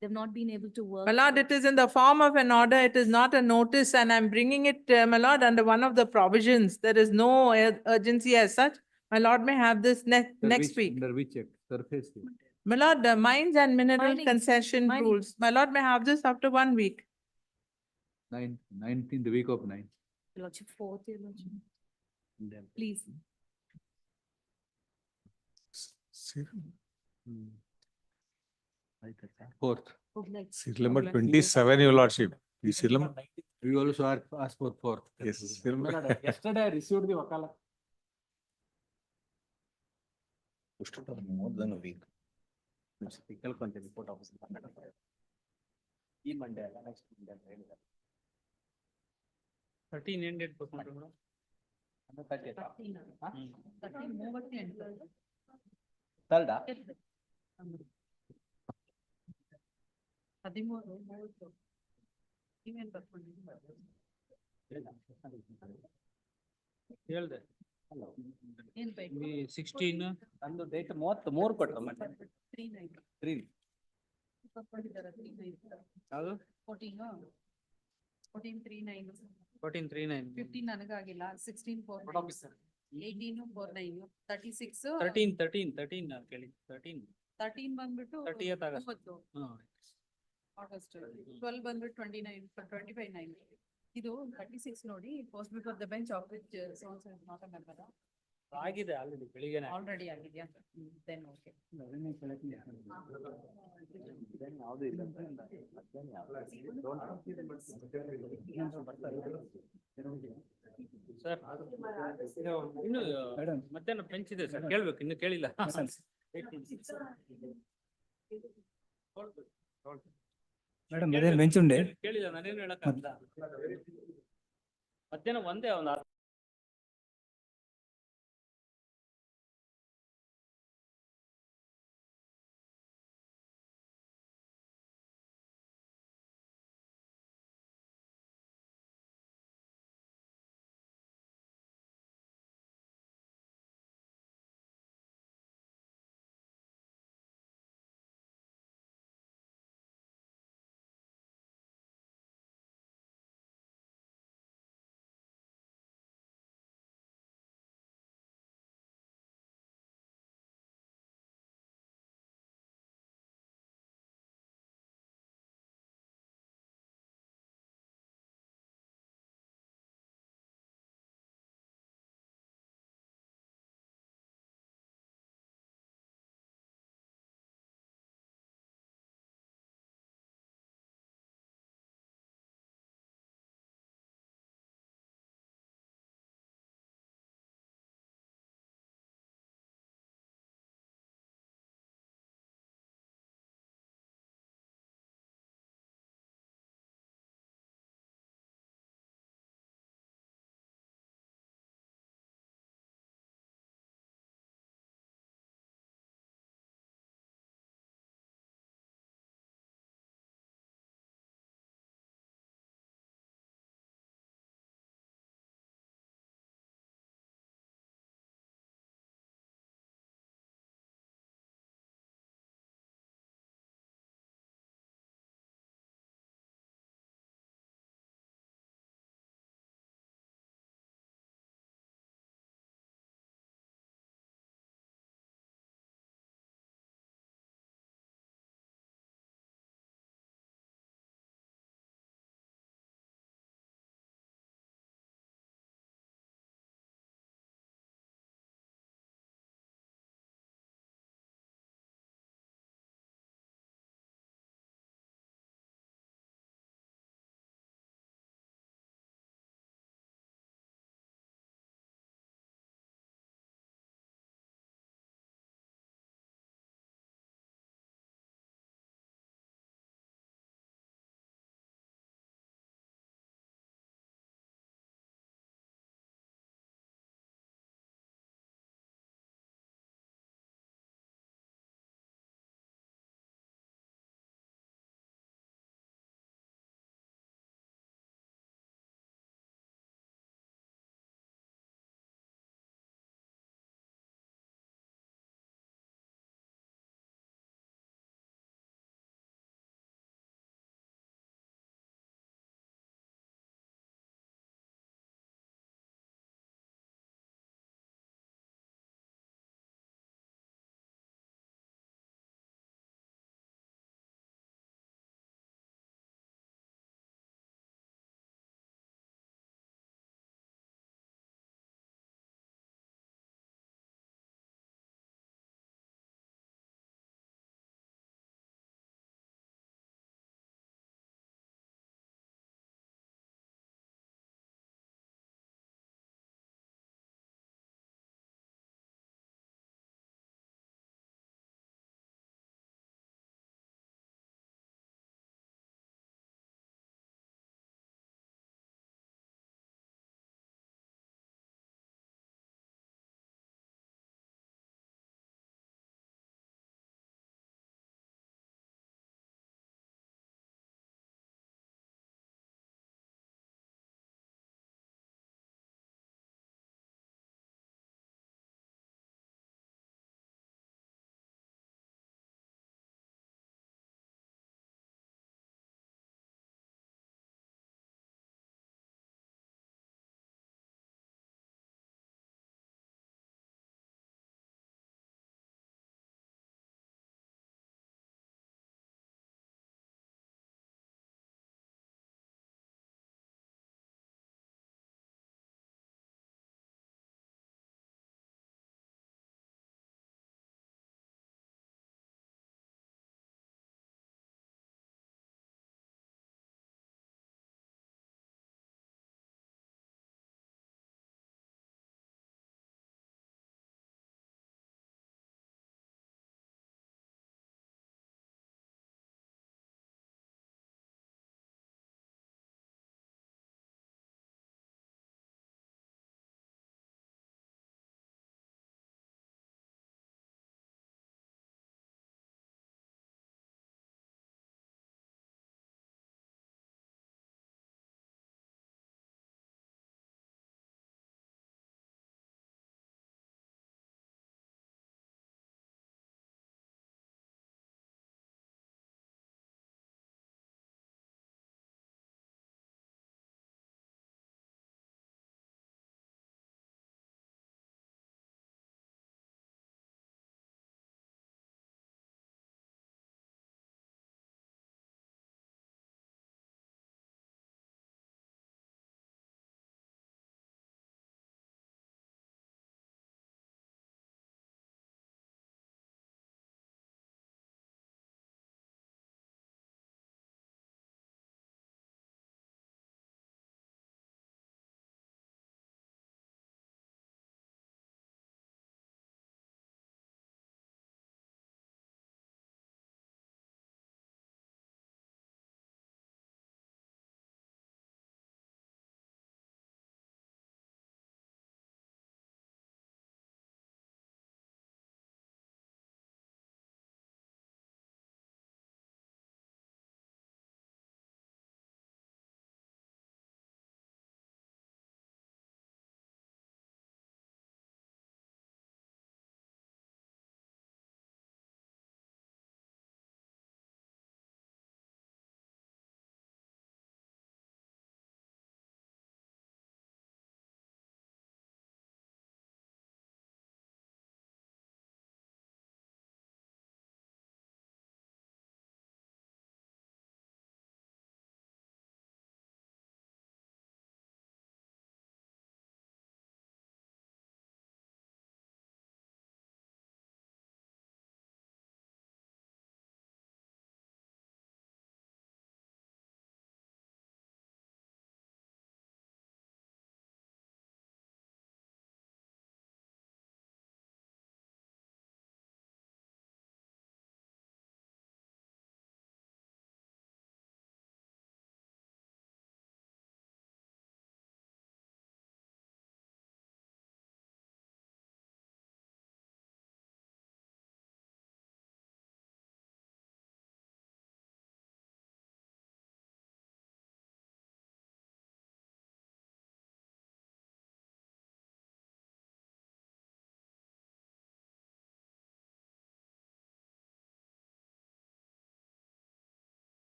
They've not been able to work. My lord, it is in the form of an order. It is not a notice and I'm bringing it, my lord, under one of the provisions. There is no urgency as such. My lord may have this next week. Under which act? Surface. My lord, the mines and mineral Mining. concession Mining. rules. My lord may have this after 1 week. 19th, the week of 9th. Your lordship, 4th, your lordship. Please. Fourth. Would like- Serial number Obliged. 27, your lordship. You Silam, we also asked for fourth. Yes. Yesterday I received the wakala. More than a week. Report office. Monday, next Monday. 13 ended. 16. ನಂದು date 33 ಕೊಟ್ಟರು ಮತ್ತೆ 3. ಯಾವುದು 1439. 15 ನನಗಾಗಿಲ್ಲ 16 18 49 36 13 ಕೇಳಿ 13 13 ಬಂದ್ಬಿಟ್ಟು 30th August. 30 August 12 ಬಂದ್ಬಿಟ್ಟು 25 9 ಇದು 36 ನೋಡಿ post before the bench of which Sones is not a member ಆಗಿದೆ ಆಲ್ರೆಡಿ ಬೆಳಿಗ್ಗೆನೆ ಆಲ್ರೆಡಿ ಆಗಿದೆಯಾ ದೆನ್ ಓಕೆ ಸರ್ ಇನ್ನು ಮಧ್ಯಾಹ್ನ ಬೆಂಚ್ ಇದೆ ಸರ್ ಕೇಳ್ಬೇಕು ಇನ್ನು ಕೇಳಿಲ್ಲ ಮೇಡಮ್ ಅದೇ ಬೆಂಚ್ ಉಂಡೆ ಕೇಳಿಲ್ಲ ನಾನೇನು ಹೇಳಕ್ ಮಧ್ಯಾಹ್ನ ಒಂದೇ ಒಂದು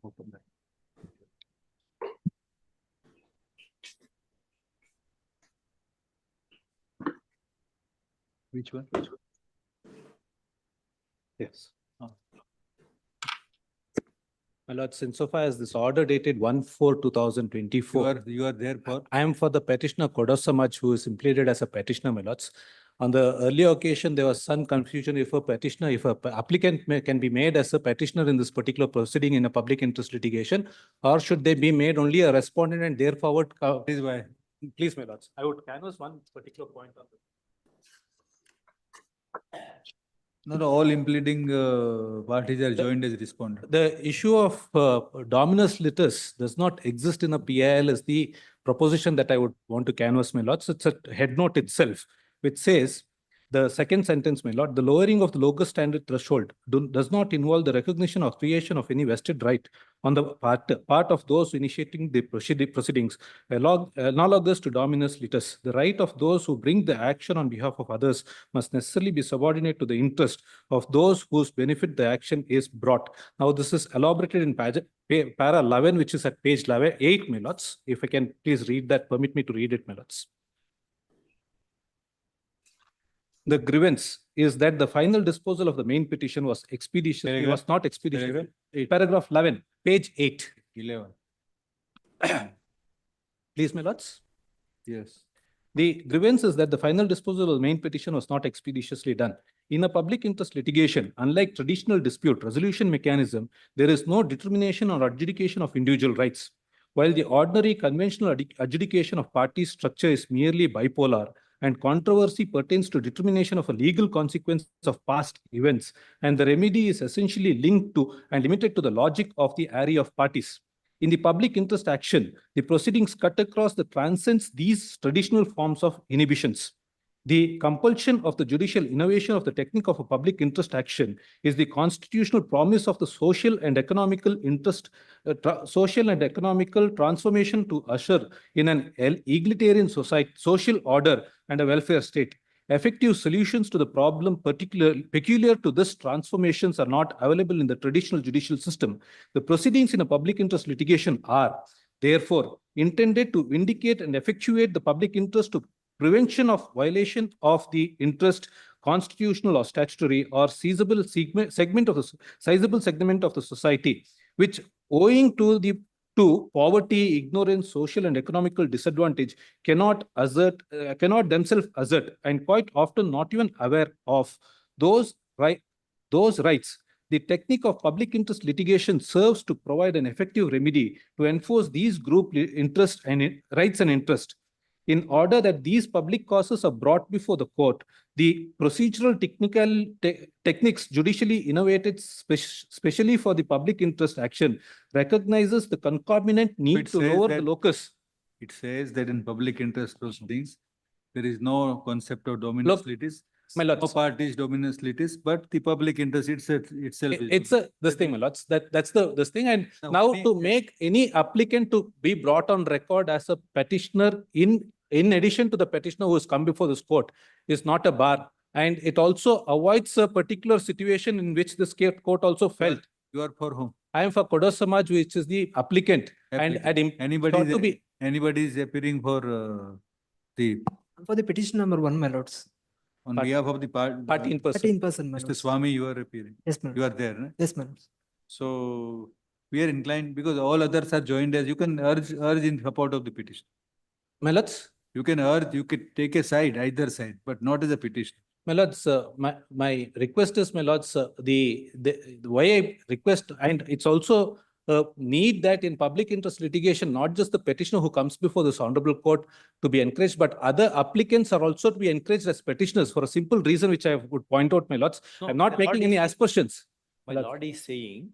Open that. Which one? Yes. Ah. My lord, insofar as this order dated 1/4/2024. You are there for? I am for the petitioner Kodosamaj, who is implicated as a petitioner, my lords. On the earlier occasion, there was some confusion if a petitioner, if a applicant can be made as a petitioner in this particular proceeding in a public interest litigation, or should they be made only a respondent and therefore? This is why. Please, my lords, I would canvass one particular point on this. No, all impleading parties are joined as respondent. The issue of dominus litis does not exist in a PIL is the proposition that I would want to canvass, my lords. It's a head note itself, which says, the second sentence, my lord, the lowering of the locus standard threshold does not involve the recognition or creation of any vested right on the part of those initiating the proceedings, analogous to dominus litis. The right of those who bring the action on behalf of others must necessarily be subordinate to the interest of those whose benefit the action is brought. Now, this is elaborated in para 11, which is at page 8, my lords. If I can please read that, permit me to read it, my lords. The grievance is that the final disposal of the main petition was expeditious. It was not expeditious. Paragraph 11, page 8. 11. Please, my lords. Yes. The grievance is that the final disposal of the main petition was not expeditiously done. In a public interest litigation, unlike traditional dispute resolution mechanism, there is no determination or adjudication of individual rights. While the ordinary conventional adjudication of party structure is merely bipolar, and controversy pertains to determination of a legal consequence of past events, and the remedy is essentially linked to and limited to the logic of the array of parties. In the public interest action, the proceedings cut across the transcends these traditional forms of inhibitions. The compulsion of the judicial innovation of the technique of a public interest action is the constitutional promise of the social and economical transformation to usher in an egalitarian society, social order and a welfare state. Effective solutions to the problem peculiar to this transformations are not available in the traditional judicial system. The proceedings in a public interest litigation are, therefore, intended to vindicate and effectuate the public interest to prevention of violation of the interest, constitutional or statutory, or sizable segment of the society, which owing to poverty, ignorance, social and economical disadvantage cannot themselves assert, and quite often not even aware of those rights. The technique of public interest litigation serves to provide an effective remedy to enforce these group interests and rights and interests. In order that these public causes are brought before the court, the procedural techniques judicially innovated specially for the public interest action recognizes the concomitant need to lower the locus. It says that in public interest proceedings, there is no concept of dominus litis. My lords, no parties dominus litis, but the public interest itself. It's this thing, my lords. That's this thing. And now to make any applicant to be brought on record as a petitioner in addition to the petitioner who has come before this court is not a bar. And it also avoids a particular situation in which this court also felt. You are for whom? I am for Kodosamaj, which is the applicant. Anybody is appearing for For the petition number 1, my lords. on behalf of the party in person. Party in person, my Mr. lords. Swami, you are appearing. Yes, my You are lords. there, right? Yes, my lords. So we are inclined because all others are joined as you can urge in support of the petition. My lords, You can urge, you could take a side, either side, but not as a petition. my lords, my request is, my lords, the why I request, and it's also a need that in public interest litigation, not just the petitioner who comes before this honorable court to be encouraged, but other applicants are also to be encouraged as petitioners for a simple reason, which I would point out, my lords. No, I'm not my lord making any is- aspersions. My lord is saying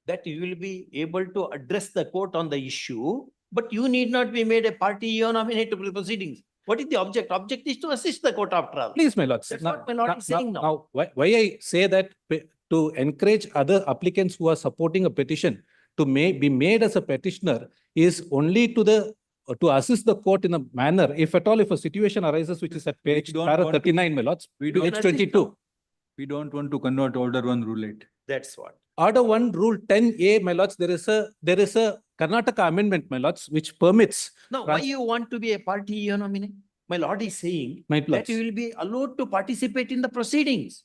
that you will be able to address the court on the issue, but you need not be made a party on any proceedings. What is the object? Object is to assist the court after all. Please, my lords. That's what my lord is saying now. Now, why I say that to encourage other applicants who are supporting a petition to be made as a petitioner is only to assist the court in a manner, if at all, if a situation arises, which is at page 39, my lords, We don't page 22. We don't want to convert order 1 rule 8. That's what. Order 1, Rule 10A, my lords, there is a Karnataka amendment, my lords, which permits. Now, why you want to be a party you nominate? My lord is saying My that lords. you will be allowed to participate in the proceedings.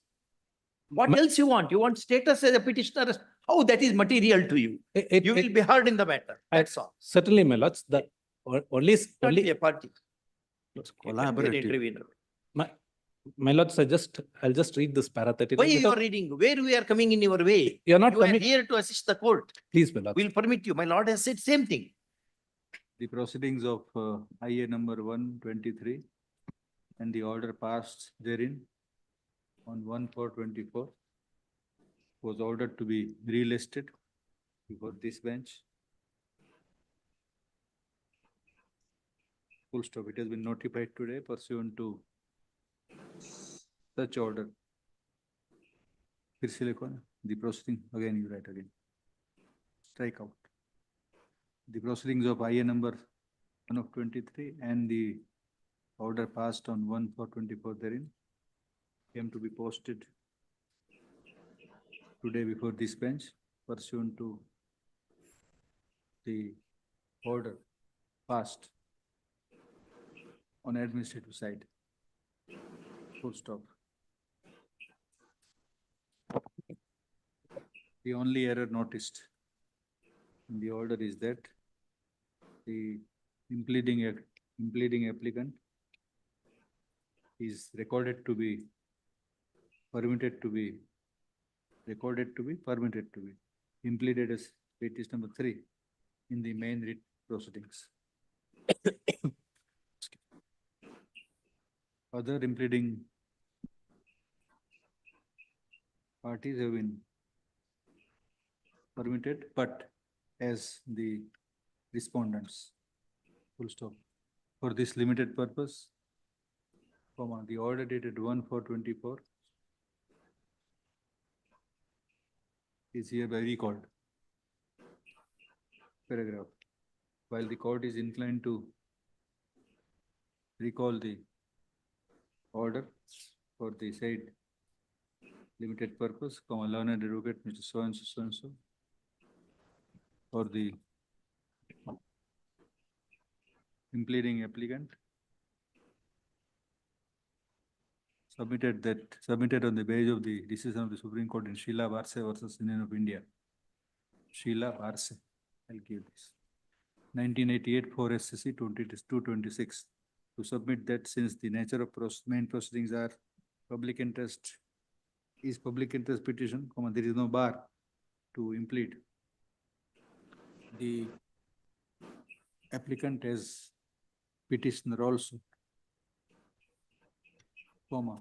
What My- else you want? You want status as a petitioner? How that is material to you? You will be heard in the matter. That's all. Certainly, my lords, the only, Not be only, a party. You can be an Collaborative. intervener. my lords, I'll just read this para. That it Why is you are without- reading? Where we are coming in your way? You're not You are coming, here to assist the court. please, my lords. We'll permit you. My lord has said same thing. The proceedings of IA number 123 and the order passed therein on 1/4/24 was ordered to be relisted before this bench. Full stop. It has been notified today pursuant to such order. फिर से लिखो ना. The proceeding, again you write again. Strike out. The proceedings of IA number 1/23 and the order passed on 1/4/24 therein came to be posted today before this bench pursuant to the order passed on administrative side. Full stop. The only error noticed in the order is that the impleading applicant is recorded to be permitted to be impleaded as petition number 3 in the main writ proceedings. Other impleading parties have been permitted, but as the respondents. Full stop. For this limited purpose, comma, the order dated 1/4/24 is hereby recalled. Paragraph. While the court is inclined to recall the order for the said limited purpose, comma, learned advocate Mr. So and so, for the impleading applicant submitted on the basis of the decision of the Supreme Court in Sheila Barse versus Union of India. Sheila Barse, I'll give this. 1988 4 SCC 226 to submit that since the nature of main proceedings are public interest petition, comma, there is no bar to implead the applicant as petitioner also, comma,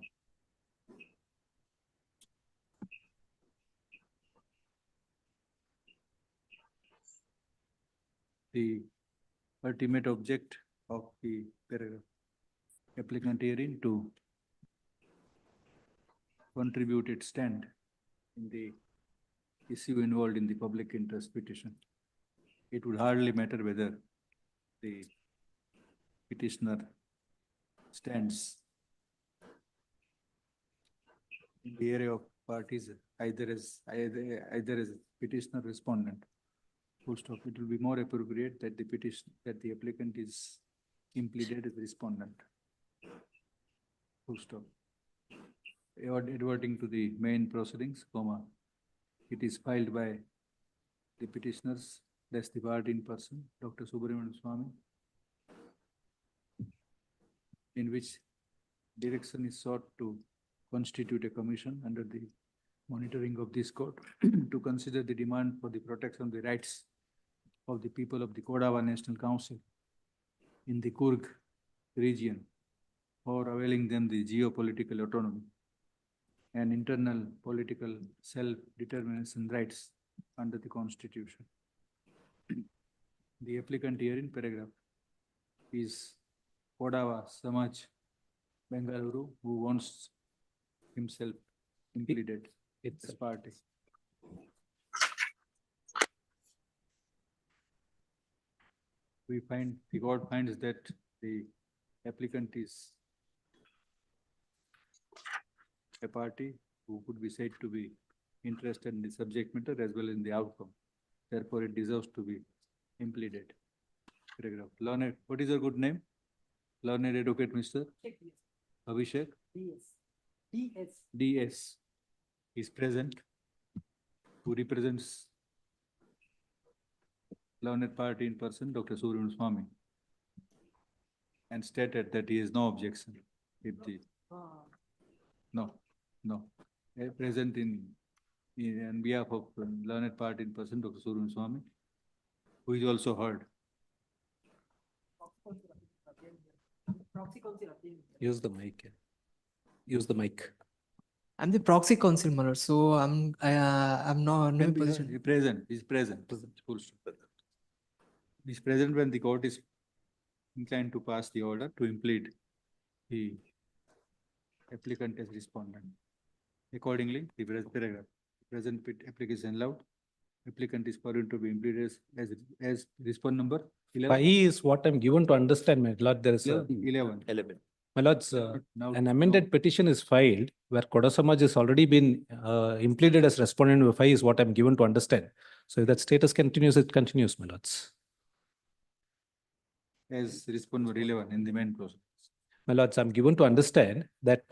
the ultimate object of the paragraph applicant herein to contribute its stand in the issue involved in the public interest petition. It would hardly matter whether the petitioner stands in the area of parties either as petitioner respondent. Full stop. It will be more appropriate that the applicant is impleaded as respondent. Full stop. Adverting to the main proceedings, comma, it is filed by the petitioners, that's the party in person, Dr. Subramanian Swamy, in which direction is sought to constitute a commission under the monitoring of this court to consider the demand for the protection of the rights of the people of the Kodava National Council in the Coorg region for availing them the geopolitical autonomy and internal political self-determination rights under the Constitution. The applicant here in paragraph is Kodava Samaj Bengaluru, who wants himself impleaded as party. The court finds that the applicant is a party who could be said to be interest in the subject matter as well in the outcome. Therefore, it deserves to be implemented. Paragraph. Learned, what is your good name? Learned Advocate Mr. Abhishek? DS is present, who represents learned party in person, Dr. Surya Swami, and stated that he has no objection if the no, present in behalf of learned party in person, Dr. Surya Swami, who is also heard. Use the mic. Use the mic. I'm the proxy counsel, my lord, so I'm not in a position. He's present. Full stop. He's present when the court is inclined to pass the order to implead the applicant as respondent. Accordingly, the paragraph, present application allowed, applicant is found to be impleaded as respond number 11. 5 is what I'm given to understand, my lord. There is 11. My lords, Now- an amended petition is filed where Kodasamaj has already been impleaded as respondent number 5 is what I'm given to understand. So if that status continues, it continues, my lords. As respond number 11 in the main process. My lords, I'm given to understand that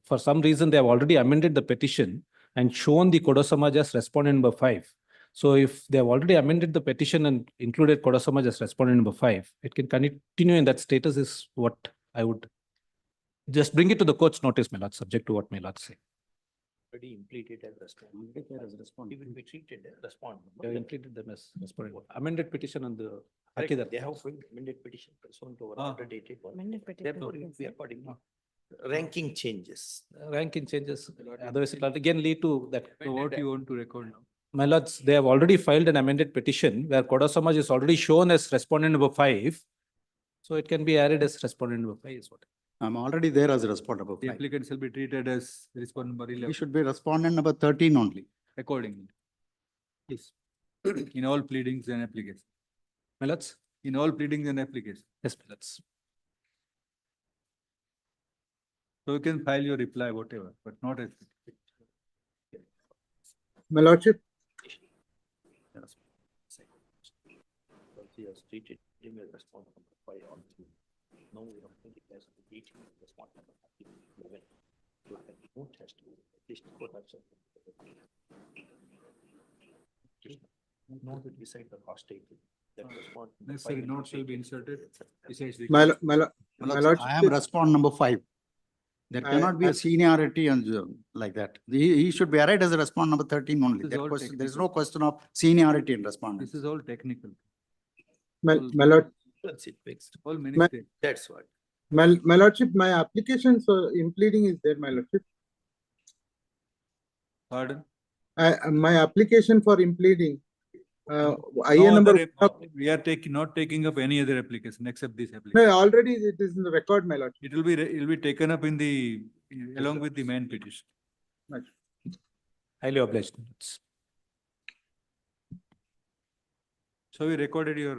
for some reason they have already amended the petition and shown the Kodasamaj as respondent number 5. So if they have already amended the petition and included Kodasamaj as respondent number 5, it can continue in that status is what I would just bring it to the court's notice, my lord, subject to what my lord say. Already implemented as respondent. He will be treated as respondent. They have implemented them as respondent. Amended petition on the. Correct. They have filed amended petition pursuant to our order dated. Amended petition. Therefore, it will be according ranking changes. Ranking changes, otherwise it will again lead to that. So what you want to record now? My lords, they have already filed an amended petition where Kodasamaj is already shown as respondent number 5. So it can be added as respondent number 5 is what. I'm already there as a respondent number The 5. applicant shall be treated as respond number 11. He should be respondent number 13 only. Accordingly. Yes. In all pleadings and applications. My lords? In all pleadings and applications. Yes, my lords. So you can file your reply, whatever, but not as. My lordship, He has treated him as respondent number 5 on two. Now we have put it as 18 respondent number 11. So the note has to at least go back. Note it beside the cost table. That respondent number Necessary five notes will be inserted. Besides the. my lordship. I am respondent number 5. There cannot be a seniority and like that. He should be arrayed as a respondent number 13 only. This is That all question, there is technical. no question of seniority in respondent. This is all technical. My lord, That's it fixed. All many My- steps. That's what. my lordship, my application for impleading is there, my lordship. Pardon? My application for impleading, No IN number, other we are not taking up any other application except this no, application. already it is in the record, my lordship. It will be taken up in the, along with the main petition. Highly obliged. my lords. So we recorded your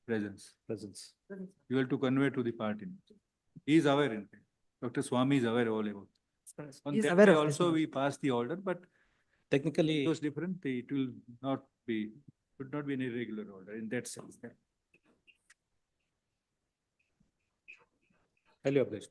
presence. You have to convey to the party. He is aware in fact. Dr. Swami is aware all about. On He's that aware day of this, also no? we passed the order, but Technically, it was different. It will not be, should not be an irregular order in that sense. highly obliged.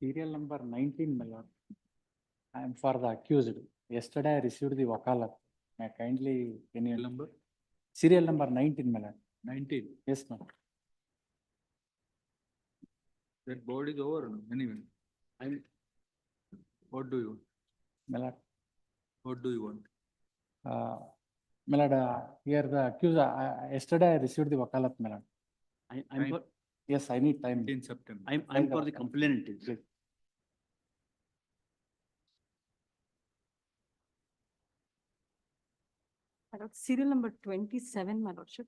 Serial number 19, my lord. I am for the accused. Yesterday I received the wakalat. May I kindly, can you? Number Serial number 19, my lord. 19. Yes, ma'am. That board is over anyway. What do you want? My lord, What do you want? my lord, here the accused, yesterday I received the wakalat, my lord. I'm for- Yes, I need time. In September. I'm for the complainant. My lord, serial number 27, my lordship.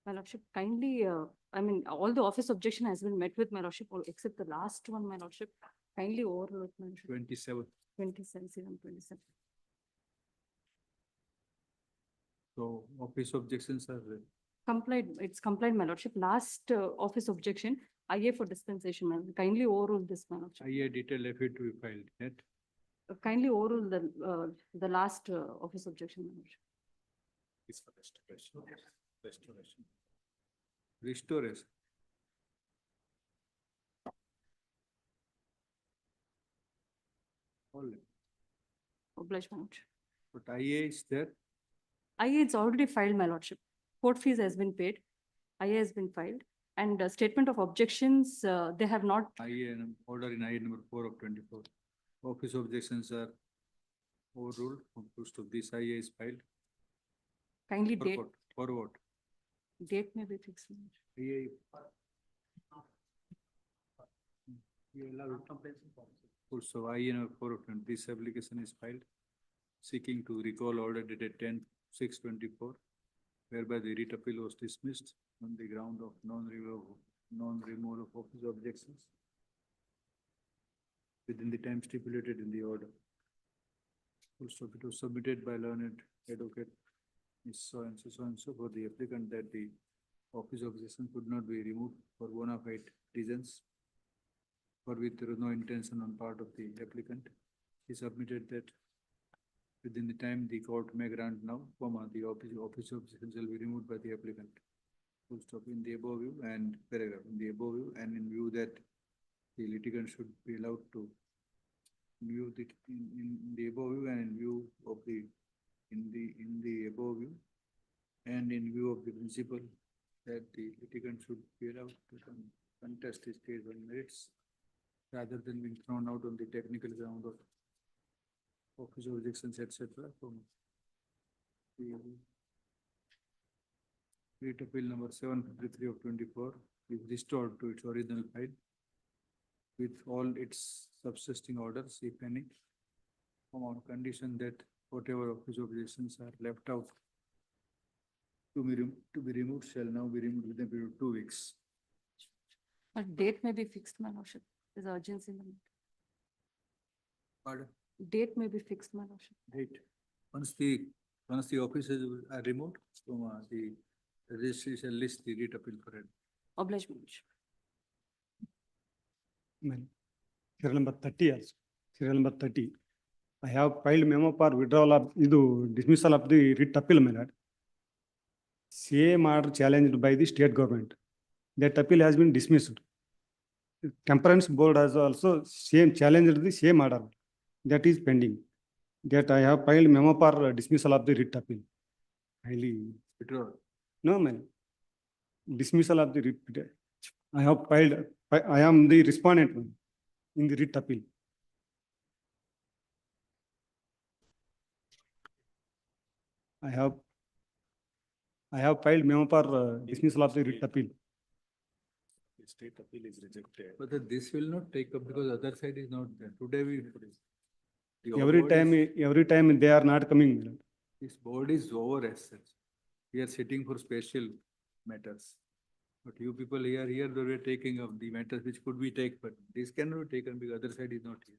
My lordship, kindly, I mean, all the office objection has been met with my lordship, all except the last one, my lordship. Kindly overlook, my lordship. 27. 27, serial number 27. So office objections are Complied, it's complied, my lordship. Last office objection, IA for dispensation, my lord. Kindly overrule this, my lordship. IA detailed affidavit to be filed. That Kindly overrule the last office objection, my lordship. is for restoration. Restoration. Restoration. All right. Oblige, my lordship. But IA is there. IA it's already filed, my lordship. Court fees has been paid. IA has been filed. And statement of objections, they have not. IA order in IA number 4 of 24. Office objections are overruled. Most of this IA is filed. Kindly For date, what? For what? date may be fixed. my lordship. IA. Also, IA number 4 of 20, this application is filed seeking to recall order dated 10/6/24, whereby the writ appeal was dismissed on the ground of non-removal of office objections within the time stipulated in the order. Also, it was submitted by learned advocate Ms. So and so for the applicant that the office objection could not be removed for bona fide reasons for which there was no intention on part of the applicant. He submitted that within the time the court may grant now, the office objection shall be removed by the applicant. Full stop in the above view and paragraph in the above view, and in view that the litigant should be allowed to view the in the above view and in view of the in the above view and in view of the principle that the litigant should be allowed to contest his case on merits rather than being thrown out on the technical ground of office objections, etc. From the writ appeal number 753 of 24 is restored to its original file with all its subsisting orders, if any, on condition that whatever office objections are left out to be removed shall now be removed within a period of 2 weeks. But date may be fixed, my lordship. There's urgency in the matter. Pardon? Date may be fixed, my lordship. Date. Once the offices are removed from the registry shall list the writ appeal for it. Oblige, my lordship. Serial number 30 also. Serial number 30. I have filed memo for withdrawal of dismissal of the writ appeal, my lord. Same order challenged by the state government. That appeal has been dismissed. Temperance board has also challenged the same order. That is pending. That I have filed memo for dismissal of the writ appeal. Highly. Withdrawal. No, man. Dismissal of the writ. I have filed, I am the respondent in the writ appeal. I have filed memo for dismissal of the writ appeal. The state appeal is rejected. But this will not take up because other side is not there. Today Every time they are not coming, my lord. This board is over as such. We are sitting for special matters. But you people here they were taking up the matters which could be taken, but this cannot be taken because other side is not here.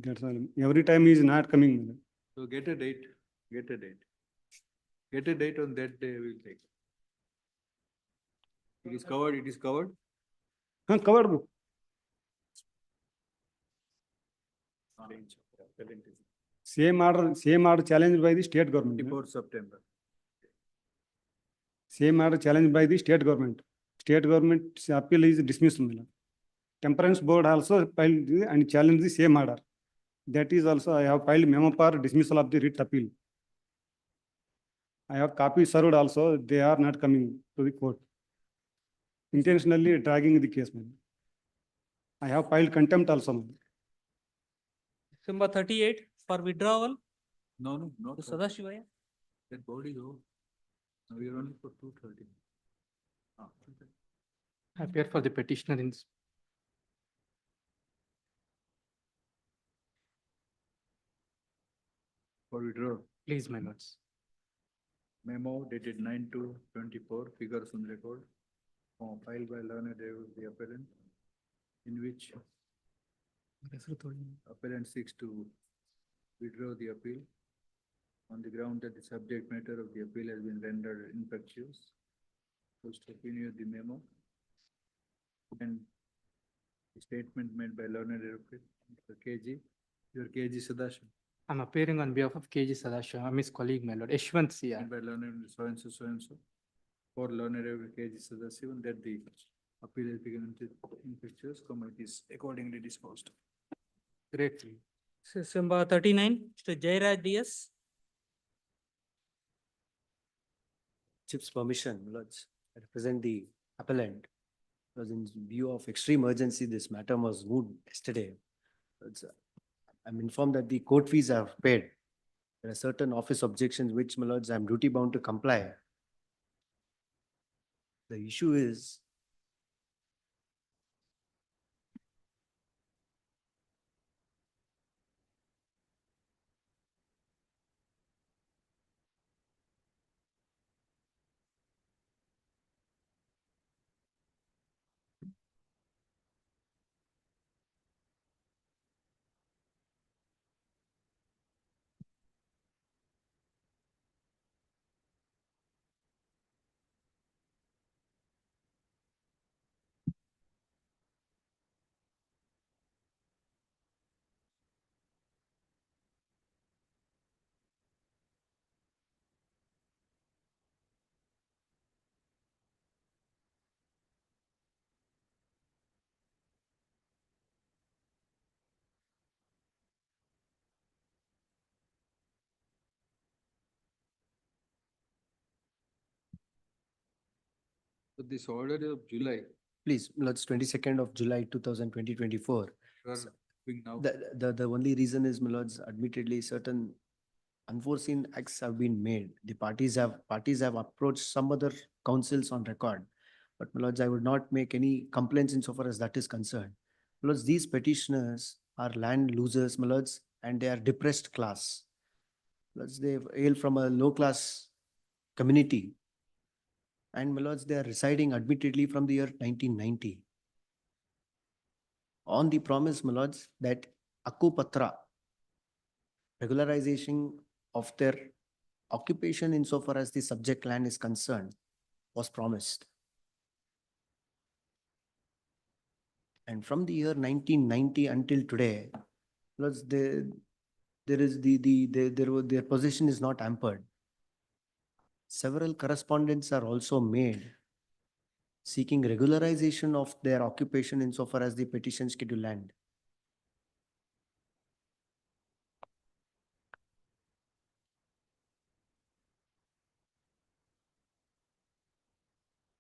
That's all. Every time he is not coming, my lord. So get a date. Get a date on that day we will take. It is covered. Covered. Same order challenged by the state government. Before September. Same order challenged by the state government. State government appeal is dismissed, my lord. Temperance board also filed and challenged the same order. That is also, I have filed memo for dismissal of the writ appeal. I have copy served also, they are not coming to the court. Intentionally dragging the case, my lord. I have filed contempt also, my lord. Number 38 for withdrawal. No, no. Sadashivaya. That body go. Now we are only for 230. I appear for the petitioner in this. For withdrawal. Please, my lords. Memo dated 9/2/24, figures on record, filed by learned the appellant, in which appellant seeks to withdraw the appeal on the ground that the subject matter of the appeal has been rendered infectious. Post opinion of the memo and the statement made by learned advocate, Mr. KG, your KG Sadashiv. I'm appearing on behalf of KG Sadashiv. I'm his colleague, my lord, Yashwant CR. And by learned so and so, for learned advocate KG Sadashiv, and that the appeal has become infectious, it is accordingly disposed. Gratefully. Number 39, Mr. Jairaj DS. Chief's permission, my lords, I represent the appellant. Because in view of extreme urgency, this matter was moved yesterday. I'm informed that the court fees are paid. There are certain office objections which, my lords, I'm duty bound to comply. The issue is So this order of July. please, my lords, 22nd of July, 2024. Sir, now. The only reason is, my lords, admittedly, certain unforeseen acts have been made. The parties have approached some other councils on record. But, my lords, I would not make any complaints insofar as that is concerned. My lords, these petitioners are land losers, my lords, and they are depressed class. My lords, they hail from a low class community. And, my lords, they are residing admittedly from the year 1990. On the promise, my lords, that Akupatra, regularization of their occupation insofar as the subject land is concerned, was promised. And from the year 1990 until today, plus their possession is not hampered. Several correspondence are also made seeking regularization of their occupation insofar as the petition schedule land.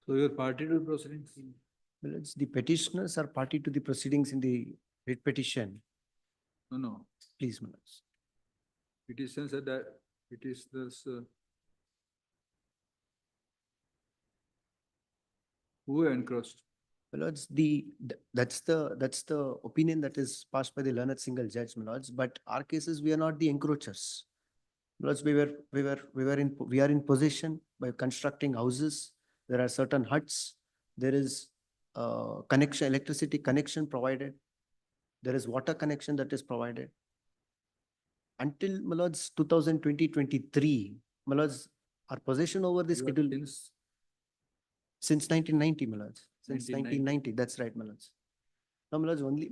So your party to proceedings? Well, it's the petitioners are party to the proceedings in the writ petition. No. Please, my lords. Petition said that it is this. Who encroached? My lords, that's the opinion that is passed by the learned single judge, my lords. But our cases, we are not the encroachers. My lords, we are in possession by constructing houses. There are certain huts. There is connection, electricity connection provided. There is water connection that is provided. Until, my lords, 2020-23, my lords, our possession over the schedule since 1990, my lords. Since 1990, that's right, my lords. Now, my lords, only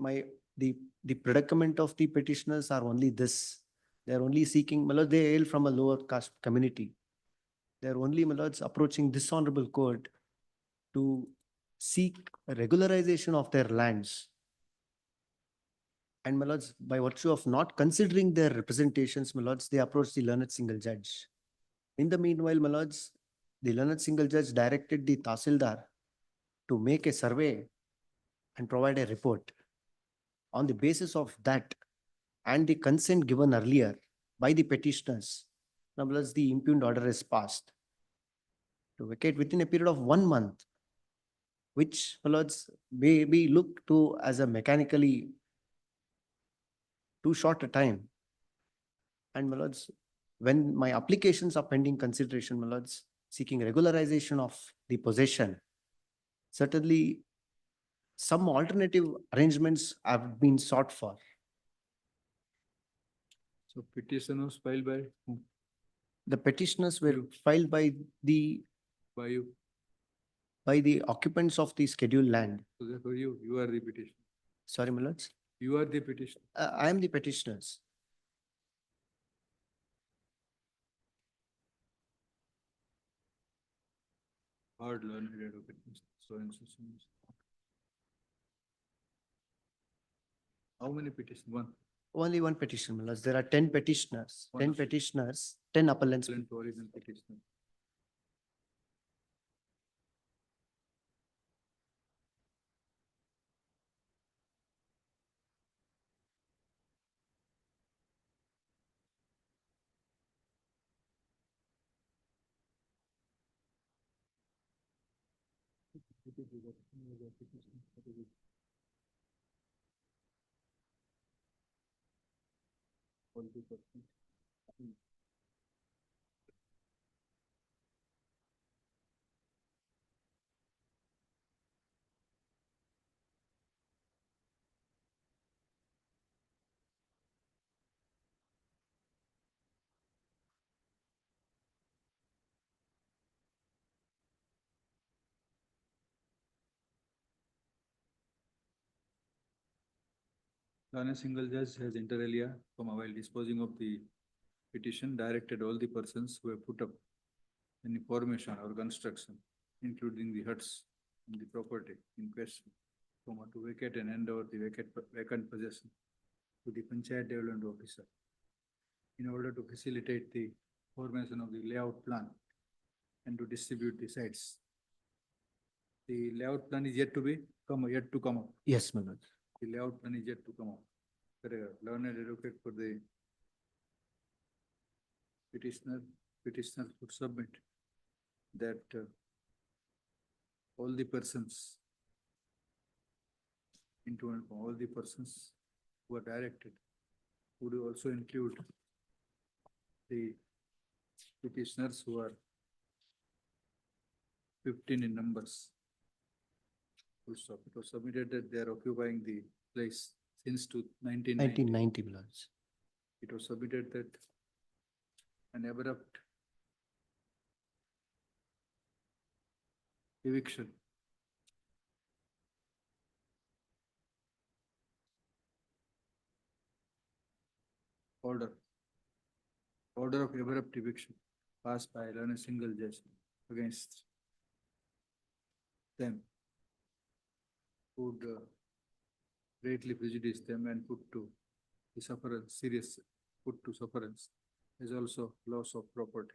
the predicament of the petitioners are only this. They are only seeking, my lords, they hail from a lower caste community. They are only, my lords, approaching this honorable court to seek regularization of their lands. And my lords, by virtue of not considering their representations, my lords, they approached the learned single judge. In the meanwhile, my lords, the learned single judge directed the Tahsildar to make a survey and provide a report. On the basis of that and the consent given earlier by the petitioners, now my lords, the impugned order is passed to vacate within a period of 1 month, which my lords may be looked to as a mechanically too short a time. And my lords, when my applications are pending consideration, my lords, seeking regularization of the possession, certainly some alternative arrangements have been sought for. So petition was filed by whom? The petitioners were filed by the By you. occupants of the scheduled land. So therefore you are the petitioner. Sorry, my lords. You are the petitioner. I am the petitioners. Hard learned advocate, so and so. So and so. How many petitions? One. Only one petition, my lords. There are 10 petitioners, 10 petitioners, 10 appellants. Appellant origin petitioner. A single judge has inter alia, while disposing of the petition, directed all the persons who have put up any formation or construction, including the huts and the property in question, to vacate and hand over the vacant possession to the Panchayat Development Officer in order to facilitate the formation of the layout plan and to distribute the sites. The layout plan is yet to come up. Yes, my lord. The layout plan is yet to come up. Learned advocate for the petitioner could submit that all the persons all the persons who are directed would also include the petitioners who are 15 in numbers. Full stop. It was submitted that they are occupying the place since 1990. 1990, my lords. It was submitted that an abrupt eviction order of abrupt eviction passed by a single judge against them would greatly prejudice them and put to sufferance as also loss of property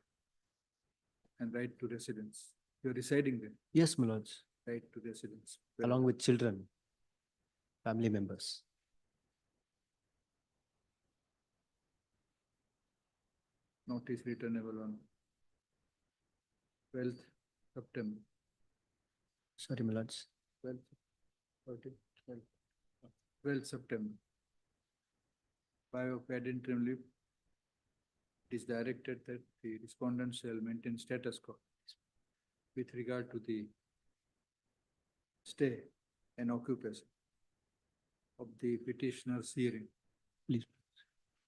and right to residence. You are residing there. Yes, my lords. Right to residence. Along with children, family members. Notice returnable on 12th September. Sorry, my lords. 12th September. By a paid interim leave, it is directed that the respondent shall maintain status quo with regard to the stay and occupation of the petitioner's hearing. Please.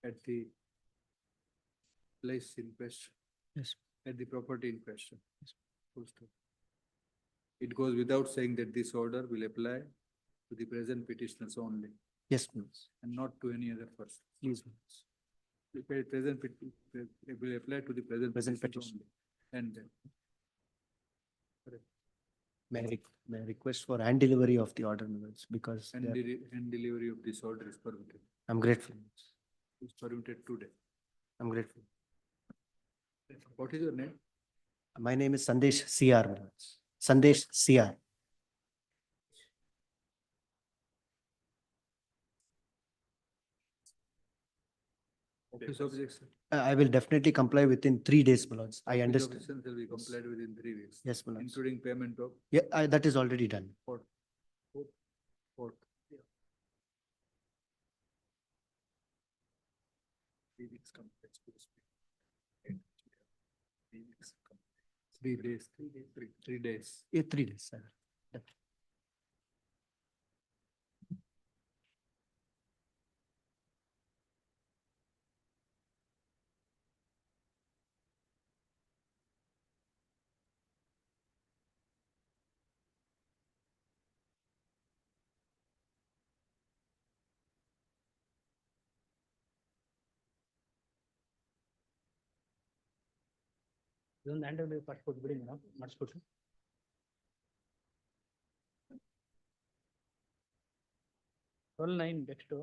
At the place in question. Yes. At the property in question. Yes. Full stop. It goes without saying that this order will apply to the present petitioners only. Yes, please. And not to any other person. Please. It will apply to the present petitioners only. And then. Correct. May I request for hand delivery of the order, my lords, because And delivery of this order is permitted. I'm grateful. Is permitted today. I'm grateful. What is your name? My name is Sandesh CR, my lords. Sandesh CR. Office objection. I will definitely comply within 3 days, my lords. I Office understand. objection shall be complied within 3 weeks. Yes, my lords. Including payment of Yeah, that is already done. court. 3 weeks compliance to the speed. 3 weeks. 3 days, 3 days. Yeah, 3 days, sir. Done. ಇದೊಂದು hand first ಕೊಟ್ಬಿಡಿ madam, ಮಾಡಿಸ್ಬಿಟ್ರು. 12/9 next.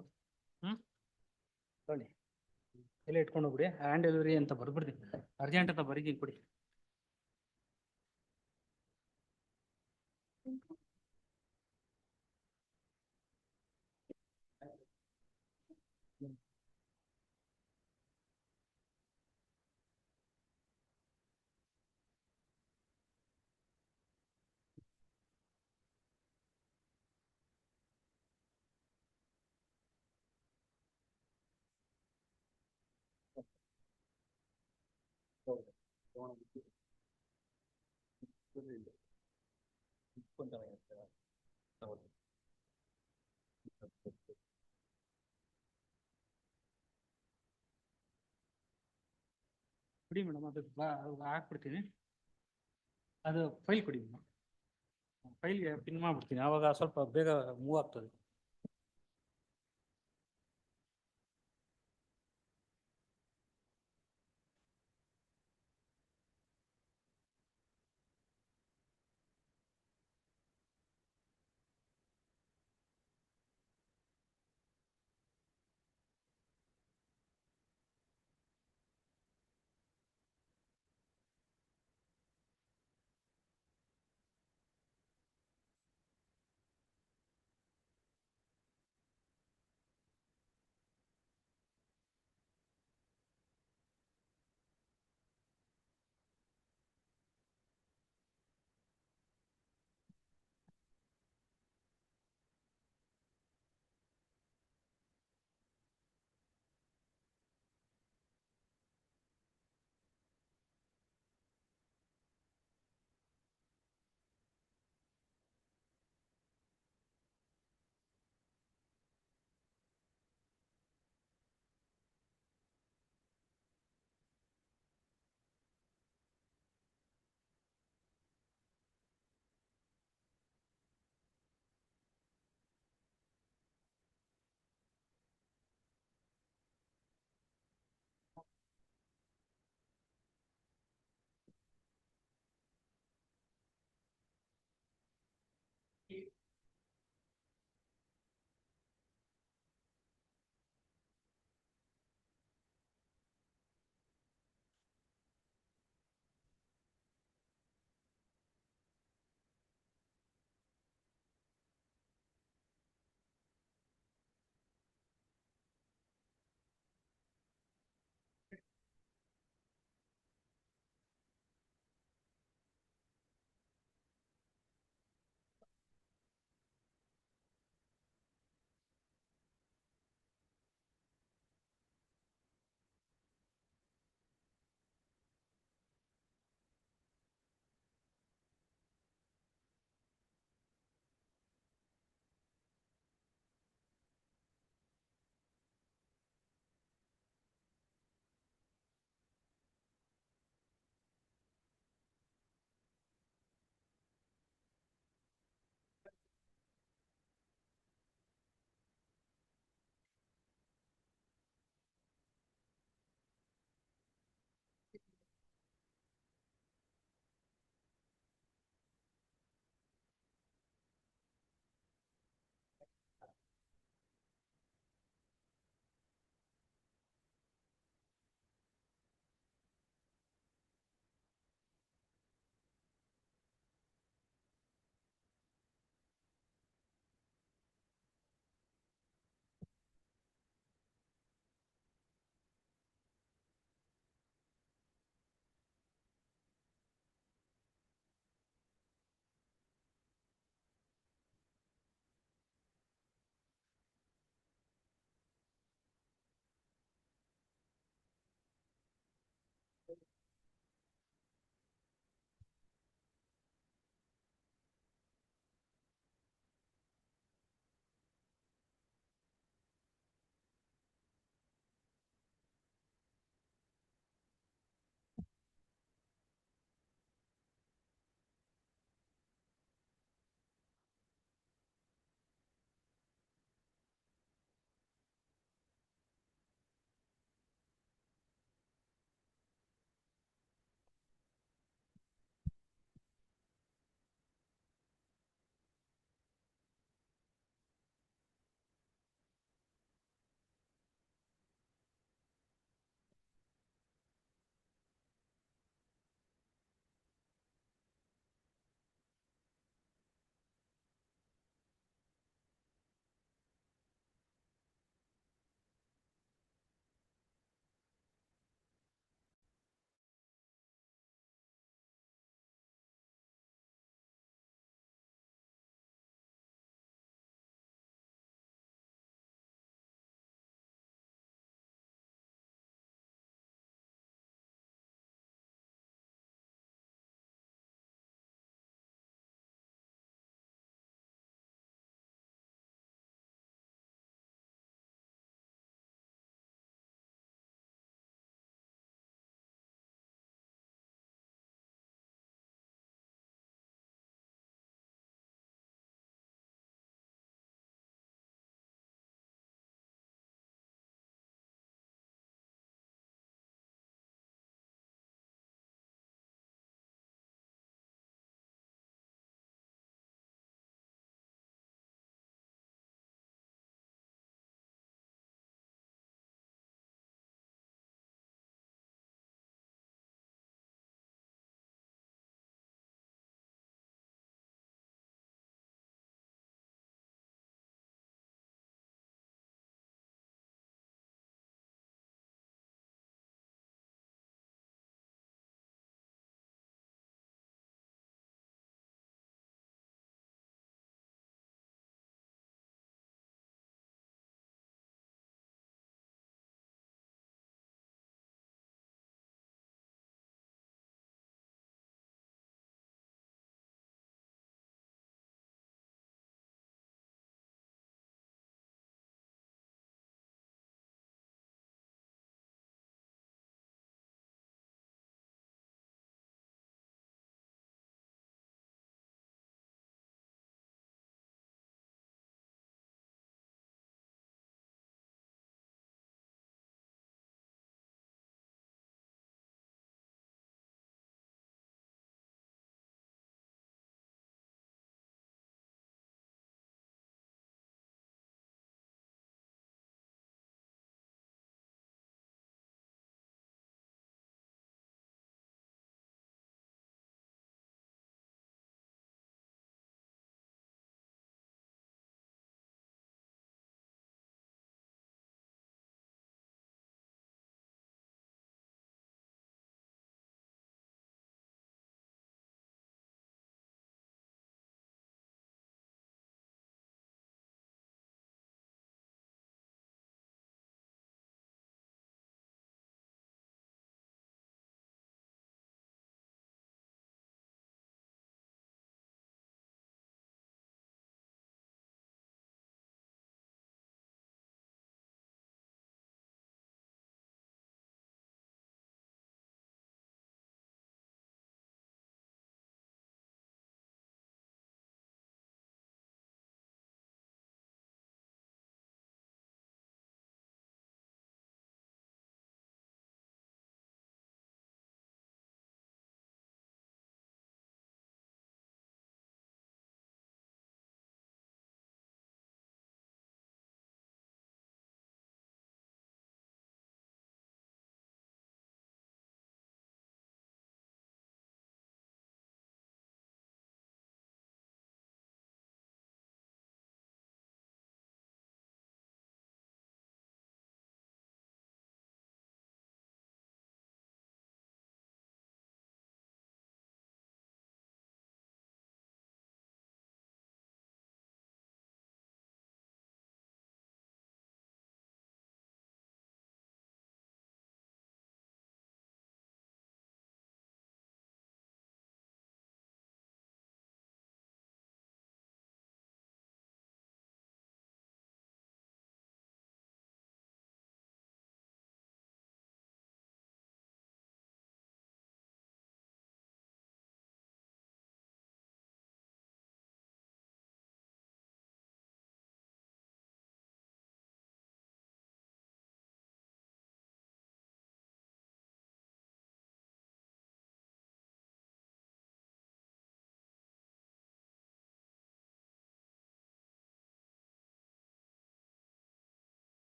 ನೋಡಿ ಎಲ್ಲ ಇಟ್ಕೊಂಡು ಹೋಗ್ಬಿಡಿ, hand delivery ಅಂತ ಬರ್ಬಿಡ್ತೀನಿ, urgent ಅಂತ ಬರೀತೀನಿ ಕೊಡಿ. ಕೊಡಿ ಮೇಡಮ್, ಅದು ಹಾಕ್ಬಿಡ್ತೀನಿ. ಅದು ಫೈಲ್ ಕೊಡಿ ಮೇಡಮ್, ಫೈಲ್ಗೆ ಪಿನ್ ಮಾಡ್ಬಿಡ್ತೀನಿ, ಆವಾಗ ಸ್ವಲ್ಪ ಬೇಗ ಮೂವ್ ಆಗ್ತದೆ.